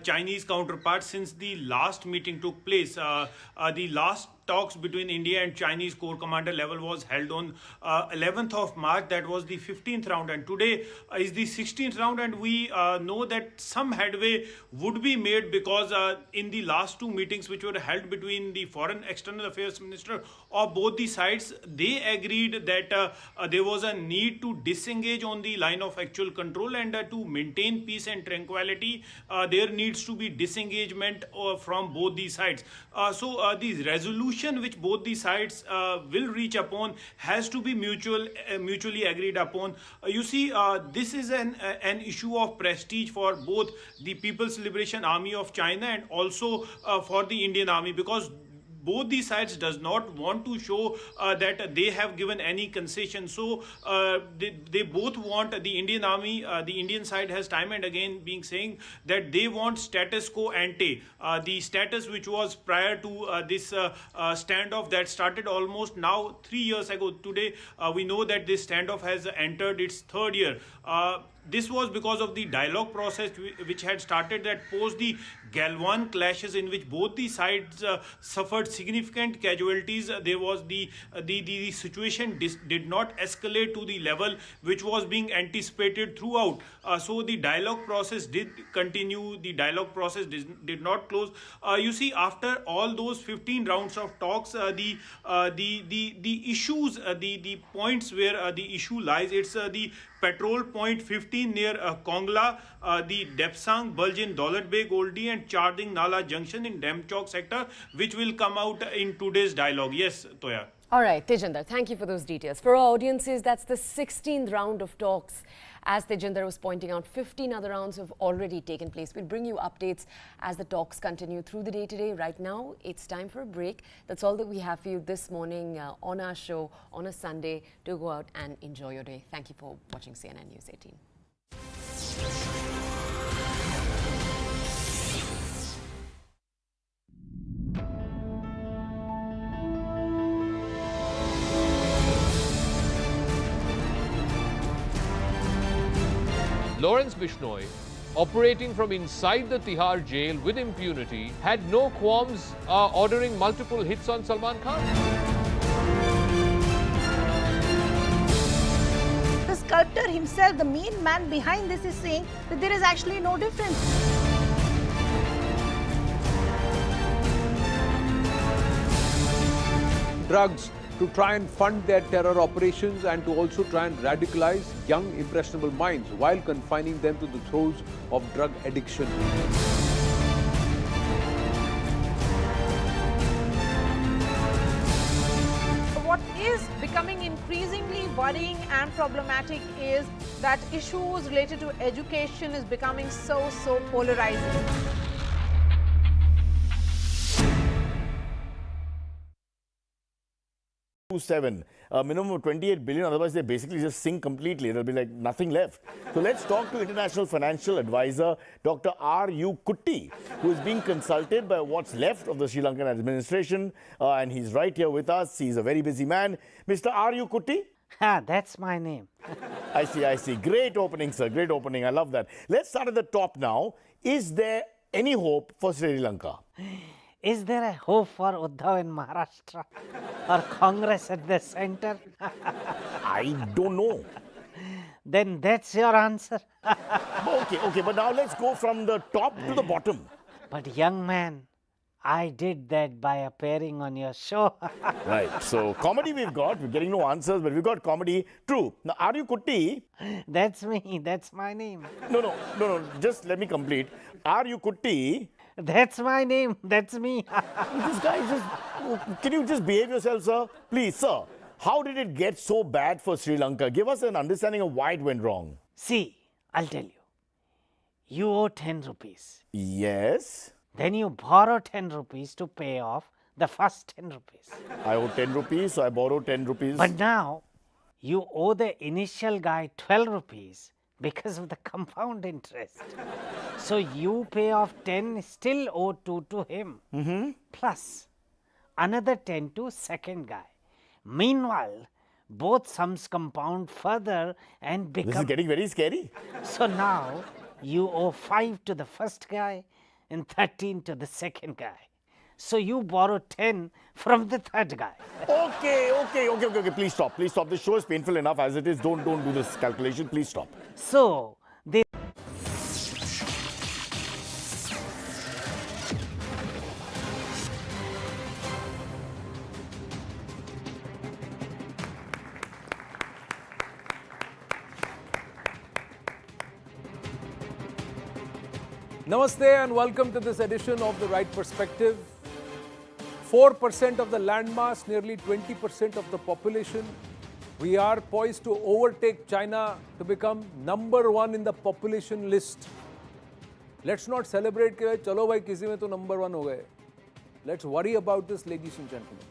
Chinese counterpart since the last meeting took place. The last talks between India and Chinese Corps Commander level was held on 11th of March. That was the 15th round, and today is the 16th round, and we know that some headway would be made because in the last two meetings which were held between the Foreign External Affairs Minister of both the sides, they agreed that there was a need to disengage on the line of actual control, and to maintain peace and tranquility there needs to be disengagement from both the sides. So the resolution which both the sides will reach upon has to be mutually agreed upon. You see, this is an issue of prestige for both the People's Liberation Army of China and also for the Indian Army, because both the sides does not want to show that they have given any concession. So they both want the Indian Army, the Indian side has time and again been saying that they want status quo ante, the status which was prior to this standoff that started almost now 3 years ago. Today we know that this standoff has entered its third year. This was because of the dialogue process which had started that post the Galwan clashes, in which both the sides suffered significant casualties. There was the situation did not escalate to the level which was being anticipated throughout. So the dialogue process did continue. The dialogue process did not close. You see, after all those 15 rounds of talks, the issues, the points where the issue lies, it's the Patrol Point 15 near Kongla, the Depsang Bulge in Daulat Beg Oldie, and Charding Nala Junction in Demchok sector, which will come out in today's dialogue. Yes, Toya. All right, Tejinder, thank you for those details. For our audiences, that's the 16th round of talks. As Tejinder was pointing out, 15 other rounds have already taken place. We'll bring you updates as the talks continue through the day today. Right now, it's time for a break. That's all that we have for you this morning on our show on a Sunday. Do go out and enjoy your day. Thank you for watching CNN News 18. Lawrence Bishnoi, operating from inside the Tihar jail with impunity, had no qualms ordering multiple hits on Salman Khan. The sculptor himself, the main man behind this, is saying that there is actually no difference. Drugs to try and fund their terror operations and to also try and radicalize young, impressionable minds while confining them to the throes of drug addiction. What is becoming increasingly worrying and problematic is that issues related to education is becoming so polarizing. A minimum of 28 billion, otherwise they basically just sink completely. There'll be like nothing left. So let's talk to international financial advisor Dr. R.U. Kutty, who is being consulted by what's left of the Sri Lankan administration, and he's right here with us. He's a very busy man. Mr. R.U. Kutty? That's my name. I see. Great opening, sir. Great opening. I love that. Let's start at the top now. Is there any hope for Sri Lanka? Is there a hope for Uddhav in Maharashtra or Congress at the center? I don't know. Then that's your answer. Okay, but now let's go from the top to the bottom. But young man, I did that by appearing on your show. Right. So comedy we've got. We're getting no answers, but we've got comedy. True. Now, are you Kutti? That's me. That's my name. No. Just let me complete. Are you Kutti? That's my name. That's me. This guy just... Can you just behave yourself, sir? Please, sir. How did it get so bad for Sri Lanka? Give us an understanding of why it went wrong. See, I'll tell you. You owe 10 rupees. Yes. Then you borrow 10 rupees to pay off the first 10 rupees. I owe 10 rupees, so I borrowed 10 rupees. But now, you owe the initial guy 12 rupees because of the compound interest. So you pay off 10, still owe 2 to him. Plus, another 10 to second guy. Meanwhile, both sums compound further and become... This is getting very scary. So now, you owe 5 to the first guy and 13 to the second guy. So you borrow 10 from the third guy. Okay. Please stop. This show is painful enough as it is. Don't do this calculation. Please stop. So, they... Namaste and welcome to this edition of The Right Perspective. 4% of the landmass, nearly 20% of the population. We are poised to overtake China to become #1 in the population list. Let's not celebrate कि चलो भाई किसी में तो #1 हो गए. Let's worry about this, ladies and gentlemen.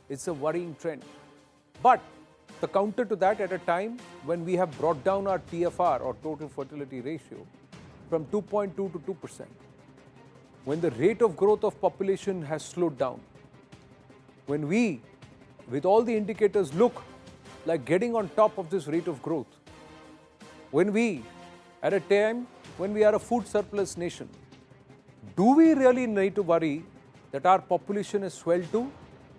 It's a worrying trend. But the counter to that, at a time when we have brought down our TFR or total fertility ratio from 2.2 to 2%, when the rate of growth of population has slowed down, when we, with all the indicators, look like getting on top of this rate of growth, when we, at a time when we are a food surplus nation, do we really need to worry that our population has swelled to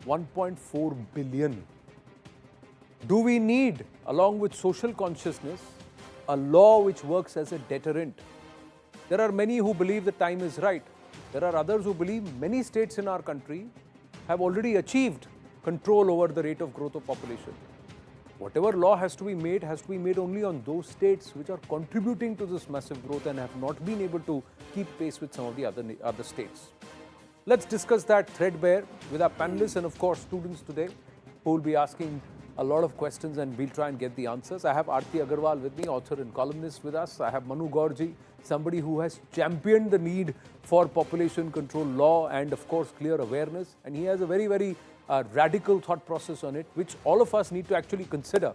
1.4 billion? Do we need, along with social consciousness, a law which works as a deterrent? There are many who believe the time is right. There are others who believe many states in our country have already achieved control over the rate of growth of population. Whatever law has to be made only on those states which are contributing to this massive growth and have not been able to keep pace with some of the other states. Let's discuss that threadbare with our panelists and of course students today who will be asking a lot of questions and we'll try and get the answers. I have Aarti Agarwal with me, author and columnist with us. I have Manu Gaurji, somebody who has championed the need for population control law and of course clear awareness. And he has a very radical thought process on it, which all of us need to actually consider.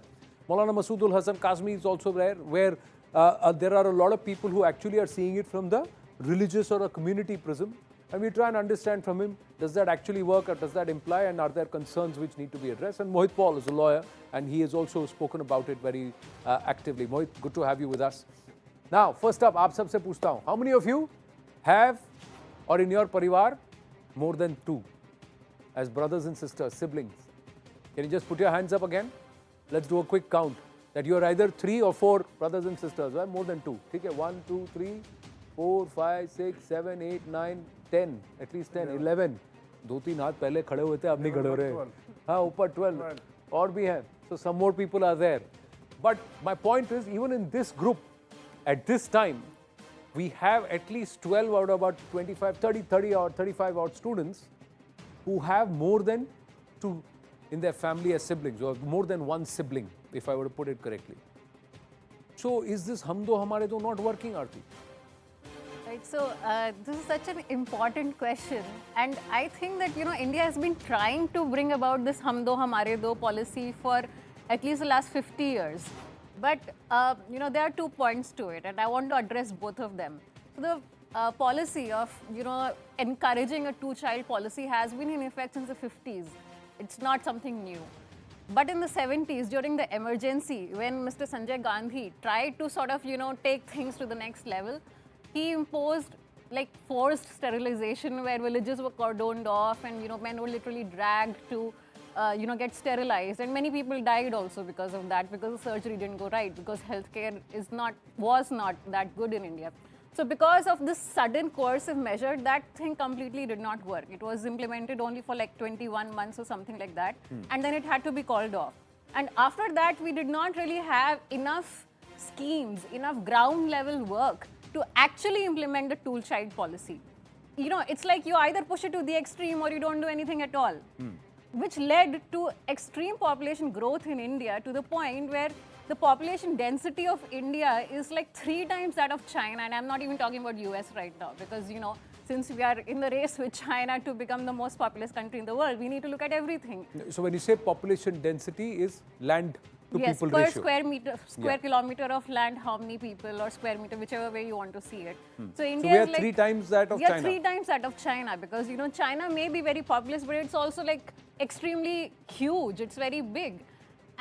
Maulana Masoodul Hasan Kazmi is also there, where there are a lot of people who actually are seeing it from the religious or a community prism. And we try and understand from him, does that actually work or does that imply, and are there concerns which need to be addressed? And Mohit Paul is a lawyer and he has also spoken about it very actively. Mohit, good to have you with us. Now, first up, aap sabse puchta hu, how many of you have, or in your parivar, more than 2 as brothers and sisters, siblings? Can you just put your hands up again? Let's do a quick count that you are either 3 or 4 brothers and sisters, right? More than 2. Okay, 1, 2, 3, 4, 5, 6, 7, 8, 9, 10, at least 10, 11. 2-3 हाथ पहले खड़े हुए थे, अब नहीं खड़े हो रहे. हाँ, ऊपर 12 और भी हैं. So some more people are there. But my point is, even in this group, at this time, we have at least 12 out of about 25, 30 or 35 odd students who have more than 2 in their family as siblings, or more than 1 sibling, if I were to put it correctly. So is this hum do hamare do not working, Aarti? Right, so this is such an important question, and I think that India has been trying to bring about this hum do hamare do policy for at least the last 50 years. But there are 2 points to it, and I want to address both of them. So the policy of encouraging a 2-child policy has been in effect since the 50s. It's not something new. But in the 70s, during the emergency, when Mr. Sanjay Gandhi tried to sort of take things to the next level, he imposed like forced sterilization where villages were cordoned off and men were literally dragged to get sterilized, and many people died also because of that, because the surgery didn't go right, because healthcare was not that good in India. So because of this sudden coercive measure, that thing completely did not work. It was implemented only for like 21 months or something like that. And then it had to be called off. And after that, we did not really have enough schemes, enough ground level work to actually implement the tool child policy. You know, it's like you either push it to the extreme or you don't do anything at all, which led to extreme population growth in India to the point where the population density of India is like 3 times that of China. And I'm not even talking about US right now because, you know, since we are in the race with China to become the most populous country in the world, we need to look at everything. So when you say population density is land to people per ratio. square kilometer of land, how many people, or square meter, whichever way you want to see it. So India we are is like 3 times that of China. 3 times that of China because, you know, China may be very populous, but it's also like extremely huge. It's very big.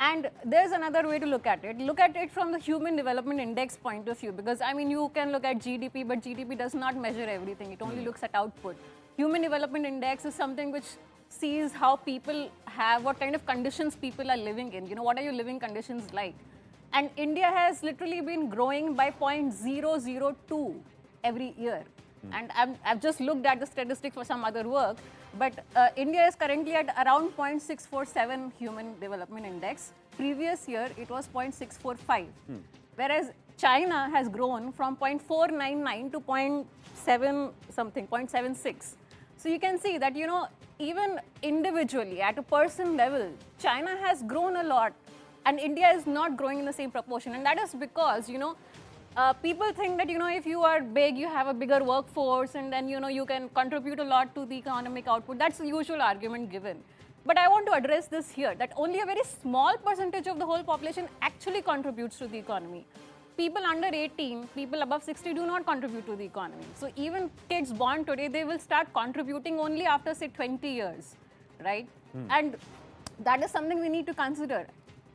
And there's another way to look at it. Look at it from the Human Development Index point of view because, I mean, you can look at GDP, but GDP does not measure everything. It only looks at output. Human Development Index is something which sees how people have, what kind of conditions people are living in. You know, what are your living conditions like? And India has literally been growing by 0.002 every year. And I've just looked at the statistics for some other work, but India is currently at around 0.647 Human Development Index. Previous year, it was 0.645. Whereas China has grown from 0.499 to 0.7 something, 0.76. So you can see that, you know, even individually at a person level, China has grown a lot and India is not growing in the same proportion. And that is because, you know, people think that, you know, if you are big, you have a bigger workforce and then, you know, you can contribute a lot to the economic output. That's the usual argument given. But I want to address this here, that only a very small percentage of the whole population actually contributes to the economy. People under 18, people above 60 do not contribute to the economy. So even kids born today, they will start contributing only after, say, 20 years, right? And that is something we need to consider.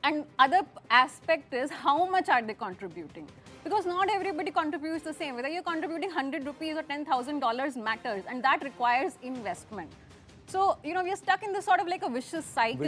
And other aspect is how much are they contributing? Because not everybody contributes the same. Whether you're contributing 100 rupees or $10,000 matters, and that requires investment. So, you know, we are stuck in this sort of like a vicious cycle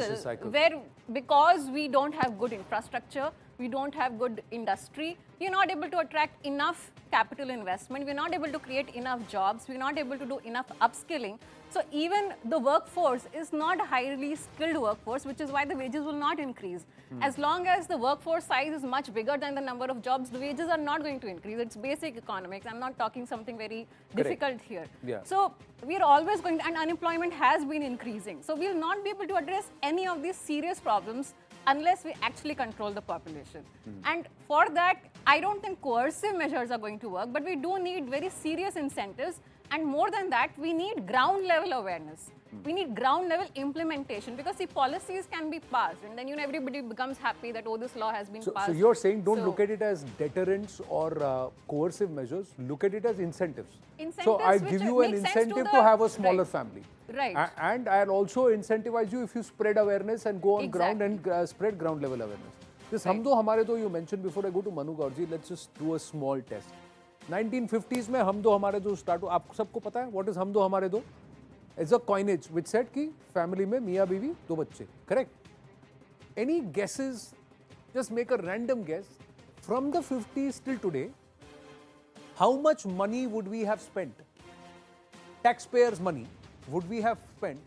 where because we don't have good infrastructure, we don't have good industry, we're not able to attract enough capital investment, we're not able to create enough jobs, we're not able to do enough upskilling. So even the workforce is not a highly skilled workforce, which is why the wages will not increase. As long as the workforce size is much bigger than the number of jobs, the wages are not going to increase. It's basic economics. I'm not talking something very difficult here. So we're always going to, and unemployment has been increasing. So we'll not be able to address any of these serious problems unless we actually control the population. And for that, I don't think coercive measures are going to work, but we do need very serious incentives. And more than that, we need ground level awareness. We need ground level implementation because the policies can be passed and then, you know, everybody becomes happy that, oh, this law has been passed. So you're saying don't look at it as deterrents or coercive measures, look at it as incentives. So I give you an incentive to have a smaller family. Right. And I'll also incentivize you if you spread awareness and go on ground and spread ground level awareness. This Hum Do Hamare Do you mentioned before I go to Manu Gaurji, let's just do a small test. 1950s में हम दो हमारे दो start हो, आप सबको पता है what is हम दो हमारे दो? It's a coinage which said कि family में मियाँ बीवी दो बच्चे, correct? Any guesses? Just make a random guess. From the 50s till today, how much money would we have spent? Taxpayers' money would we have spent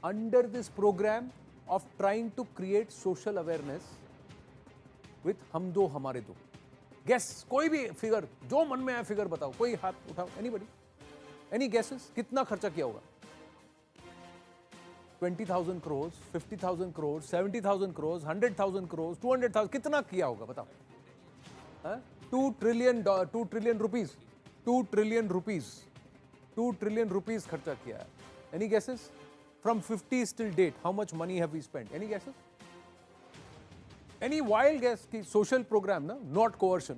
under this program of trying to create social awareness with हम दो हमारे दो? Guess, कोई भी figure, जो मन में आए फिगर बताओ, कोई हाथ उठाओ, anybody? Any guesses? कितना खर्चा किया होगा? 20,000 crores, 50,000 crores, 70,000 crores, 100,000 crores, 200,000, कितना किया होगा बताओ? 2 trillion rupees, 2 trillion rupees, 2 trillion rupees खर्चा किया है. Any guesses? From 50s till date, how much money have we spent? Any guesses? Any wild guess कि social program ना, not coercion,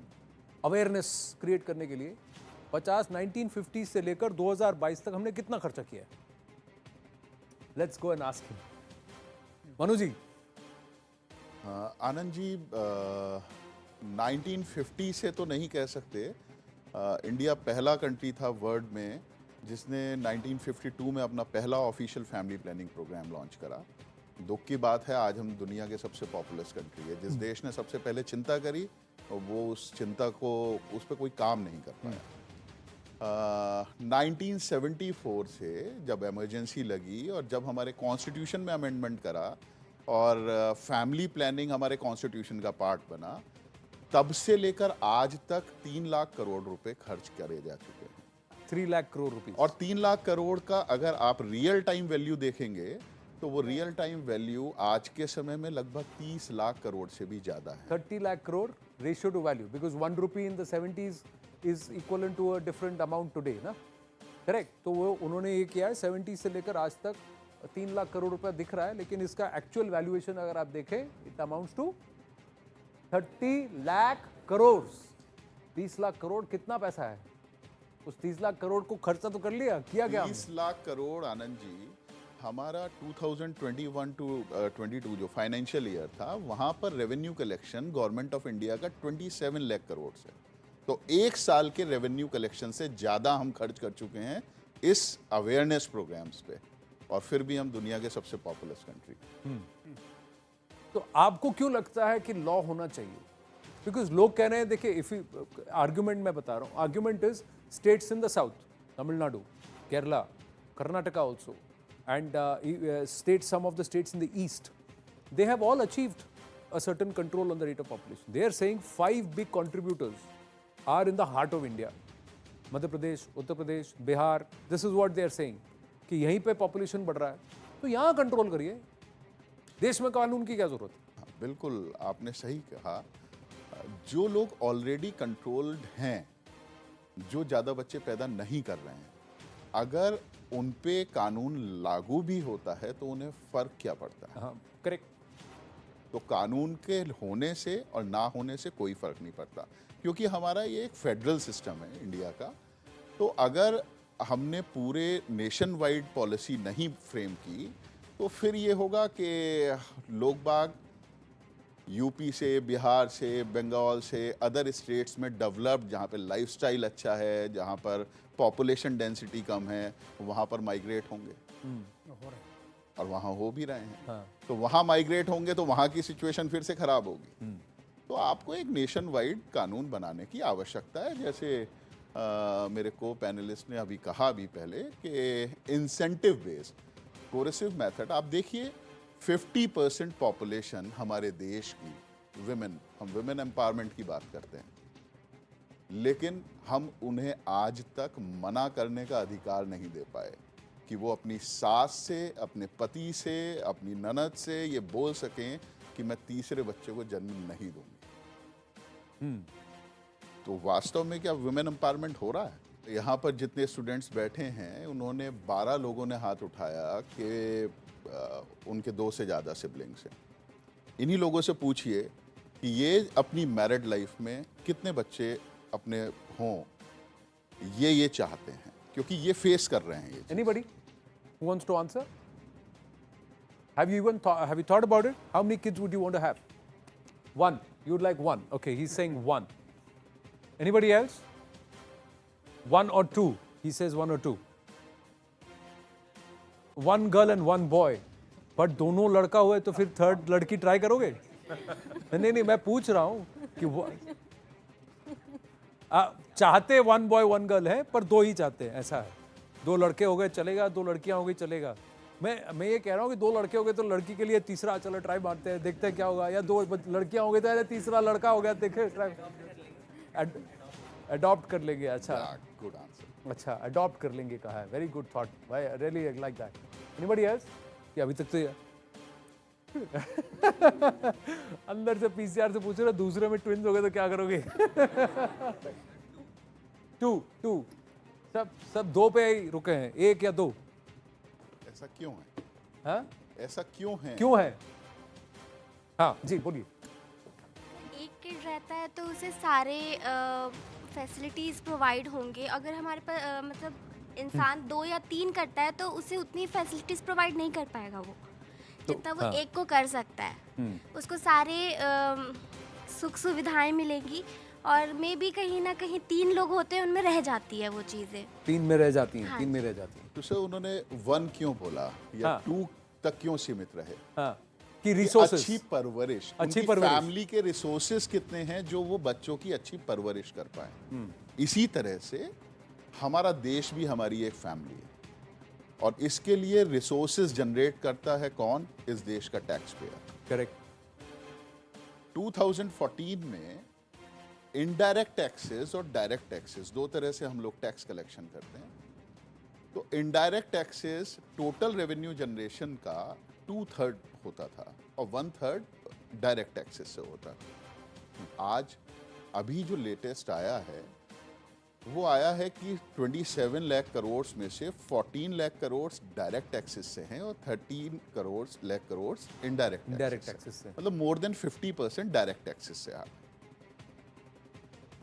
awareness create करने के लिए 1950 से लेकर 2022 तक हमने कितना खर्चा किया है? Let's go and ask him. Manu जी. आनंद जी, 1950 से तो नहीं कह सकते. इंडिया पहला कंट्री था वर्ल्ड में जिसने 1952 में अपना पहला official family planning programme launch करा. दुख की बात है आज हम दुनिया के सबसे पॉपुलस कंट्री है. जिस देश ने सबसे पहले चिंता करी वो उस चिंता को उस पर कोई काम नहीं कर पाया. 1974 से जब इमरजेंसी लगी और जब हमारे कॉन्स्टिट्यूशन में अमेंडमेंट करा और फैमिली प्लानिंग हमारे कॉन्स्टिट्यूशन का पार्ट बना, तब से लेकर आज तक 3 लाख करोड़ रुपए खर्च करे जा चुके हैं। 3 लाख करोड़ रुपए। और 3 लाख करोड़ का अगर आप रियल टाइम वैल्यू देखेंगे तो वो रियल टाइम वैल्यू आज के समय में लगभग 30 लाख करोड़ से भी ज्यादा है। 30 lakh crore ratio to value, because 1 rupee in the 70s is equivalent to a different amount today, ना? Correct? तो वो उन्होंने ये किया है 70 से लेकर आज तक 3 लाख करोड़ रुपया दिख रहा है, लेकिन इसका एक्चुअल वैल्यूएशन अगर आप देखें, it amounts to 30 lakh crore. 30 lakh crore कितना पैसा है? उस 30 लाख करोड़ को खर्चा तो कर लिया, किया क्या? 30 लाख करोड़ आनंद जी, हमारा 2021 टू 22 जो फाइनेंशियल ईयर था, वहां पर revenue collection government of India का 27 लाख करोड़ से, तो एक साल के रेवेन्यू कलेक्शन से ज्यादा हम खर्च कर चुके हैं इस अवेयरनेस प्रोग्राम्स पे, और फिर भी हम दुनिया के सबसे पॉपुलस कंट्री। तो आपको क्यों लगता है कि लॉ होना चाहिए? बिकॉज लोग कह रहे हैं, देखिए, इफ आर्ग्यूमेंट मैं बता रहा हूँ, argument is states in the south, Tamil Nadu, Kerala, Karnataka also, and states, some of the states in the east, they have all achieved a certain control on the rate of population. They are saying 5 big contributors are in the heart of India. Madhya Pradesh, Uttar Pradesh, Bihar, this is what they are saying, कि यहीं पे population बढ़ रहा है, तो यहाँ control करिए, देश में कानून की क्या जरूरत है? बिल्कुल आपने सही कहा। जो लोग ऑलरेडी कंट्रोल्ड हैं, जो ज़्यादा बच्चे पैदा नहीं कर रहे हैं, अगर उन पे कानून लागू भी होता है तो उन्हें फर्क क्या पड़ता है? हाँ, करेक्ट। तो कानून के होने से और ना होने से कोई फर्क नहीं पड़ता, क्योंकि हमारा ये एक फेडरल सिस्टम है इंडिया का। तो अगर हमने पूरे नेशन वाइड पॉलिसी नहीं फ्रेम की तो फिर ये होगा कि लोग बाग यूपी से, बिहार से, बंगाल से, अदर स्टेट्स में डेवलप्ड, जहाँ पे लाइफस्टाइल अच्छा है, जहाँ पर पॉपुलेशन डेंसिटी कम है, वहाँ पर माइग्रेट होंगे। और वहाँ हो भी रहे हैं। हाँ। तो वहाँ माइग्रेट होंगे तो वहाँ की सिचुएशन फिर से खराब होगी। तो आपको एक नेशन वाइड कानून बनाने की आवश्यकता है। जैसे मेरे को पैनलिस्ट ने अभी कहा भी पहले कि इंसेंटिव बेस्ड कोरेसिव मेथड, आप देखिए 50% पॉपुलेशन हमारे देश की विमेन, हम विमेन एम्पावरमेंट की बात करते हैं, लेकिन हम उन्हें आज तक मना करने का अधिकार नहीं दे पाए कि वो अपनी सास से, अपने पति से, अपनी ननद से ये बोल सकें कि मैं तीसरे बच्चे को जन्म नहीं दूंगी। तो वास्तव में क्या विमेन एम्पावरमेंट हो रहा है? यहाँ पर जितने स्टूडेंट्स बैठे हैं, उन्होंने 12 लोगों ने हाथ उठाया कि उनके 2 से ज़्यादा सिबलिंग्स हैं। इन्हीं लोगों से पूछिए कि ये अपनी मैरिड लाइफ में कितने बच्चे अपने हों, ये चाहते हैं, क्योंकि ये फेस कर रहे हैं ये। Anybody who wants to answer? Have you thought about it? How many kids would you want to have? 1. You would like 1. Okay, he's saying 1. Anybody else? 1 or 2? He says 1 or 2. 1 girl and 1 boy. But दोनों लड़का हुए तो फिर third लड़की try करोगे? नहीं, मैं पूछ रहा हूँ कि चाहते 1 boy 1 girl है, पर 2 ही चाहते हैं, ऐसा है। 2 लड़के हो गए चलेगा, 2 लड़कियां हो गई चलेगा। मैं ये कह रहा हूँ कि 2 लड़के हो गए तो लड़की के लिए तीसरा, चलो ट्राई मारते हैं, देखते हैं क्या होगा। या 2 लड़कियां हो गई तो तीसरा लड़का हो गया, देखे ट्राई अडॉप्ट कर लेंगे। अच्छा, गुड आंसर। अच्छा, अडॉप्ट कर लेंगे कहा है। Very good thought, I really like that. Anybody else? कि अभी तक तो अंदर से पीसीआर से पूछ रहे, दूसरे में ट्विंस हो गए तो क्या करोगे? 2 सब 2 पे ही रुके हैं, 1 या 2? ऐसा क्यों है? हाँ, ऐसा क्यों है? हाँ जी, बोलिए। एक किड रहता है तो उसे सारे फैसिलिटीज़ प्रोवाइड होंगे। अगर हमारे पास मतलब इंसान 2 या 3 करता है तो उसे उतनी फैसिलिटीज़ प्रोवाइड नहीं कर पाएगा वो, जितना वो एक को कर सकता है। उसको सारे सुख सुविधाएं मिलेंगी, और मे भी कहीं ना कहीं 3 लोग होते हैं, उनमें रह जाती है वो चीज़ें। 3 में रह जाती हैं। हाँ। 3 में रह जाती हैं। तो सर उन्होंने 1 क्यों बोला या 2 तक क्यों सीमित रहे? हाँ, कि रिसोर्सेस, अच्छी परवरिश, फैमिली के रिसोर्सेस कितने हैं जो वो बच्चों की अच्छी परवरिश कर पाए। इसी तरह से हमारा देश भी हमारी एक फैमिली है और इसके लिए रिसोर्सेज जनरेट करता है कौन? इस देश का टैक्स पेयर। करेक्ट। 2014 में इनडायरेक्ट टैक्सेस और डायरेक्ट टैक्सेस, दो तरह से हम लोग टैक्स कलेक्शन करते हैं। तो indirect taxes total revenue generation का 2/3 होता था और 1/3 डायरेक्ट टैक्सेस से होता था। आज अभी जो लेटेस्ट आया है वो आया है कि 27 लाख करोड़ में से 14 लाख करोड़ डायरेक्ट टैक्सेस से हैं और 13 लाख करोड़ इनडायरेक्ट टैक्सेस से। मतलब मोर देन 50% डायरेक्ट टैक्सेस से आ रहा है।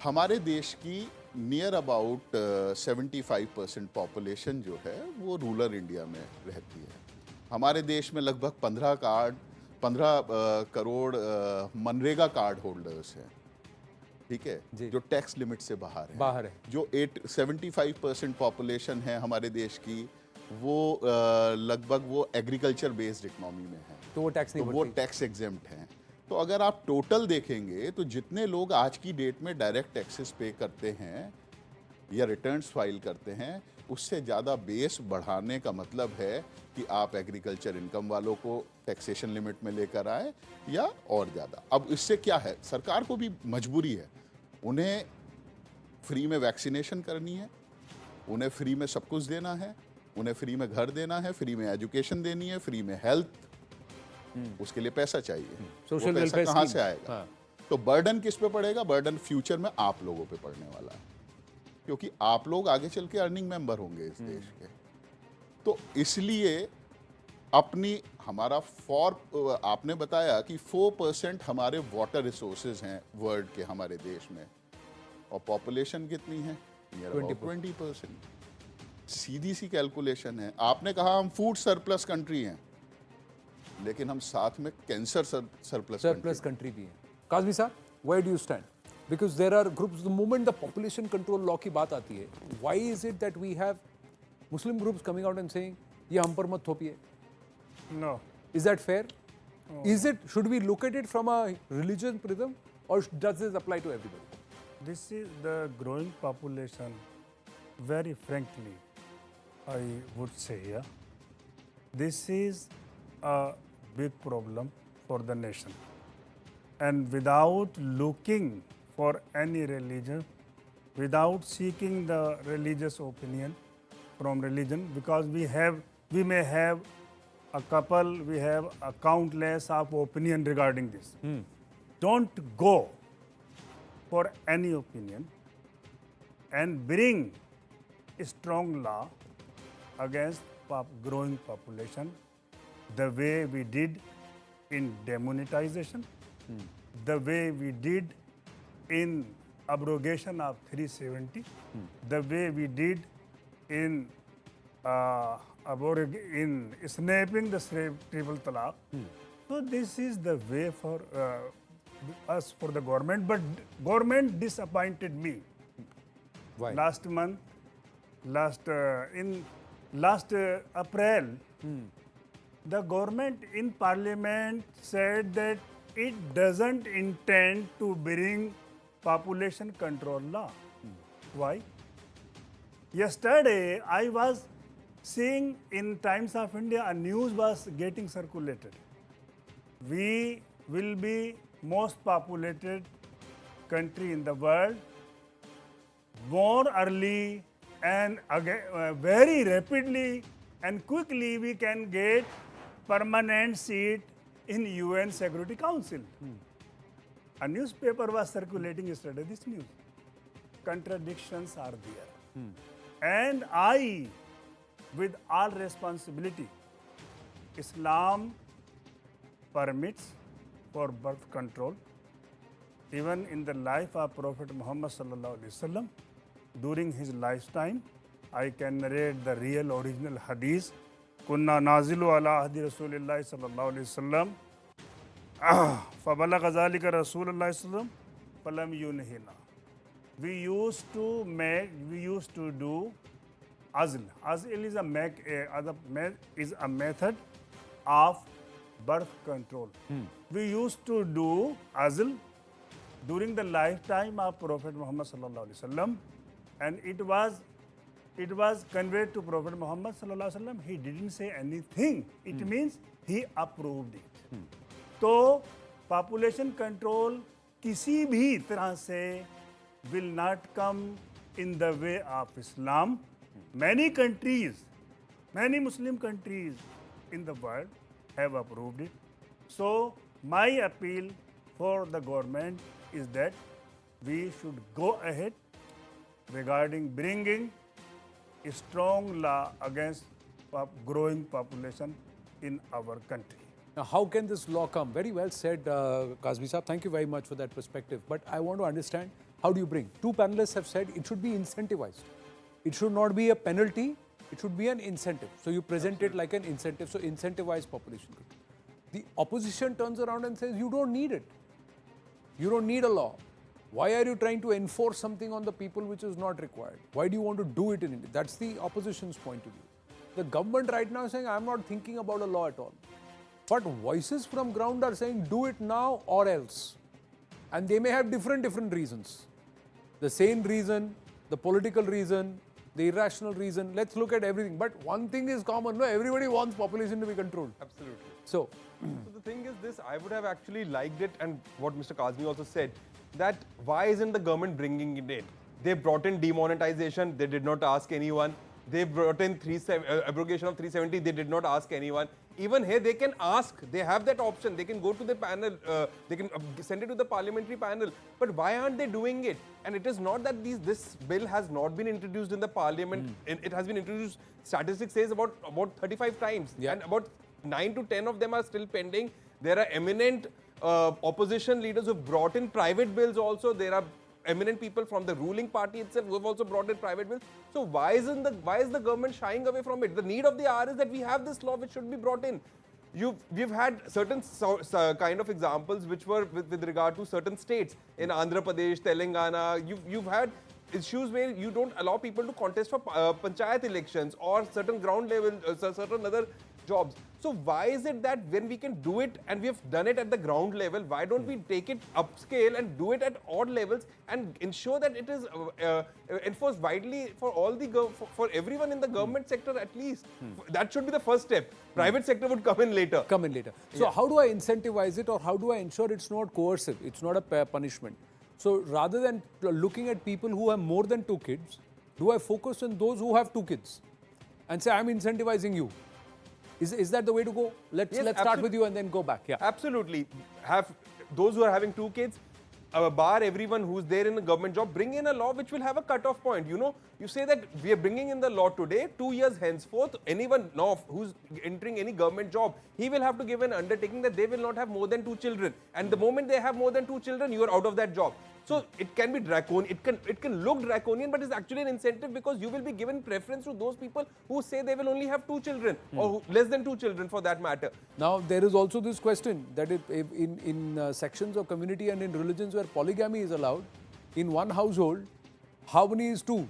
हमारे देश की नियर अबाउट 75% पॉपुलेशन जो है वो रूरल इंडिया में रहती है। हमारे देश में लगभग 15 करोड़ मनरेगा कार्ड होल्डर्स हैं, ठीक है, जो टैक्स लिमिट से बाहर है। जो 75% पॉपुलेशन है हमारे देश की वो लगभग वो एग्रीकल्चर बेस्ड इकोनॉमी में है, तो वो टैक्स नहीं, तो वो टैक्स एग्जेम्प्ट हैं। तो अगर आप टोटल देखेंगे तो जितने लोग आज की डेट में डायरेक्ट टैक्सेस पे करते हैं या रिटर्न्स फाइल करते हैं, उससे ज़्यादा बेस बढ़ाने का मतलब है कि आप एग्रीकल्चर इनकम वालों को टैक्सेशन लिमिट में लेकर आए या और ज़्यादा। अब इससे क्या है, सरकार को भी मजबूरी है, उन्हें फ्री में वैक्सीनेशन करनी है, उन्हें फ्री में सब कुछ देना है, उन्हें फ्री में घर देना है, फ्री में एजुकेशन देनी है, फ्री में हेल्थ, उसके लिए पैसा चाहिए। सोशल वो पैसा वेलफेयर कहाँ स्कीम। से आएगा? हाँ। तो बर्डन किस पे पड़ेगा? बर्डन फ्यूचर में आप लोगों पे पड़ने वाला है, क्योंकि आप लोग आगे चल के अर्निंग मेंबर होंगे इस देश के। तो इसलिए आपने बताया कि 4% हमारे वाटर रिसोर्सेज हैं वर्ल्ड के हमारे देश में, और पॉपुलेशन कितनी है? 20%। सीधी सी कैलकुलेशन है। आपने कहा हम फूड सरप्लस कंट्री हैं, लेकिन हम साथ में कैंसर सरप्लस कंट्री भी है। काज़मी साहब, where do you stand? Because there are groups, the moment the population control law की बात आती है, why is it that we have Muslim groups coming out and saying ये हम पर मत थोपिए? No. Is that fair? No. Should we look at it from a religious prism, or does this apply to everybody? This is the growing population, very frankly, I would say, yeah. This is a big problem for the nation. And without looking for any religion, without seeking the religious opinion from religion, because we may have a couple, we have a countless of opinion regarding this. Don't go for any opinion and bring a strong law against growing population the way we did in demonetization, the way we did in abrogation of 370, the way we did in snapping the triple talaq. So this is the way for us, for the government, but government disappointed me. Why? Last April, the government in parliament said that it doesn't intend to bring population control law. Why? Yesterday, I was seeing in Times of India, a news was getting circulated. We will be most populated country in the world. More early and very rapidly and quickly we can get permanent seat in UN Security Council. A newspaper was circulating yesterday this news. Contradictions are there. And I, with all responsibility, Islam permits for birth control. Even in the life of Prophet Muhammad sallallahu alaihi wasallam, during his lifetime, I can narrate the real original hadith. Kunna nazilu ala ahdi Rasulillahi sallallahu alaihi wasallam. Fabalaga zalika Rasulullah sallam falam yunhina. We used to do azl. Azl is a method of birth control. We used to do azl during the lifetime of Prophet Muhammad sallallahu alaihi wasallam, and it was it was conveyed to Prophet Muhammad sallallahu alaihi wasallam. He didn't say anything. It means he approved it. तो population control किसी भी तरह से will not come in the way of Islam. Many countries, many Muslim countries in the world have approved it. So my appeal for the government is that we should go ahead regarding bringing a strong law against growing population in our country. Now, how can this law come? Very well said, Kazmi Saab. Thank you very much for that perspective. But I want to understand, how do you bring? Two panelists have said it should be incentivized. It should not be a penalty. It should be an incentive. So you present it like an incentive. So incentivize population control. The opposition turns around and says, you don't need it. You don't need a law. Why are you trying to enforce something on the people which is not required? Why do you want to do it in India? That's the opposition's point of view. The government right now is saying, I'm not thinking about a law at all. But voices from ground are saying, do it now or else. And they may have different reasons. The sane reason, the political reason, the irrational reason. Let's look at everything. But one thing is common, no? Everybody wants population to be controlled. Absolutely. So the thing is this, I would have actually liked it, and what Mr. Kazmi also said, that why isn't the government bringing it in? They brought in demonetization, they did not ask anyone. They brought in abrogation of 370, they did not ask anyone. Even here they can ask, they have that option, they can go to the panel, they can send it to the parliamentary panel. But why aren't they doing it? And it is not that this bill has not been introduced in the parliament. It has been introduced, statistics says about 35 times. And about 9 to 10 of them are still pending. There are eminent opposition leaders who have brought in private bills also. There are eminent people from the ruling party itself who have also brought in private bills. So why is the government shying away from it? The need of the hour is that we have this law which should be brought in. We've had certain kind of examples which were with regard to certain states. In Andhra Pradesh, Telangana, you've had issues where you don't allow people to contest for panchayat elections or certain ground level, certain other jobs. So why is it that when we can do it and we have done it at the ground level, why don't we take it upscale and do it at odd levels and ensure that it is enforced widely for all the for everyone in the government sector at least? That should be the first step. Private sector would come in later. So how do I incentivize it, or how do I ensure it's not coercive? It's not a punishment. So rather than looking at people who have more than 2 kids, do I focus on those who have 2 kids and say, I'm incentivizing you? Is that the way to go? Let's start with you and then go back. Yeah. Absolutely. Have those who are having 2 kids, bar everyone who's there in a government job, bring in a law which will have a cutoff point. You know, you say that we are bringing in the law today, 2 years henceforth, anyone now who's entering any government job, he will have to give an undertaking that they will not have more than 2 children. And the moment they have more than 2 children, you are out of that job. So it can be draconian, it can look draconian, but it's actually an incentive because you will be given preference to those people who say they will only have 2 children or less than 2 children for that matter. Now there is also this question that in sections of community and in religions where polygamy is allowed, in one household, how many is 2?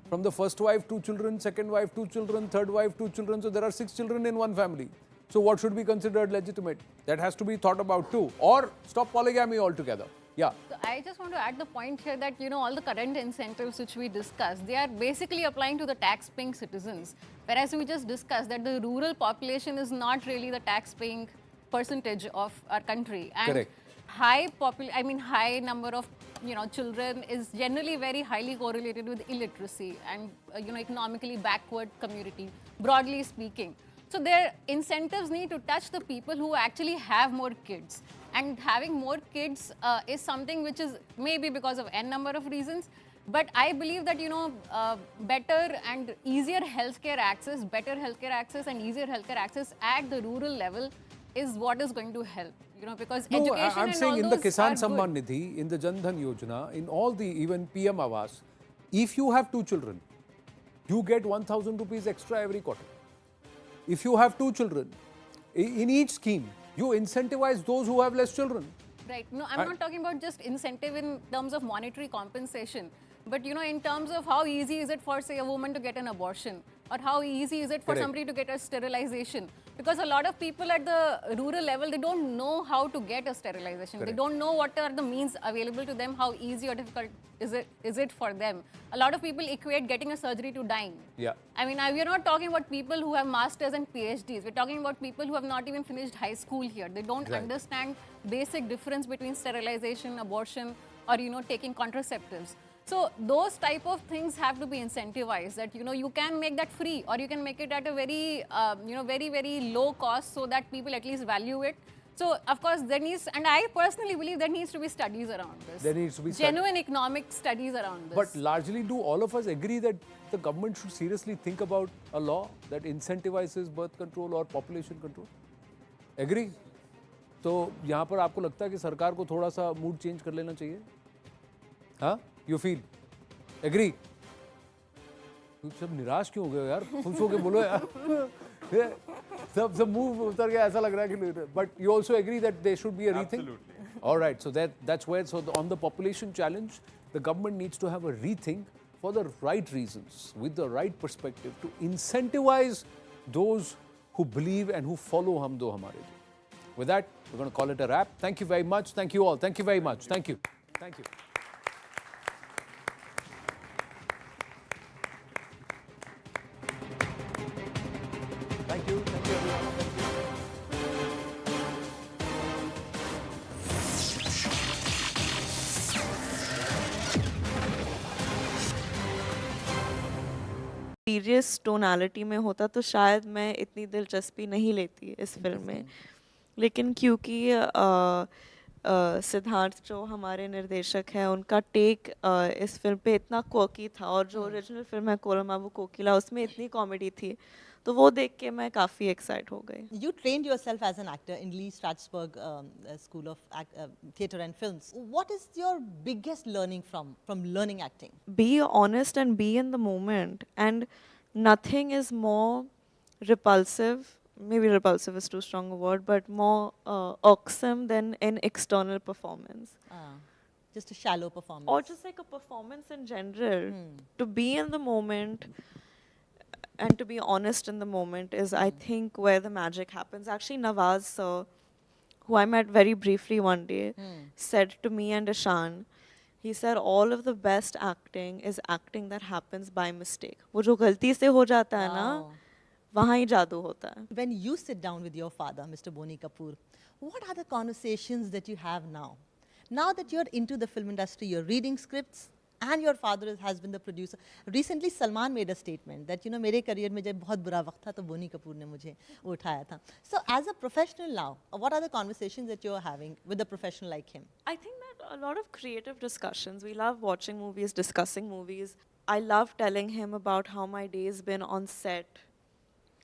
From the first wife, 2 children, second wife, 2 children, third wife, 2 children. So there are 6 children in one family. So what should be considered legitimate? That has to be thought about too. Or stop polygamy altogether. Yeah. So I just want to add the point here that, you know, all the current incentives which we discussed, they are basically applying to the tax-paying citizens. Whereas we just discussed that the rural population is not really the tax-paying percentage of our country. And correct. High number of, you know, children is generally very highly correlated with illiteracy and, economically backward community, broadly speaking. So their incentives need to touch the people who actually have more kids. And having more kids is something which is maybe because of n number of reasons. But I believe that, better and easier healthcare access, and easier healthcare access at the rural level is what is going to help. Because education I'm and saying all in the those Kisan are Samman good. Nidhi, in the Jan Dhan Yojana, in all the even PM Awas, if you have 2 children, you get 1,000 rupees extra every quarter. If you have 2 children, in each scheme, you incentivize those who have less children. Right. No, I'm not talking about just incentive in terms of monetary compensation. But, in terms of how easy is it for, say, a woman to get an abortion? Or how easy is it for Correct. somebody to get a sterilization? Because a lot of people at the rural level, they don't know how to get a sterilization. They don't know what are the means available to them, how easy or difficult is it for them. A lot of people equate getting a surgery to dying. Yeah. I mean, we are not talking about people who have masters and PhDs. We're talking about people who have not even finished high school here. They don't understand basic difference between sterilization, abortion, or, you know, taking contraceptives. So those type of things have to be incentivized, that, you know, you can make that free, or you can make it at a very, very, very low cost, so that people at least value it. So of course there needs, and I personally believe there needs to be studies around this. There needs to be genuine economic studies around this. But largely, do all of us agree that the government should seriously think about a law that incentivizes birth control or population control? Agree? तो यहाँ पर आपको लगता है कि सरकार को थोड़ा सा मूड चेंज कर लेना चाहिए? हाँ? You feel? Agree? तुम सब निराश क्यों हो गए यार? खुश होके बोलो यार. सब मुंह उतर गया ऐसा लग रहा है कि. But you also agree that there should be a rethink? Absolutely. All right. So that's where. So on the population challenge, the government needs to have a rethink for the right reasons, with the right perspective, to incentivize those who believe and who follow Hum Do Hamare Do. With that, we're going to call it a wrap. Thank you very much. Thank you all. Thank you very much. Thank you. Thank you. Thank you. Thank you, everyone. Thank you. Serious tonality में होता तो शायद मैं इतनी दिलचस्पी नहीं लेती इस फिल्म में, लेकिन क्योंकि सिद्धार्थ जो हमारे निर्देशक हैं उनका टेक इस फिल्म पे इतना कोकी था, और जो ओरिजिनल फिल्म है कोलमावु कोकिला उसमें इतनी कॉमेडी थी, तो वो देख के मैं काफ़ी एक्साइट हो गई. You trained yourself as an actor in Lee Strasberg School of Theatre and Films. What is your biggest learning from learning acting? Be honest and be in the moment, and nothing is more repulsive, maybe repulsive is too strong a word, but more irksome than an external performance. Just a shallow performance. Or just like a performance in general. To be in the moment and to be honest in the moment is, I think, where the magic happens. Actually, Nawaz sir, who I met very briefly one day, said to me and Ishan, he said, all of the best acting is acting that happens by mistake. वो जो गलती से हो जाता है ना, वहाँ ही जादू होता है. When you sit down with your father, Mr. Boni Kapoor, what are the conversations that you have now? Now that you're into the film industry, you're reading scripts, and your father has been the producer. Recently, Salman made a statement that, you know, मेरे career में जब बहुत बुरा वक्त था तो बोनी कपूर ने मुझे उठाया था. So, as a professional now, what are the conversations that you're having with a professional like him? I think that a lot of creative discussions. We love watching movies, discussing movies. I love telling him about how my day's been on set.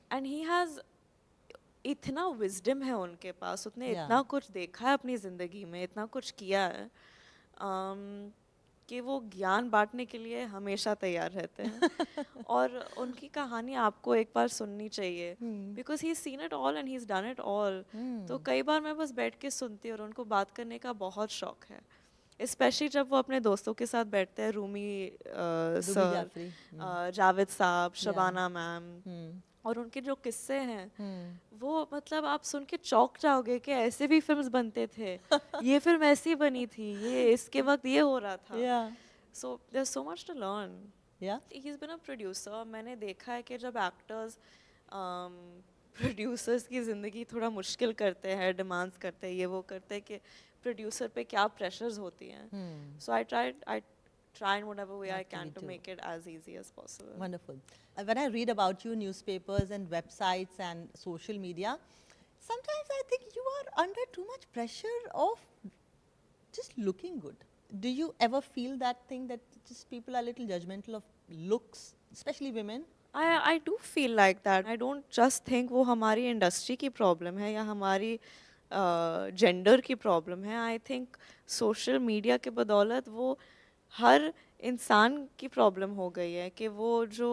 And he has इतना wisdom है उनके पास, उसने इतना कुछ देखा है अपनी ज़िंदगी में, इतना कुछ किया है, कि वो ज्ञान बांटने के लिए हमेशा तैयार रहते हैं. और उनकी कहानी आपको एक बार सुननी चाहिए, because he seen it all and he is done it all. तो कई बार मैं बस बैठ के सुनती हूँ, और उनको बात करने का बहुत शौक है, स्पेशली जब वो अपने दोस्तों के साथ बैठते हैं, रूमी सर, जावेद साहब, शबाना मैम, और उनके जो किस्से हैं वो मतलब आप सुन के चौंक जाओगे कि ऐसे भी फिल्म्स बनते थे, ये फिल्म ऐसी बनी थी, ये इसके वक्त ये हो रहा था. So there so much to learn. He is been a producer. मैंने देखा है कि जब एक्टर्स प्रोड्यूसर्स की ज़िंदगी थोड़ा मुश्किल करते हैं, डिमांड्स करते हैं, ये वो करते हैं, कि प्रोड्यूसर पे क्या प्रेशर्स होती हैं. सो आई try in whatever way I can to make it as easy as possible. Wonderful. When I read about you, newspapers and websites and social media, sometimes I think you are under too much pressure of just looking good. Do you ever feel that thing, that just people are a little judgmental of looks, especially women? I do feel like that. I don't just think वो हमारी industry की problem है या हमारी gender की problem है. I think social media के बदौलत वो हर इंसान की प्रॉब्लम हो गई है, कि वो जो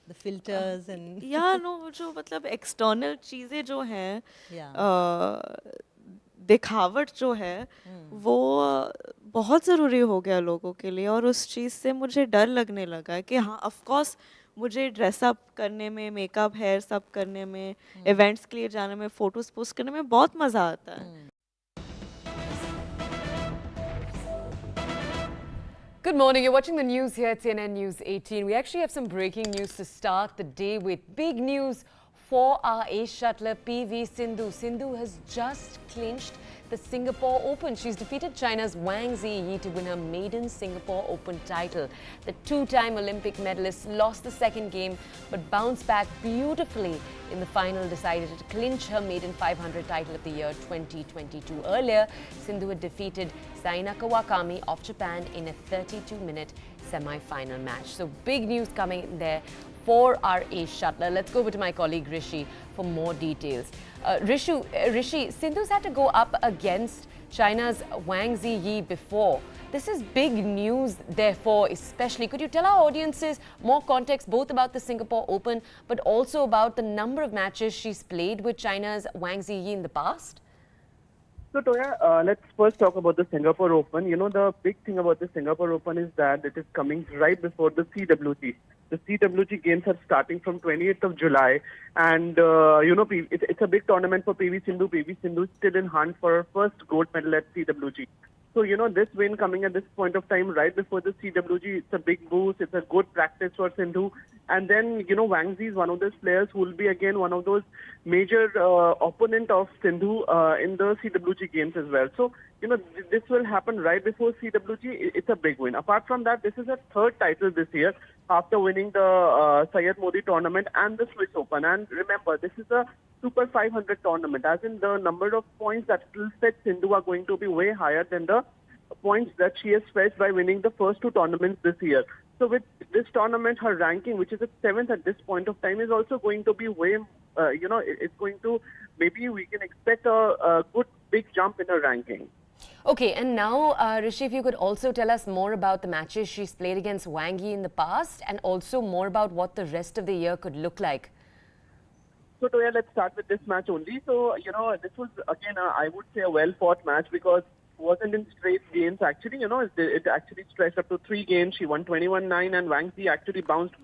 the filters and वो जो मतलब एक्सटर्नल चीज़ें जो हैं, दिखावट जो है, वो बहुत ज़रूरी हो गया लोगों के लिए. और उस चीज़ से मुझे डर लगने लगा है कि हाँ, ऑफ कोर्स मुझे ड्रेसअप करने में, मेकअप, हेयर सब करने में, इवेंट्स के लिए जाने में, फोटोज पोस्ट करने में बहुत मज़ा आता है. Good morning. You're watching the news here at CNN News 18. We actually have some breaking news to start the day with. Big news for our ace shuttler PV Sindhu. Sindhu has just clinched the Singapore Open. She's defeated China's Wang Ziyi to win her maiden Singapore Open title. The two-time Olympic medalist lost the second game but bounced back beautifully in the final, decided to clinch her maiden 500 title of the year 2022. Earlier, Sindhu had defeated Saina Kawakami of Japan in a 32-minute semi-final match. So big news coming there for our ace shuttler. Let's go over to my colleague Rishi for more details. Rishi, Sindhu's had to go up against China's Wang Ziyi before. This is big news, therefore, especially. Could you tell our audiences more context both about the Singapore Open but also about the number of matches she's played with China's Wang Ziyi in the past? So, Toya, let's first talk about the Singapore Open. You know, the big thing about the Singapore Open is that it is coming right before the CWG. The CWG games are starting from 28th of July. And, you know, it's a big tournament for PV Sindhu. PV Sindhu is still in hunt for her first gold medal at CWG. So, you know, this win coming at this point of time right before the CWG, it's a big boost. It's a good practice for Sindhu. And then, you know, Wang Zi is one of those players who will be again one of those major opponent of Sindhu in the CWG games as well. So, you know, this will happen right before CWG. It's a big win. Apart from that, this is her third title this year after winning the Syed Modi tournament and the Swiss Open. And remember, this is a Super 500 tournament, as in the number of points that will fetch Sindhu are going to be way higher than the points that she has fetched by winning the first two tournaments this year. So with this tournament, her ranking, which is at 7th at this point of time, is also going to be way, you know, it's going to, maybe we can expect a good big jump in her ranking. Okay, and now, Rishi, if you could also tell us more about the matches she's played against Wang Yi in the past and also more about what the rest of the year could look like. So, Toya, let's start with this match only. So, you know, this was, again, I would say a well-fought match because it wasn't in straight games. Actually, you know, it actually stretched up to 3 games. She won 21-9 and Wang Zi actually bounced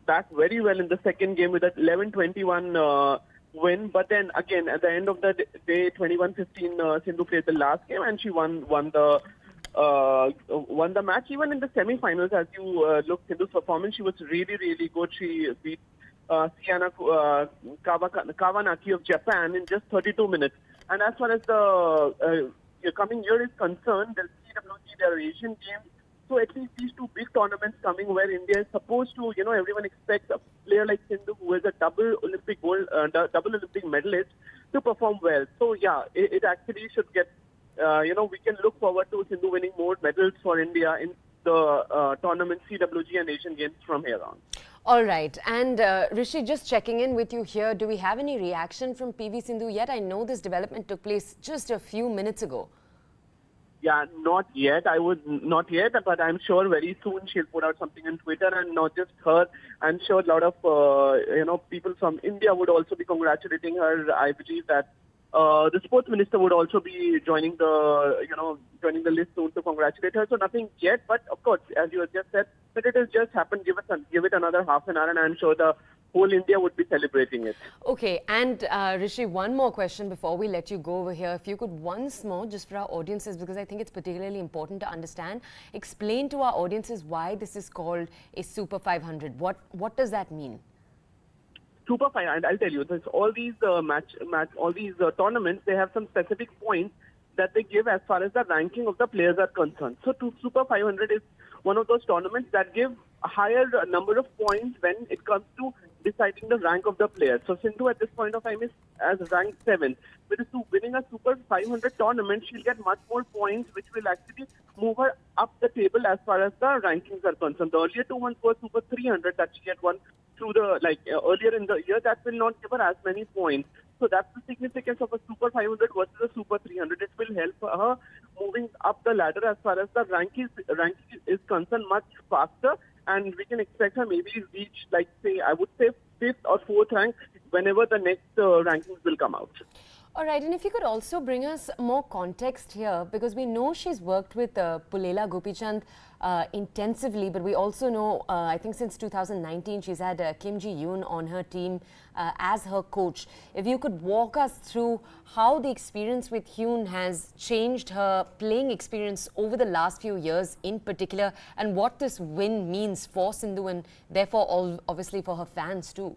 back very well in the second game with an 11-21 win. But then, again, at the end of the day, 21-15, Sindhu played the last game and she won the match. Even in the semi-finals, as you look, Sindhu's performance, she was really, really good. She beat Siana Kawanaki of Japan in just 32 minutes. And as far as the coming year is concerned, the CWG, there are Asian Games. So at least these two big tournaments coming where India is supposed to, you know, everyone expects a player like Sindhu, who is a double Olympic medalist, to perform well. So yeah, it actually should get, you know, we can look forward to Sindhu winning more medals for India in the tournament, CWG and Asian Games from here on. All right. And Rishi, just checking in with you here, do we have any reaction from PV Sindhu yet? I know this development took place just a few minutes ago. Yeah, not yet. Not yet, but I'm sure very soon she'll put out something on Twitter, and not just her. I'm sure a lot of, you know, people from India would also be congratulating her. I believe that the sports minister would also be joining the list soon to congratulate her. So nothing yet, but of course, as you have just said, that it has just happened. Give it another half an hour, and I'm sure the whole India would be celebrating it. Okay, and Rishi, one more question before we let you go over here. If you could once more, just for our audiences, because I think it's particularly important to understand, explain to our audiences why this is called a Super 500. What does that mean? Super 500, I'll tell you. There's all these tournaments, they have some specific points that they give as far as the ranking of the players are concerned. So Super 500 is one of those tournaments that give a higher number of points when it comes to deciding the rank of the players. So Sindhu at this point of time is as ranked 7th. With winning a Super 500 tournament, she'll get much more points, which will actually move her up the table as far as the rankings are concerned. The earlier 2 ones were Super 300 that she had won through the, earlier in the year, that will not give her as many points. So that's the significance of a Super 500 versus a Super 300. It will help her moving up the ladder as far as the ranking is concerned much faster. And we can expect her maybe reach, I would say 5th or 4th rank whenever the next rankings will come out. All right, and if you could also bring us more context here, because we know she's worked with Pulela Gopichand intensively, but we also know, I think since 2019, she's had Kim Ji-yoon on her team as her coach. If you could walk us through how the experience with Hyun has changed her playing experience over the last few years in particular, and what this win means for Sindhu and therefore obviously for her fans too.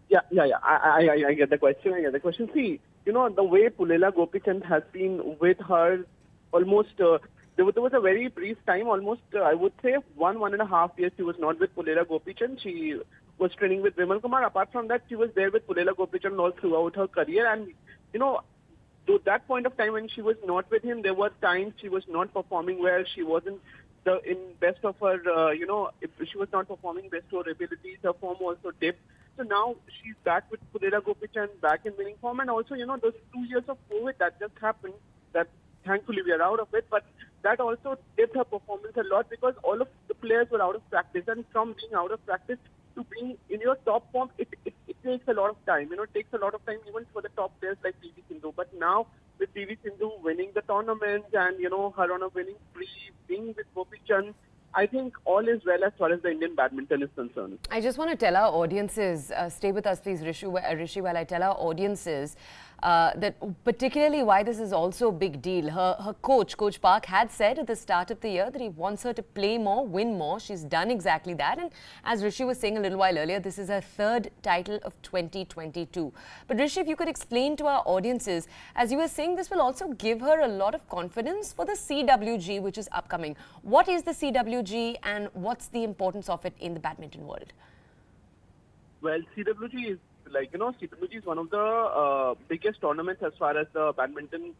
Yeah. I get the question. See, the way Pulela Gopichand has been with her almost, there was a very brief time, almost, I would say, 1.5 years she was not with Pulela Gopichand. She was training with Vimal Kumar. Apart from that, she was there with Pulela Gopichand all throughout her career. And, to that point of time when she was not with him, there were times she was not performing well. She wasn't in best of her, if she was not performing best to her abilities. Her form also dipped. So now she's back with Pulela Gopichand, back in winning form. And also, those 2 years of COVID that just happened, that thankfully we are out of it. But that also dipped her performance a lot because all of the players were out of practice. And from being out of practice to being in your top form, it takes a lot of time. It takes a lot of time even for the top players like PV Sindhu. But now with PV Sindhu winning the tournament and, her on a winning spree, being with Gopichand, I think all is well as far as the Indian badminton is concerned. I just want to tell our audiences, stay with us please Rishi, while I tell our audiences that particularly why this is also a big deal. Her coach, Coach Park, had said at the start of the year that he wants her to play more, win more. She's done exactly that. And as Rishi was saying a little while earlier, this is her third title of 2022. But Rishi, if you could explain to our audiences, as you were saying, this will also give her a lot of confidence for the CWG, which is upcoming. What is the CWG and what's the importance of it in the badminton world? Well, CWG is CWG is one of the biggest tournaments as far as the badminton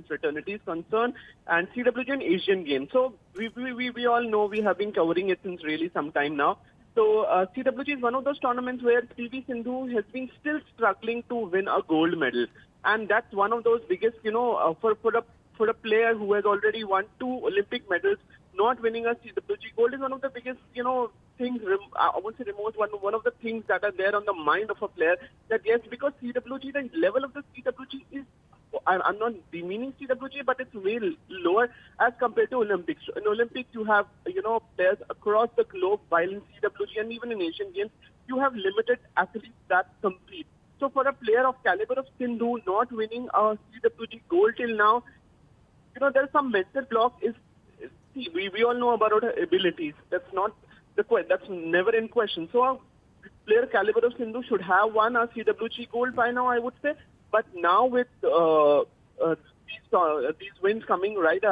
fraternity is concerned, and CWG an Asian game. So we all know, we have been covering it since really some time now. So CWG is one of those tournaments where PV Sindhu has been still struggling to win a gold medal, and that's one of those biggest, for a player who has already won 2 Olympic medals, not winning a CWG gold is one of the biggest, things, I won't say remote, one of the things that are there on the mind of a player, that yes, because CWG, the level of the CWG is, I'm not demeaning CWG, but it's way lower as compared to Olympics. In Olympics, you have, players across the globe, while in CWG and even in Asian Games, you have limited athletes that compete. So for a player of caliber of Sindhu not winning a CWG gold till now, there's some mental block. We all know about her abilities. That's never in question. So a player caliber of Sindhu should have won a CWG gold by now, I would say. But now with these wins coming right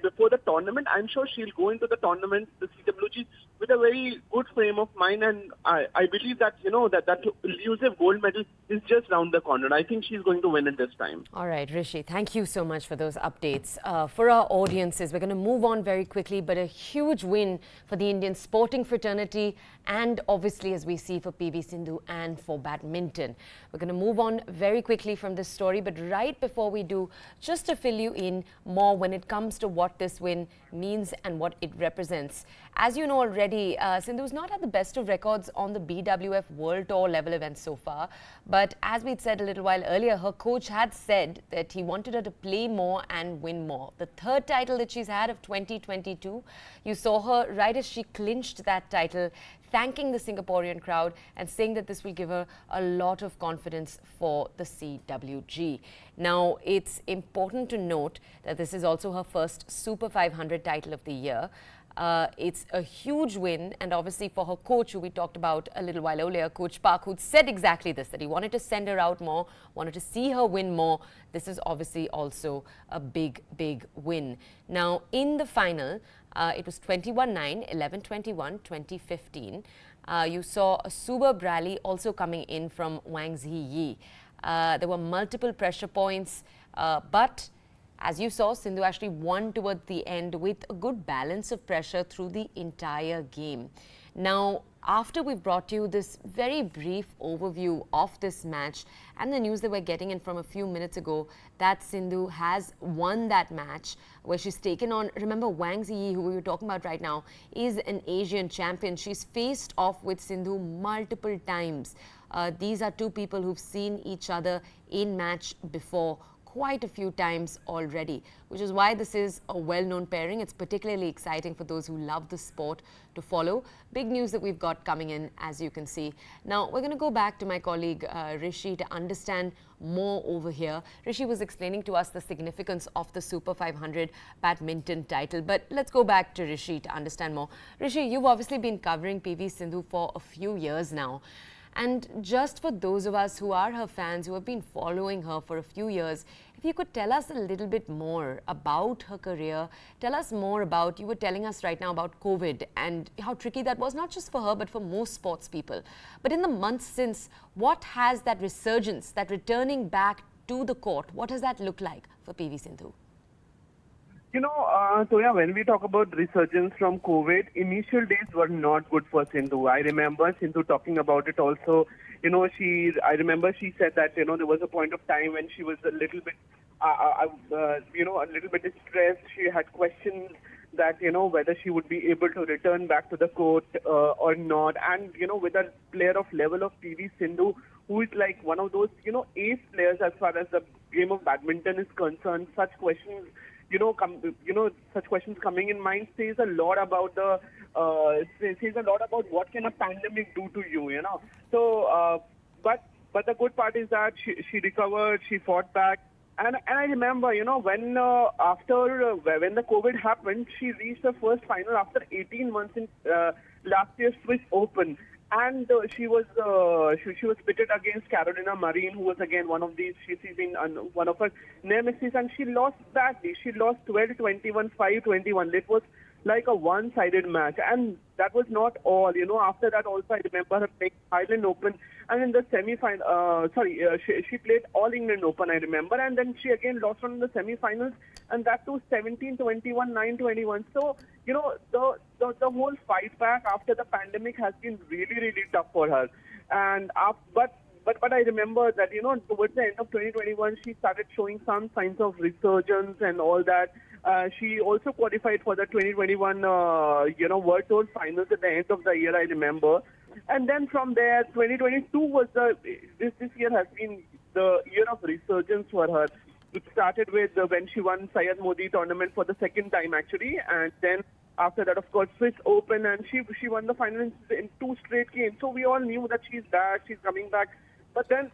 before the tournament, I'm sure she'll go into the tournament, the CWG, with a very good frame of mind, and I believe that that elusive gold medal is just round the corner. I think she's going to win it this time. All right, Rishi, thank you so much for those updates. For our audiences, we're going to move on very quickly, but a huge win for the Indian sporting fraternity and obviously, as we see, for PV Sindhu and for badminton. We're going to move on very quickly from this story, but right before we do, just to fill you in more when it comes to what this win means and what it represents. As you know already, Sindhu's not had the best of records on the BWF World Tour level events so far. But as we'd said a little while earlier, her coach had said that he wanted her to play more and win more. The third title that she's had of 2022, you saw her right as she clinched that title, thanking the Singaporean crowd and saying that this will give her a lot of confidence for the CWG. Now, it's important to note that this is also her first Super 500 title of the year. It's a huge win, and obviously for her coach, who we talked about a little while earlier, Coach Park, who said exactly this, that he wanted to send her out more, wanted to see her win more. This is obviously also a big, big win. Now, in the final, it was 21-9, 11-21, 2015. You saw a superb rally also coming in from Wang Ziyi. There were multiple pressure points, but as you saw, Sindhu actually won towards the end with a good balance of pressure through the entire game. Now, after we brought you this very brief overview of this match and the news that we're getting in from a few minutes ago that Sindhu has won that match where she's taken on, remember Wang Ziyi, who we were talking about right now, is an Asian champion. She's faced off with Sindhu multiple times. These are two people who've seen each other in match before. quite a few times already, which is why this is a well-known pairing. It's particularly exciting for those who love the sport to follow. Big news that we've got coming in, as you can see. Now, we're going to go back to my colleague Rishi to understand more over here. Rishi was explaining to us the significance of the Super 500 badminton title, but let's go back to Rishi to understand more. Rishi, you've obviously been covering PV Sindhu for a few years now. And just for those of us who are her fans, who have been following her for a few years, if you could tell us a little bit more about her career, tell us more about, you were telling us right now about COVID and how tricky that was, not just for her, but for most sports people. But in the months since, what has that resurgence, that returning back to the court, what does that look like for PV Sindhu? You know, Toya, when we talk about resurgence from COVID, initial days were not good for Sindhu. I remember Sindhu talking about it also. You know, I remember she said that, you know, there was a point of time when she was a little bit, you know, a little bit distressed. She had questions that, you know, whether she would be able to return back to the court or not. And, you know, with a player of level of PV Sindhu, who is like one of those, you know, ace players as far as the game of badminton is concerned, such questions, such questions coming in mind says a lot about what can a pandemic do to you, you know. So, but the good part is that she recovered, she fought back, and I remember, you know, when when the COVID happened, she reached the first final after 18 months in last year's Swiss Open. And she was pitted against Carolina Marin, who was again one of these. She's been one of her nemesis, and she lost badly. She lost 12-21, 5-21. It was like a one-sided match, and that was not all. You know, after that also I remember her playing Highland Open, and in the semi-final, she played All England Open, I remember, and then she again lost one in the semi-finals, and that too 17-21, 9-21. So, you know, the whole fight back after the pandemic has been really, really tough for her. And but I remember that, you know, towards the end of 2021, she started showing some signs of resurgence and all that. She also qualified for the 2021, World Tour finals at the end of the year, I remember. And then from there, 2022 was this year has been the year of resurgence for her. It started with when she won Syed Modi tournament for the second time, actually, and then after that, of course, Swiss Open, and she won the final in 2 straight games. So we all knew that she's back, she's coming back. But then,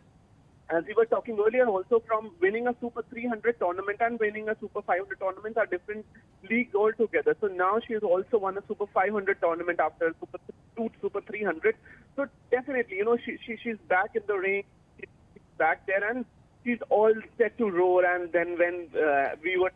as we were talking earlier, also from winning a Super 300 tournament and winning a Super 500 tournament are different leagues altogether. So now she has also won a Super 500 tournament after Super 300. So definitely, you know, she's back in the ring, she's back there, and she's all set to roar. And then when we were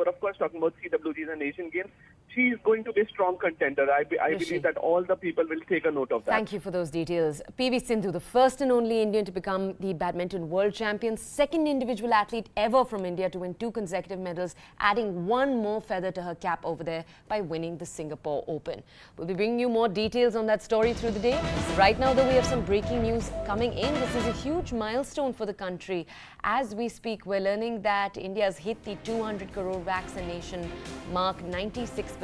of course talking about CWGs and Asian Games, she's going to be a strong contender. I believe that all the people will take a note of that. Thank you for those details. PV Sindhu, the first and only Indian to become the badminton world champion, second individual athlete ever from India to win 2 consecutive medals, adding one more feather to her cap over there by winning the Singapore Open. We'll be bringing you more details on that story through the day. Right now, though, we have some breaking news coming in. This is a huge milestone for the country. As we speak, we're learning that India has hit the 200 crore vaccination mark. 96%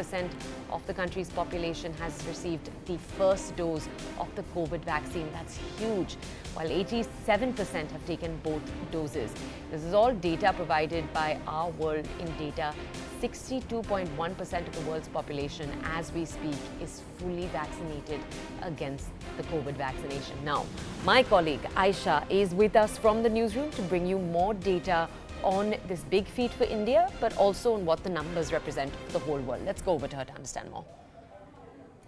of the country's population has received the first dose of the COVID vaccine. That's huge, while 87% have taken both doses. This is all data provided by Our World in Data. 62.1% of the world's population, as we speak, is fully vaccinated against the COVID vaccination. Now, my colleague Aisha is with us from the newsroom to bring you more data on this big feat for India, but also on what the numbers represent for the whole world. Let's go over to her to understand more.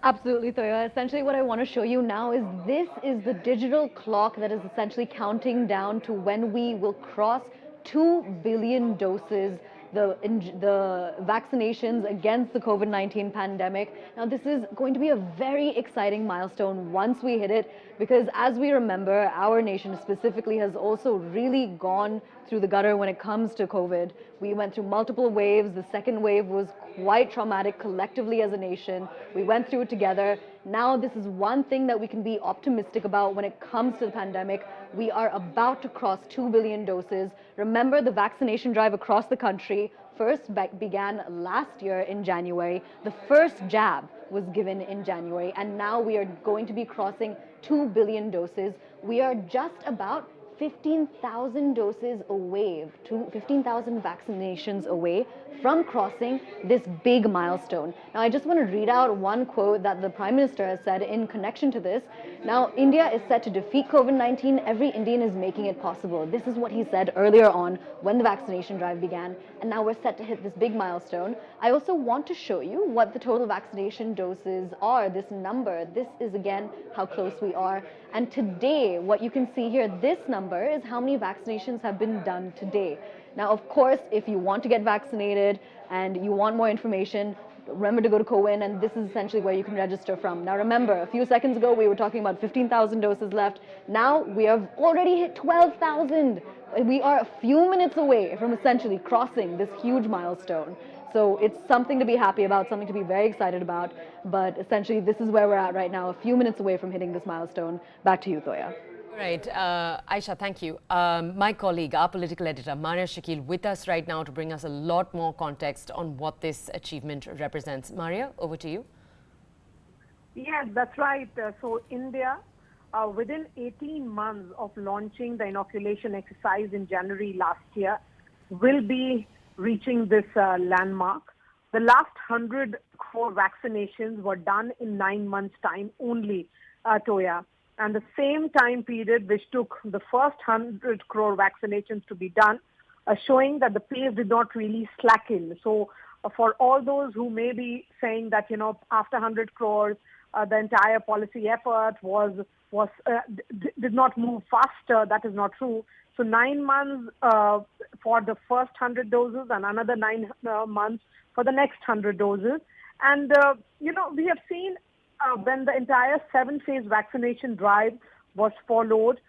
Absolutely, Toya. Essentially, what I want to show you now is this is the digital clock that is essentially counting down to when we will cross 2 billion doses, the vaccinations against the COVID-19 pandemic. Now, this is going to be a very exciting milestone once we hit it, because as we remember, our nation specifically has also really gone through the gutter when it comes to COVID. We went through multiple waves. The second wave was quite traumatic collectively as a nation. We went through it together. Now this is one thing that we can be optimistic about when it comes to the pandemic. We are about to cross 2 billion doses. Remember, the vaccination drive across the country first began last year in January. The first jab was given in January, and now we are going to be crossing 2 billion doses. We are just about 15,000 doses away, 15,000 vaccinations away from crossing this big milestone. Now, I just want to read out one quote that the Prime Minister has said in connection to this. Now, India is set to defeat COVID-19. Every Indian is making it possible. This is what he said earlier on when the vaccination drive began. And now we're set to hit this big milestone. I also want to show you what the total vaccination doses are, this number. This is, again, how close we are. And today, what you can see here, this number is how many vaccinations have been done today. Now, of course, if you want to get vaccinated and you want more information, remember to go to CoWIN, and this is essentially where you can register from. Now, remember, a few seconds ago, we were talking about 15,000 doses left. Now, we have already hit 12,000. We are a few minutes away from essentially crossing this huge milestone. So it's something to be happy about, something to be very excited about. But essentially, this is where we're at right now, a few minutes away from hitting this milestone. Back to you, Toya. Right, Aisha, thank you. My colleague, our political editor, Maria Shakil, with us right now to bring us a lot more context on what this achievement represents. Maria, over to you. Yes, that's right. So India, within 18 months of launching the inoculation exercise in January last year, will be reaching this landmark. The last 100 crore vaccinations were done in 9 months' time only, Toya. And the same time period which took the first 100 crore vaccinations to be done, showing that the pace did not really slacken. So for all those who may be saying that, you know, after 100 crores, the entire policy effort did not move faster, that is not true. So 9 months for the first 100 doses and another 9 months for the next 100 doses. And, you know, we have seen when the entire 7-phase vaccination drive was followed,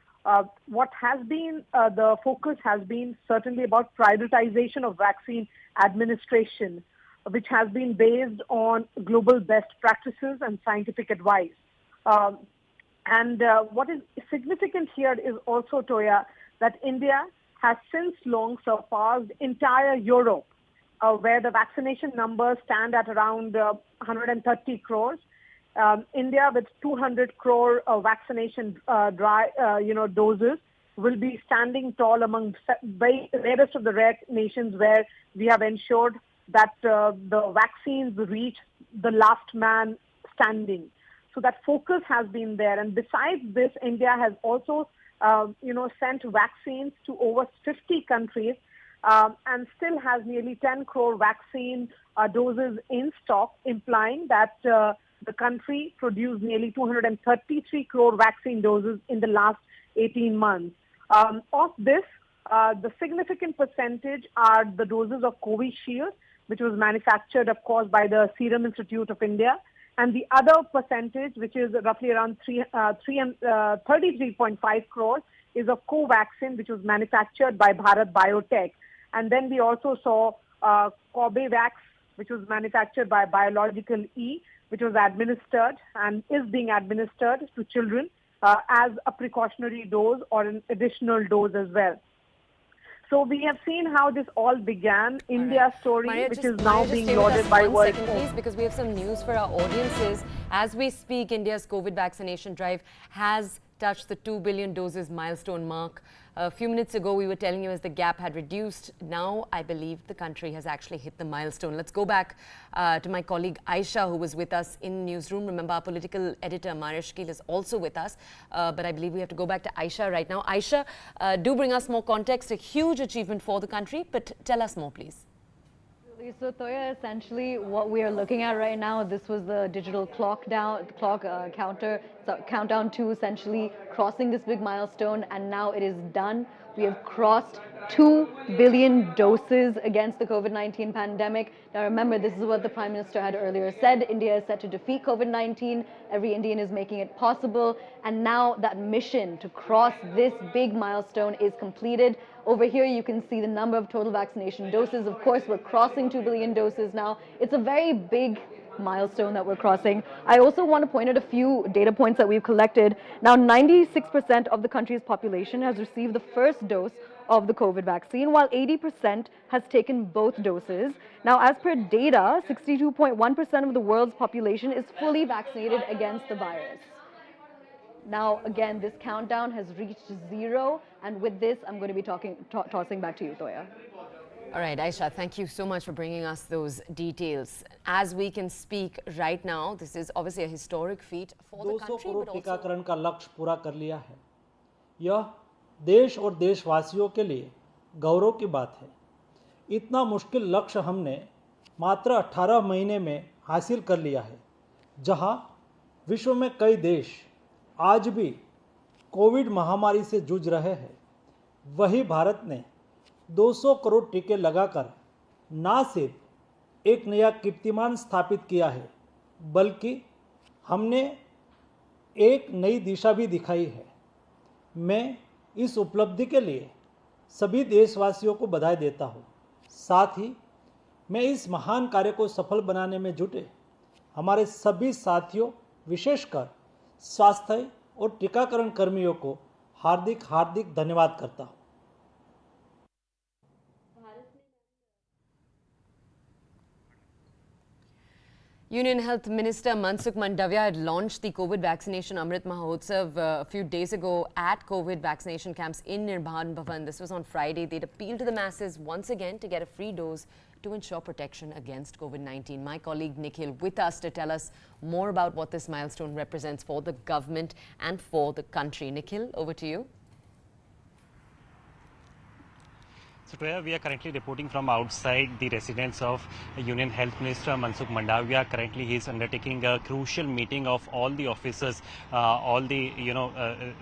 what has been the focus has been certainly about prioritization of vaccine administration, which has been based on global best practices and scientific advice. And what is significant here is also, Toya, that India has since long surpassed entire Europe, where the vaccination numbers stand at around 130 crores. India, with 200 crore vaccination doses, will be standing tall among the rarest of the rare nations, where we have ensured that the vaccines reach the last man standing. So that focus has been there. And besides this, India has also, sent vaccines to over 50 countries and still has nearly 10 crore vaccine doses in stock, implying that the country produced nearly 233 crore vaccine doses in the last 18 months. Of this, the significant percentage are the doses of Covishield, which was manufactured, of course, by the Serum Institute of India. And the other percentage, which is roughly around 33.5 crores, is of Covaxin, which was manufactured by Bharat Biotech. And then we also saw Corbevax, which was manufactured by Biological E, which was administered and is being administered to children as a precautionary dose or an additional dose as well. So we have seen how this all began. India's story, Maria, which is now being lauded by one world. second, please, because we have some news for our audiences. As we speak, India's COVID vaccination drive has touched the 2 billion doses milestone mark. A few minutes ago, we were telling you as the gap had reduced. Now, I believe the country has actually hit the milestone. Let's go back to my colleague Aisha, who was with us in newsroom. Remember, our political editor, Maria Shakil, is also with us. But I believe we have to go back to Aisha right now. Aisha, do bring us more context. A huge achievement for the country, but tell us more, please. So Toya, essentially what we are looking at right now, this was the digital countdown to essentially crossing this big milestone, and now it is done. We have crossed 2 billion doses against the COVID-19 pandemic. Now remember, this is what the Prime Minister had earlier said. India is set to defeat COVID-19. Every Indian is making it possible. And now that mission to cross this big milestone is completed. Over here, you can see the number of total vaccination doses. Of course, we're crossing 2 billion doses now. It's a very big milestone that we're crossing. I also want to point out a few data points that we've collected. Now, 96% of the country's population has received the first dose of the COVID vaccine, while 80% has taken both doses. Now, as per data, 62.1% of the world's population is fully vaccinated against the virus. Now, again, this countdown has reached 0. And with this, I'm going to be tossing back to you, Toya. All right, Aisha, thank you so much for bringing us those details. As we can speak right now, this is obviously a historic feat for the country, but also... टीकाकरण का लक्ष्य पूरा कर लिया है। यह देश और देशवासियों के लिए गौरव की बात है। इतना मुश्किल लक्ष्य हमने मात्र 18 महीने में हासिल कर लिया है, जहां विश्व में कई देश आज भी कोविड महामारी से जूझ रहे हैं। वही भारत ने 200 करोड़ टीके लगाकर न सिर्फ एक नया कीर्तिमान स्थापित किया है, बल्कि हमने एक नई दिशा भी दिखाई है। मैं इस उपलब्धि के लिए सभी देशवासियों को बधाई देता हूँ। साथ ही मैं इस महान कार्य को सफल बनाने में जुटे हमारे सभी साथियों, विशेषकर स्वास्थ्य और टीकाकरण कर्मियों को हार्दिक हार्दिक धन्यवाद करता हूँ। Union Health Minister Mansukh Mandavia had launched the COVID vaccination Amrit Mahotsav a few days ago at COVID vaccination camps in Nirbhan Bhavan. This was on Friday. They'd appealed to the masses once again to get a free dose to ensure protection against COVID-19. My colleague Nikhil with us to tell us more about what this milestone represents for the government and for the country. Nikhil, over to you. So today we are currently reporting from outside the residence of Union Health Minister Mansukh Mandavia. Currently he is undertaking a crucial meeting of all the officers, all the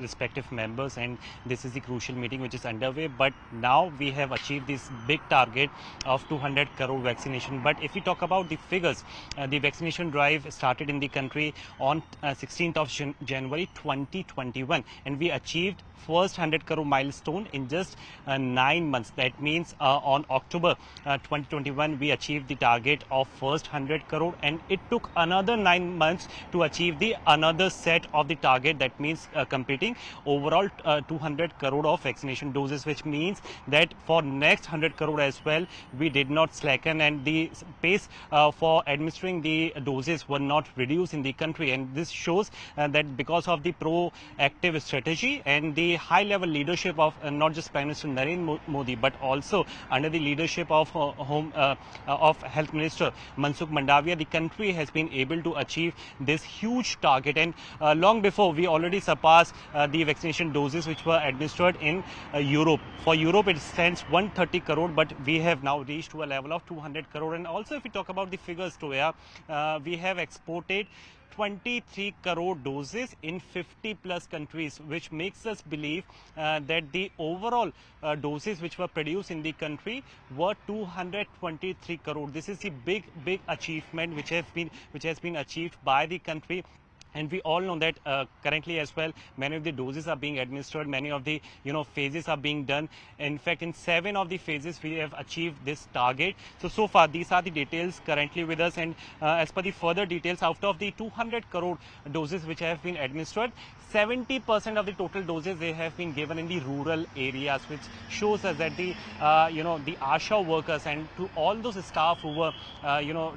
respective members, and this is the crucial meeting which is underway. But now we have achieved this big target of 200 crore vaccination. But if we talk about the figures, the vaccination drive started in the country on 16th of January 2021, and we achieved first 100 crore milestone in just 9 months. That means on October 2021 we achieved the target of first 100 crore, and it took another 9 months to achieve the another set of the target. That means completing overall 200 crore of vaccination doses, which means that for next 100 crore as well we did not slacken, and the pace for administering the doses were not reduced in the country. And this shows that because of the proactive strategy and the high level leadership of not just Prime Minister Narendra Modi, but also under the leadership of Health Minister Mansukh Mandavia, the country has been able to achieve this huge target. And long before, we already surpassed the vaccination doses which were administered in Europe. For Europe it stands 130 crore, but we have now reached to a level of 200 crore. And also if we talk about the figures, Toya, we have exported 23 crore doses in 50 plus countries, which makes us believe that the overall doses which were produced in the country were 223 crore. This is the big achievement which has been achieved by the country. And we all know that currently as well, many of the doses are being administered, many of the phases are being done. In fact, in 7 of the phases we have achieved this target. So far these are the details currently with us, and as per the further details, out of the 200 crore doses which have been administered, 70% of the total doses they have been given in the rural areas, which shows us that the the ASHA workers and to all those staff who were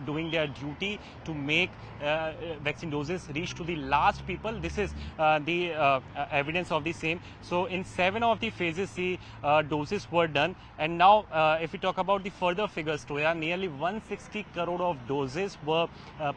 doing their duty to make vaccine doses reach to the last people. This is the evidence of the same. So in 7 of the phases the doses were done, and now if we talk about the further figures, Toya, nearly 160 crore of doses were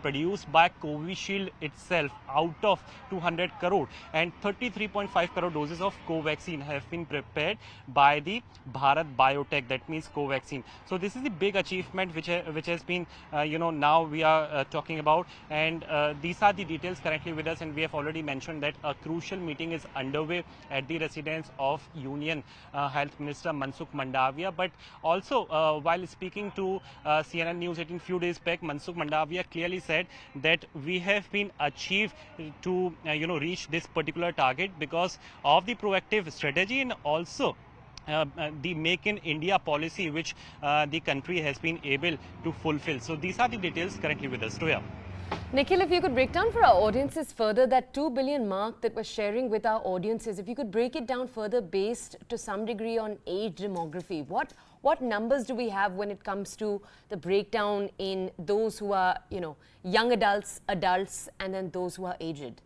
produced by Covishield itself out of 200 crore, and 33.5 crore doses of Covaxin have been prepared by the Bharat Biotech, that means Covaxin. So this is the big achievement which has been now we are talking about, and these are the details currently with us. And we have already mentioned that a crucial meeting is underway at the residence of Union Health Minister Mansukh Mandavia. But also while speaking to CNN News 18 few days back, Mansukh Mandavia clearly said that we have been achieved to reach this particular target because of the proactive strategy and also the Make in India policy which the country has been able to fulfill. So these are the details currently with us. Toya. Nikhil, if you could break down for our audiences further that 2 billion mark that we're sharing with our audiences, if you could break it down further based to some degree on age demography, what numbers do we have when it comes to the breakdown in those who are, young adults, and then those who are aged?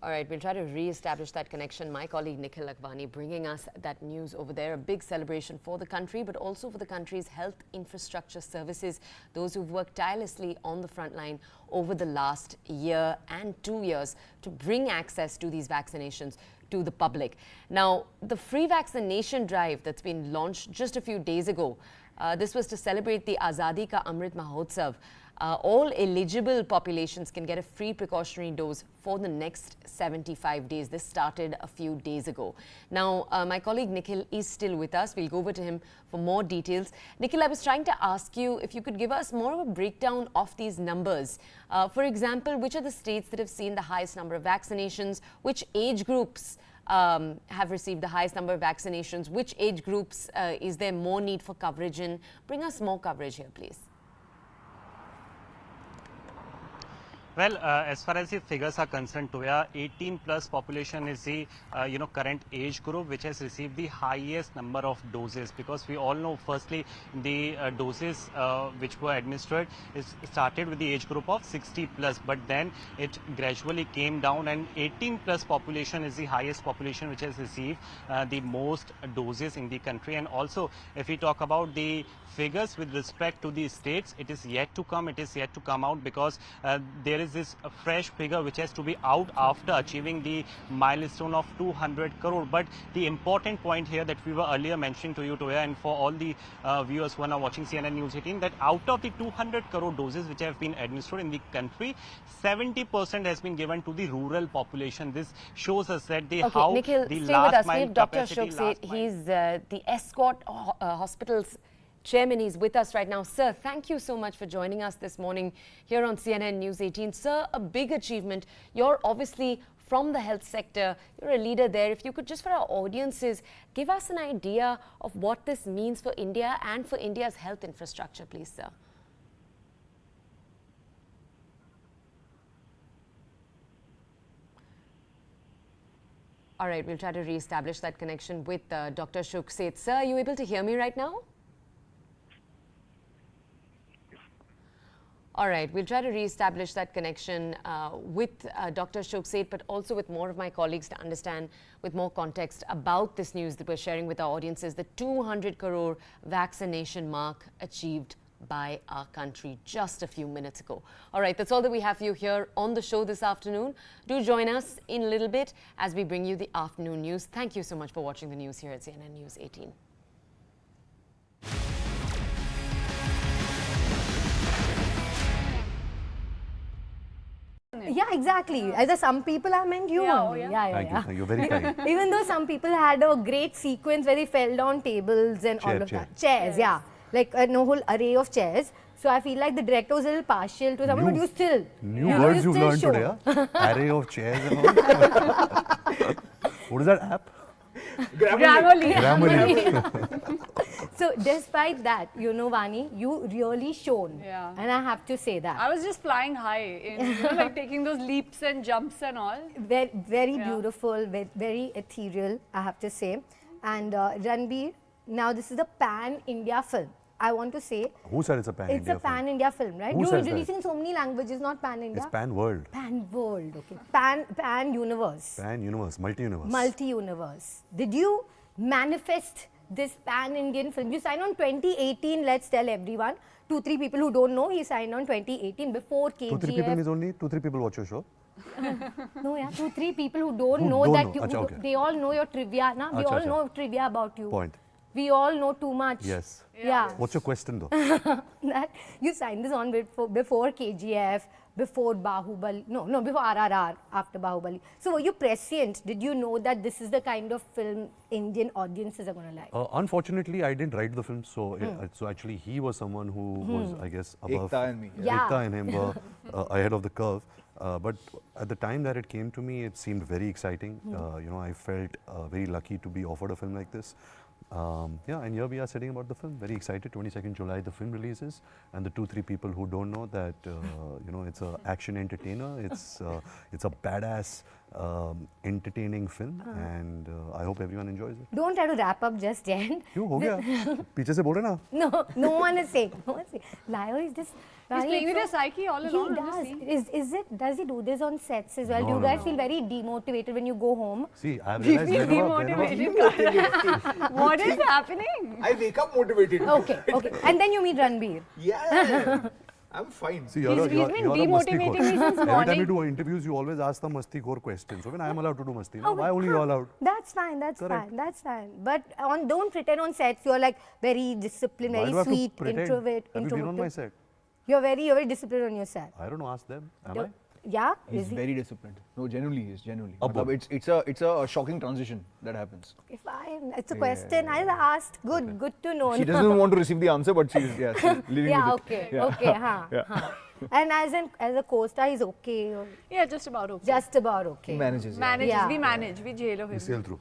All right, we'll try to re-establish that connection. My colleague Nikhil Lakhwani bringing us that news over there. A big celebration for the country, but also for the country's health infrastructure services, those who've worked tirelessly on the front line over the last year and 2 years to bring access to these vaccinations to the public. Now, the free vaccination drive that's been launched just a few days ago, this was to celebrate the Azadi Ka Amrit Mahotsav. All eligible populations can get a free precautionary dose for the next 75 days. This started a few days ago. Now, my colleague Nikhil is still with us. We'll go over to him for more details. Nikhil, I was trying to ask you if you could give us more of a breakdown of these numbers. For example, which are the states that have seen the highest number of vaccinations? Which age groups have received the highest number of vaccinations? Which age groups is there more need for coverage in? Bring us more coverage here, please. Well, as far as the figures are concerned, Toya, 18 plus population is the current age group which has received the highest number of doses, because we all know firstly the doses which were administered started with the age group of 60 plus, but then it gradually came down, and 18 plus population is the highest population which has received the most doses in the country. And also, if we talk about the figures with respect to the states, it is yet to come. It is yet to come out, because there is this fresh figure which has to be out after achieving the milestone of 200 crore. But the important point here that we were earlier mentioning to you, Toya, and for all the viewers who are now watching CNN News 18, that out of the 200 crore doses which have been administered in the country, 70% has been given to the rural population. This shows us that how Nikhil, the stay last with us. We mile have Dr. capacity. Ashok Seth. He's the Escort Hospitals Chairman. He's with us right now. Sir, thank you so much for joining us this morning here on CNN News 18. Sir, a big achievement. You're obviously from the health sector. You're a leader there. If you could just, for our audiences, give us an idea of what this means for India and for India's health infrastructure, please, sir. All right, we'll try to re-establish that connection with Dr. Ashok Seth. Sir, are you able to hear me right now? All right, we'll try to re-establish that connection with Dr. Ashok Seth, but also with more of my colleagues to understand with more context about this news that we're sharing with our audiences, the 200 crore vaccination mark achieved by our country just a few minutes ago. All right, that's all that we have for you here on the show this afternoon. Do join us in a little bit as we bring you the afternoon news. Thank you so much for watching the news here at CNN News 18. Yeah, exactly. Either some people I meant you only. Thank you. You're very kind. Even though some people had a great sequence where they fell down tables and all of that. Chairs, yeah. Like a whole array of chairs. So I feel like the director was a little partial to someone, but you still. New words you've learned today, huh? Array of chairs and all. What is that app? Grammarly. So despite that, you know, Vani, you really shone. Yeah. And I have to say that. I was just flying high, in, like taking those leaps and jumps and all. Very beautiful, very ethereal, I have to say. And Ranbir, now this is a pan-India film. I want to say. Who said it's a pan-India film? It's a pan-India film, right? Who You're says releasing that? so many languages, not pan-India. It's pan-world. Pan-world, okay. Pan-universe. Pan-universe, multi-universe. Multi-universe. Did you manifest this pan-Indian film? You signed on 2018, let's tell everyone. 2-3 people who don't know, he signed on 2018 before KGF. 2-3 people means only 2-3 people watch your show? No, yeah, 2-3 people who don't know that. Okay. They all know your trivia. Na? We all know trivia about you. Point. We all know too much. Yes. Yeah. What's your question though? That you signed this on before KGF, before Bahubali, no, before RRR, after Bahubali. So were you prescient? Did you know that this is the kind of film Indian audiences are going to like? Unfortunately, I didn't write the film, so so actually he was someone who was, I guess, above. Ekta and me. Ekta and him were ahead of the curve. But at the time that it came to me, it seemed very exciting. You know, I felt very lucky to be offered a film like this. Yeah, and here we are sitting about the film, very excited. 22nd July the film releases, and the 2-3 people who don't know that, you know, it's an action entertainer, it's a badass entertaining film, and I hope everyone enjoys it. Don't try to wrap up just yet. क्यों हो गया? पीछे से बोले ना? No one is saying. No one is saying. Lio is just. He's playing with your psyche all along. He does. Does he do this on sets as well? Do you guys feel very demotivated when you go home? See, I've realized What is happening? I wake up motivated. Okay. And then you meet Ranbir. Yeah. I'm fine. See, you're He's been demotivating me since morning. Every time you do interviews, you always ask the masti-core questions. So when I am allowed to do masti, why only you allowed? That's fine. But don't pretend on sets you're like very disciplined, very sweet, introvert. Have you been on my set? You're very disciplined on your set. I don't know. Ask them. Am I? Yeah, he's very disciplined. No, genuinely, he is genuinely. It's a shocking transition that happens. Okay, fine. It's a question I asked. Good to know. She doesn't want to receive the answer, but she's living with it. Okay. And as a co-star, he's okay. Yeah, just about okay. Just about okay. He manages. We manage. We jail him. We sail through.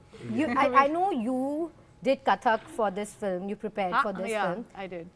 I know you did Kathak for this film. You prepared for this film. I did.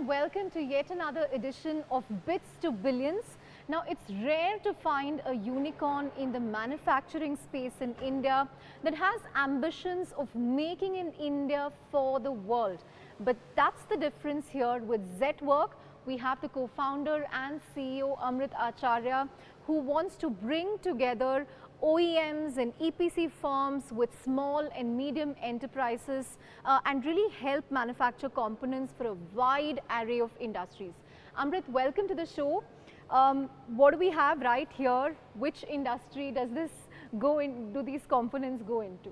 Welcome to yet another edition of Bits to Billions. Now, it's rare to find a unicorn in the manufacturing space in India that has ambitions of making in India for the world. But that's the difference here with Zetwork. We have the co-founder and CEO Amrit Acharya, who wants to bring together OEMs and EPC firms with small and medium enterprises and really help manufacture components for a wide array of industries. Amrit, welcome to the show. What do we have right here? Which industry does this go in? Do these components go into?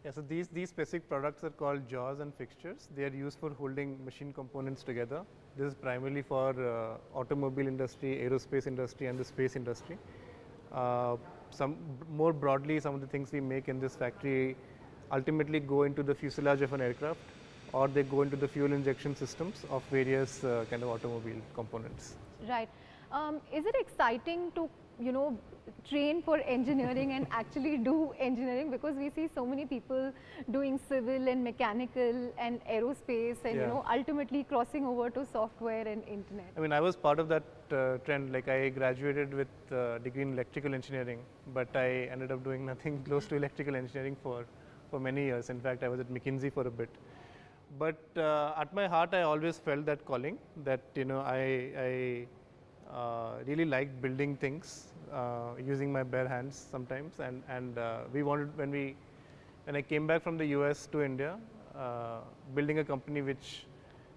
Yeah, so these specific products are called jaws and fixtures. They are used for holding machine components together. This is primarily for automobile industry, aerospace industry, and the space industry. More broadly, some of the things we make in this factory ultimately go into the fuselage of an aircraft, or they go into the fuel injection systems of various kind of automobile components. Right. Is it exciting to, train for engineering and actually do engineering, because we see so many people doing civil and mechanical and aerospace and ultimately crossing over to software and internet? I mean, I was part of that trend. Like, I graduated with a degree in electrical engineering, but I ended up doing nothing close to electrical engineering for many years. In fact, I was at McKinsey for a bit. But at my heart, I always felt that calling, that I really liked building things using my bare hands sometimes, and we wanted, when I came back from the US to India, building a company which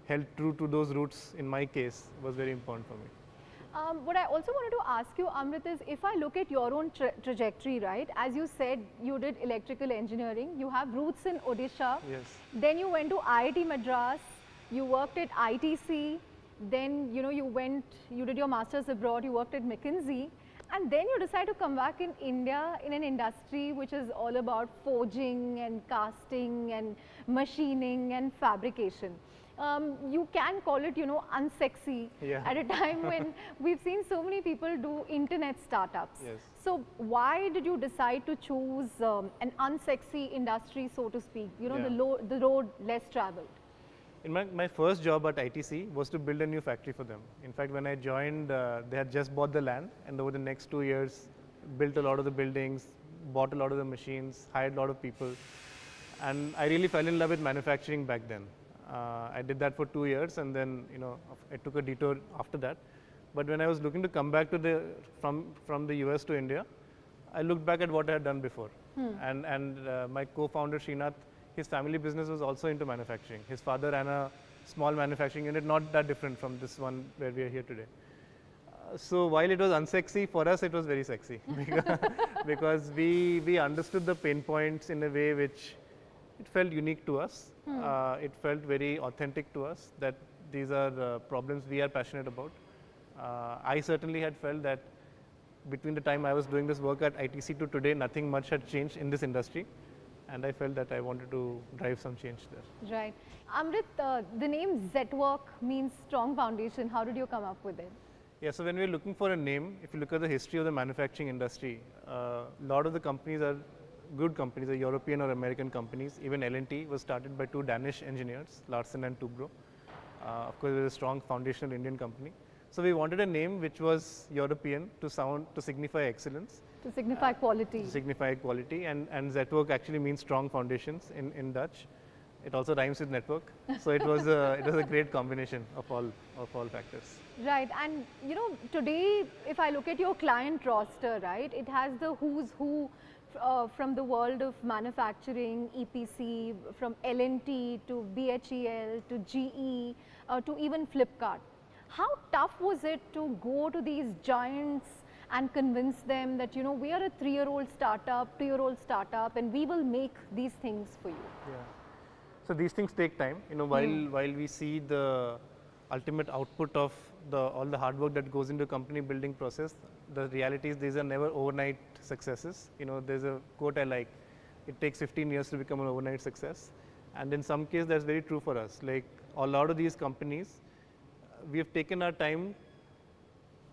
held true to those roots in my case was very important for me. What I also wanted to ask you, Amrit, is if I look at your own trajectory, right? As you said, you did electrical engineering. You have roots in Odisha. Yes. Then you went to IIT Madras. You worked at ITC. Then you did your masters abroad. You worked at McKinsey, and then you decide to come back in India in an industry which is all about forging and casting and machining and fabrication. You can call it, unsexy at a time when we've seen so many people do internet startups. Yes. So why did you decide to choose an unsexy industry, so to speak? The road less traveled. In my first job at ITC was to build a new factory for them. In fact, when I joined, they had just bought the land, and over the next 2 years, built a lot of the buildings, bought a lot of the machines, hired a lot of people. And I really fell in love with manufacturing back then. I did that for 2 years, and then I took a detour after that. But when I was looking to come back to from the US to India, I looked back at what I had done before. And my co-founder Srinath, his family business was also into manufacturing. His father ran a small manufacturing unit, not that different from this one where we are here today. So while it was unsexy, for us it was very sexy because we understood the pain points in a way which it felt unique to us. It felt very authentic to us that these are problems we are passionate about. I certainly had felt that between the time I was doing this work at ITC to today, nothing much had changed in this industry. And I felt that I wanted to drive some change there. Right. Amrit, the name Zetwork means strong foundation. How did you come up with it? Yeah, so when we're looking for a name, if you look at the history of the manufacturing industry, a lot of the companies are good companies, are European or American companies. Even L&T was started by two Danish engineers, Larsen and Toubro. Of course, it was a strong foundational Indian company. So we wanted a name which was European to signify excellence. To signify quality. To signify quality, and Zetwork actually means strong foundations in Dutch. It also rhymes with network. So it was a great combination of all factors. Right, and you know, today if I look at your client roster, right, it has the who's who from the world of manufacturing, EPC, from L&T to BHEL to GE to even Flipkart. How tough was it to go to these giants and convince them that, you know, we are a 3-year-old startup, 2-year-old startup, and we will make these things for you? Yeah. So these things take time. You know, while we see the ultimate output of all the hard work that goes into company building process, the reality is these are never overnight successes. You know, there's a quote I like: it takes 15 years to become an overnight success. And in some cases, that's very true for us. Like a lot of these companies, we have taken our time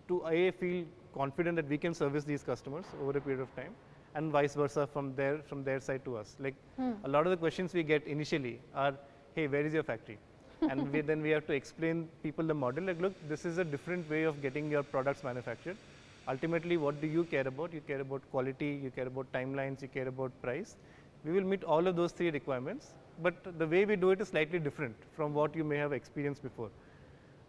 to feel confident that we can service these customers over a period of time, and vice versa from their side to us. Like a lot of the questions we get initially are, hey, where is your factory? And then we have to explain people the model, like, look, this is a different way of getting your products manufactured. Ultimately, what do you care about? You care about quality, you care about timelines, you care about price. We will meet all of those 3 requirements, but the way we do it is slightly different from what you may have experienced before.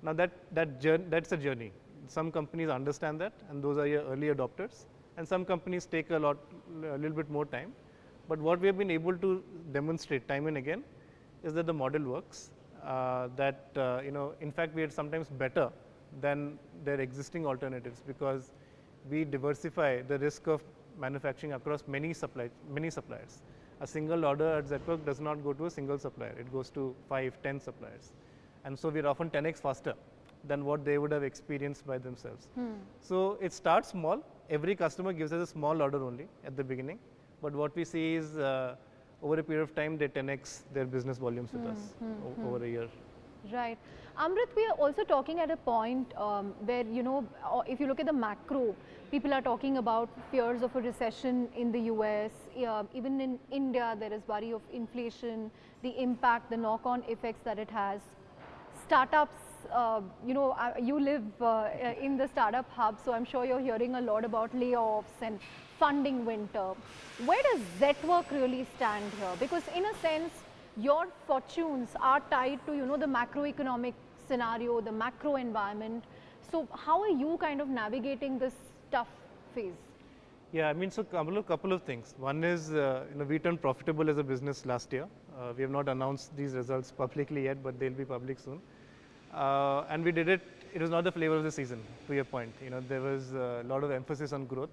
Now that's a journey. Some companies understand that, and those are your early adopters, and some companies take a little bit more time. But what we have been able to demonstrate time and again is that the model works. You know, in fact, we are sometimes better than their existing alternatives because we diversify the risk of manufacturing across many suppliers. A single order at Zetwork does not go to a single supplier; it goes to 5, 10 suppliers, and so we are often 10x faster than what they would have experienced by themselves. So it starts small. Every customer gives us a small order only at the beginning, but what we see is over a period of time, they 10x their business volumes with us over a year. Right. Amrit, we are also talking at a point where, you know, if you look at the macro, people are talking about fears of a recession in the US. Even in India, there is worry of inflation, the impact, the knock-on effects that it has. Startups, you know, you live in the startup hub, so I'm sure you're hearing a lot about layoffs and funding winter. Where does Zetwork really stand here? Because in a sense, your fortunes are tied to, you know, the macroeconomic scenario, the macro environment. So how are you kind of navigating this tough phase? Yeah, I mean, so couple of things. One is, you know, we turned profitable as a business last year. We have not announced these results publicly yet, but they'll be public soon. And we did it. It was not the flavor of the season. To your point, you know, there was a lot of emphasis on growth.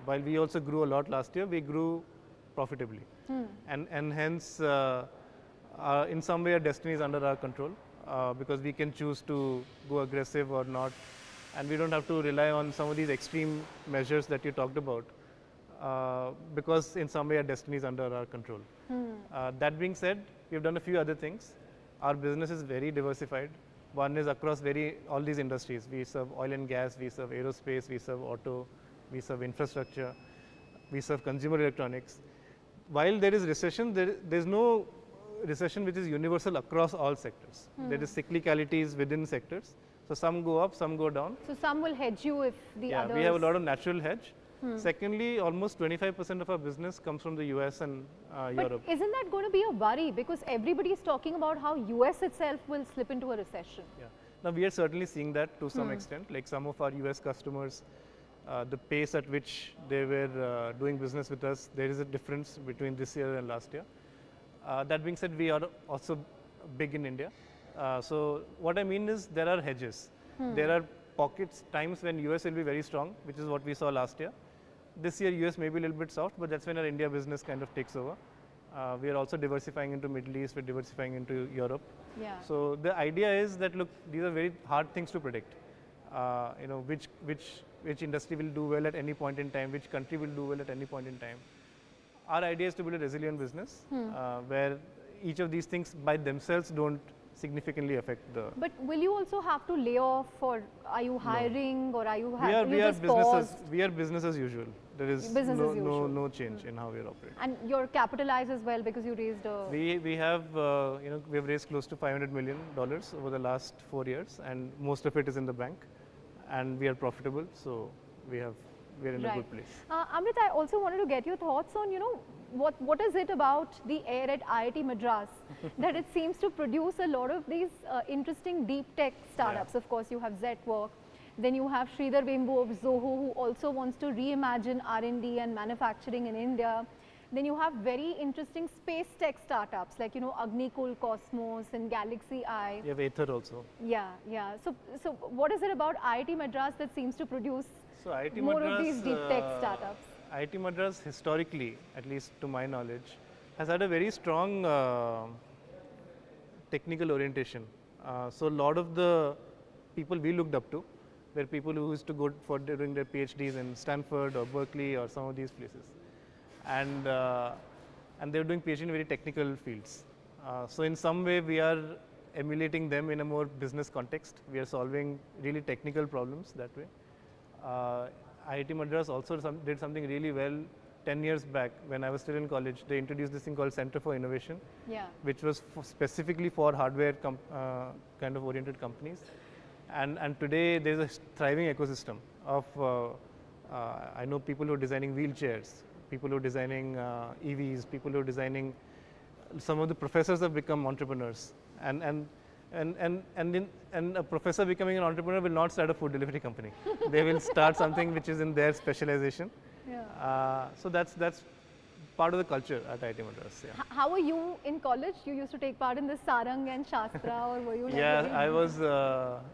While we also grew a lot last year, we grew profitably, and hence, in some way, our destiny is under our control because we can choose to go aggressive or not, and we don't have to rely on some of these extreme measures that you talked about because in some way, our destiny is under our control. That being said, we've done a few other things. Our business is very diversified. One is across all these industries. We serve oil and gas, we serve aerospace, we serve auto, we serve infrastructure, we serve consumer electronics. While there is recession, there's no recession which is universal across all sectors. There is cyclicalities within sectors. So some go up, some go down. So some will hedge you if the others... Yeah, we have a lot of natural hedge. Secondly, almost 25% of our business comes from the US and Europe. But isn't that going to be a worry? Because everybody is talking about how US itself will slip into a recession. Yeah. Now, we are certainly seeing that to some extent. Like some of our US customers, the pace at which they were doing business with us, there is a difference between this year and last year. That being said, we are also big in India. So what I mean is there are hedges. There are pockets, times when US will be very strong, which is what we saw last year. This year, US may be a little bit soft, but that's when our India business kind of takes over. We are also diversifying into Middle East, we're diversifying into Europe. Yeah. So the idea is that, look, these are very hard things to predict. You know, which industry will do well at any point in time, which country will do well at any point in time. Our idea is to build a resilient business where each of these things by themselves don't significantly affect the... But will you also have to lay off, or are you hiring, or are you we are business as usual. There is no change in how we are operating. And you're capitalized as well because you raised a... We have, you know, we have raised close to $500 million over the last 4 years, and most of it is in the bank, and we are profitable, so we're in a good place. Amrit, I also wanted to get your thoughts on, you know, what is it about the air at IIT Madras that it seems to produce a lot of these interesting deep tech startups. Of course, you have Zetwork. Then you have Sridhar Vembu of Zoho, who also wants to reimagine R&D and manufacturing in India. Then you have very interesting space tech startups like, you know, Agnikul Cosmos and Galaxy Eye. You have Aether also. Yeah. So what is it about IIT Madras that seems to produce more of these deep tech startups? IIT Madras historically, at least to my knowledge, has had a very strong technical orientation. So a lot of the people we looked up to were people who used to go for doing their PhDs in Stanford or Berkeley or some of these places. And they were doing PhD in very technical fields. So in some way we are emulating them in a more business context. We are solving really technical problems that way. IIT Madras also did something really well 10 years back when I was still in college. They introduced this thing called Center for Innovation, which was specifically for hardware kind of oriented companies. And today there's a thriving ecosystem of, I know people who are designing wheelchairs, people who are designing EVs, people who are designing, some of the professors have become entrepreneurs. And a professor becoming an entrepreneur will not start a food delivery company. They will start something which is in their specialization. So that's part of the culture at IIT Madras. How were you in college? You used to take part in the Sarang and Shastra, or were you? I was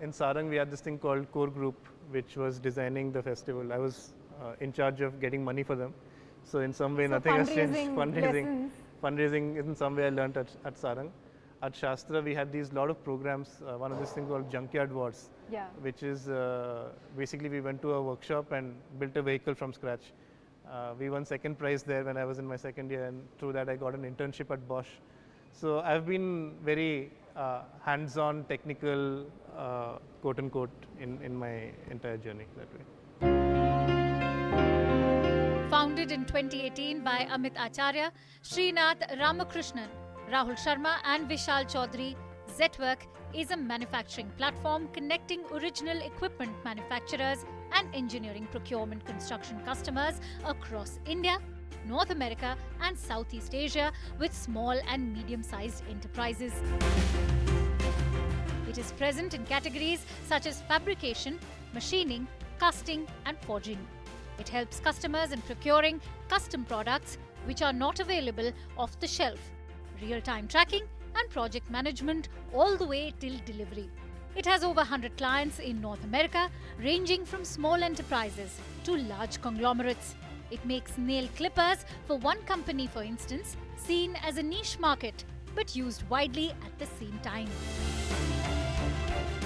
in Sarang. We had this thing called Core Group, which was designing the festival. I was in charge of getting money for them. So in some way, nothing has changed. Fundraising in some way I learned at Sarang. At Shastra, we had these lot of programs. One of this thing called Junkyard Wars, which is basically we went to a workshop and built a vehicle from scratch. We won second prize there when I was in my second year, and through that I got an internship at Bosch. So I've been very hands-on, technical, quote unquote, in my entire journey that way. Founded in 2018 by Amit Acharya, Srinath Ramakrishnan, Rahul Sharma and Vishal Chaudhary, Zetwork is a manufacturing platform connecting original equipment manufacturers and engineering procurement construction customers across India, North America and Southeast Asia with small and medium-sized enterprises. It is present in categories such as fabrication, machining, casting and forging. It helps customers in procuring custom products which are not available off the shelf, real-time tracking and project management all the way till delivery. It has over 100 clients in North America, ranging from small enterprises to large conglomerates. It makes nail clippers for one company, for instance, seen as a niche market, but used widely at the same time.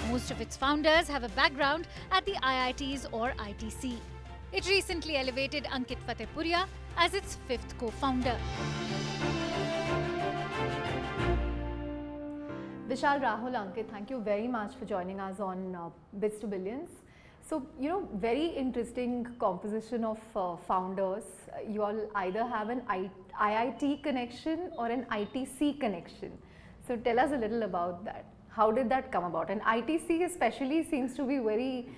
Most of its founders have a background at the IITs or ITC. It recently elevated Ankit Fatehpuria as its 5th co-founder. Vishal, Rahul, Ankit, thank you very much for joining us on Bits to Billions. So, you know, very interesting composition of founders. You all either have an IIT connection or an ITC connection. So tell us a little about that. How did that come about? And ITC especially seems to be very,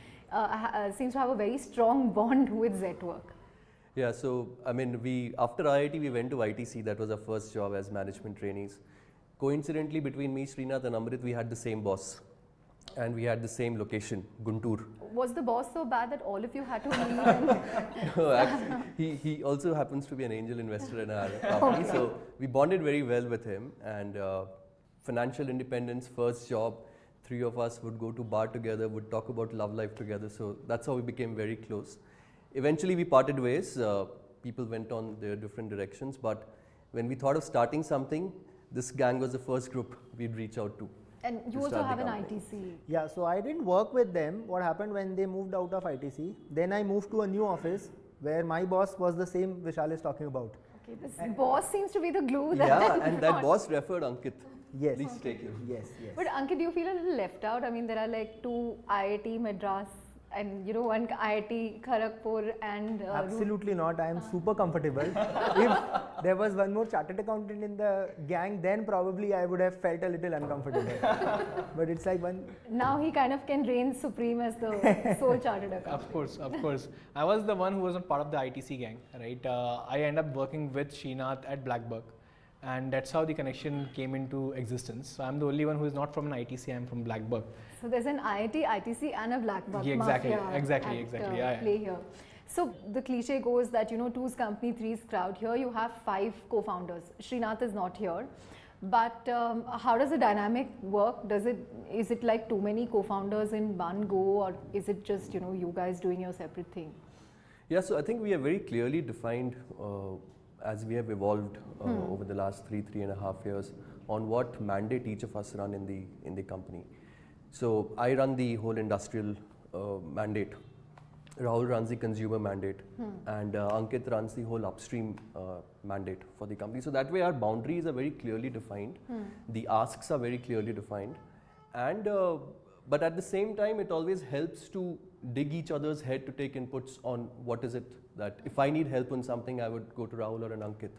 seems to have a very strong bond with Zetwork. Yeah, so I mean, after IIT we went to ITC. That was our first job as management trainees. Coincidentally, between me, Srinath and Amrit, we had the same boss and we had the same location, Guntur. Was the boss so bad that all of you had to leave? No, actually, he also happens to be an angel investor in our company. So we bonded very well with him, and financial independence, first job, 3 of us would go to bar together, would talk about love life together. So that's how we became very close. Eventually we parted ways. People went on their different directions, but when we thought of starting something, this gang was the first group we'd reach out to. And you also have an ITC. Yeah, so I didn't work with them. What happened when they moved out of ITC? Then I moved to a new office where my boss was the same Vishal is talking about. Okay, this boss seems to be the glue. Yeah, and that boss referred Ankit. Yes. Please take him. Yes, yes. But Ankit, do you feel a little left out? I mean, there are like 2 IIT Madras and one IIT Kharagpur and... Absolutely not. I am super comfortable. If there was one more chartered accountant in the gang, then probably I would have felt a little uncomfortable. But it's like one... Now he kind of can reign supreme as the sole chartered accountant. Of course, of course. I was the one who wasn't part of the ITC gang, right? I ended up working with Srinath at Blackbuck. And that's how the connection came into existence. So I'm the only one who is not from an ITC, I'm from Blackbuck. So there's an IIT, ITC and a Blackbuck exactly, mafia exactly, at play here. So the cliche goes that, two's company, three's crowd. Here you have 5 co-founders. Srinath is not here. But how does the dynamic work? Is it like too many co-founders in one go, or is it just, you guys doing your separate thing? Yeah, so I think we are very clearly defined as we have evolved over the last 3.5 years on what mandate each of us run in the company. So I run the whole industrial mandate. Rahul runs the consumer mandate, and Ankit runs the whole upstream mandate for the company. So that way our boundaries are very clearly defined, the asks are very clearly defined, and but at the same time it always helps to dig each other's head to take inputs on what is it that if I need help on something, I would go to Rahul or an Ankit.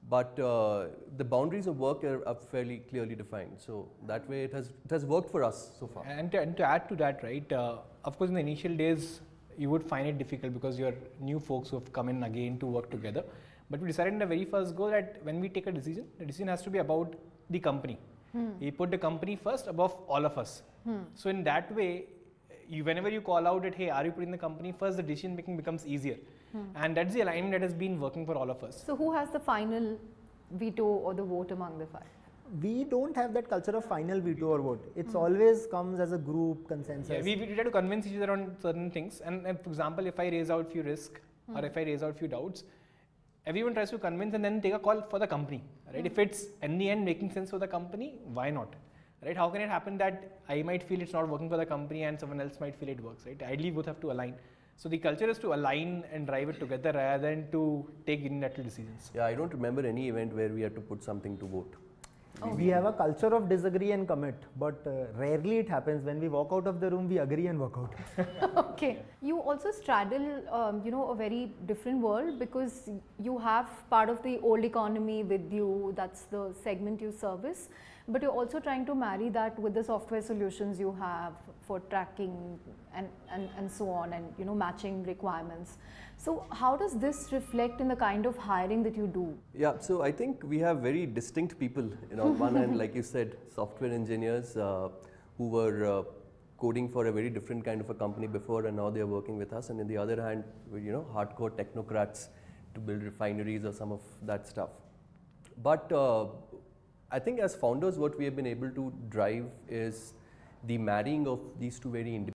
But the boundaries of work are fairly clearly defined. So that way it has worked for us so far. And to add to that, right, of course in the initial days, you would find it difficult because you're new folks who have come in again to work together. But we decided in the very first go that when we take a decision, the decision has to be about the company. We put the company first above all of us. So in that way, whenever you call out that, hey, are you putting the company first, the decision making becomes easier. And that's the alignment that has been working for all of us. So who has the final veto or the vote among the 5? We don't have that culture of final veto or vote. It's always comes as a group consensus. Yeah, we try to convince each other on certain things. And for example, if I raise out few risks or if I raise out few doubts, everyone tries to convince and then take a call for the company. Right? If it's in the end making sense for the company, why not? Right? How can it happen that I might feel it's not working for the company and someone else might feel it works? Right? Ideally, both have to align. So the culture is to align and drive it together rather than to take unilateral decisions. Yeah, I don't remember any event where we had to put something to vote. We have a culture of disagree and commit, but rarely it happens. When we walk out of the room, we agree and work out. Okay. You also straddle, a very different world because you have part of the old economy with you. That's the segment you service. But you're also trying to marry that with the software solutions you have for tracking and so on, and matching requirements. So how does this reflect in the kind of hiring that you do? Yeah, so I think we have very distinct people. On one hand, like you said, software engineers who were coding for a very different kind of a company before, and now they are working with us. And on the other hand, hardcore technocrats to build refineries or some of that stuff. But I think as founders, what we have been able to drive is the marrying of these two very independent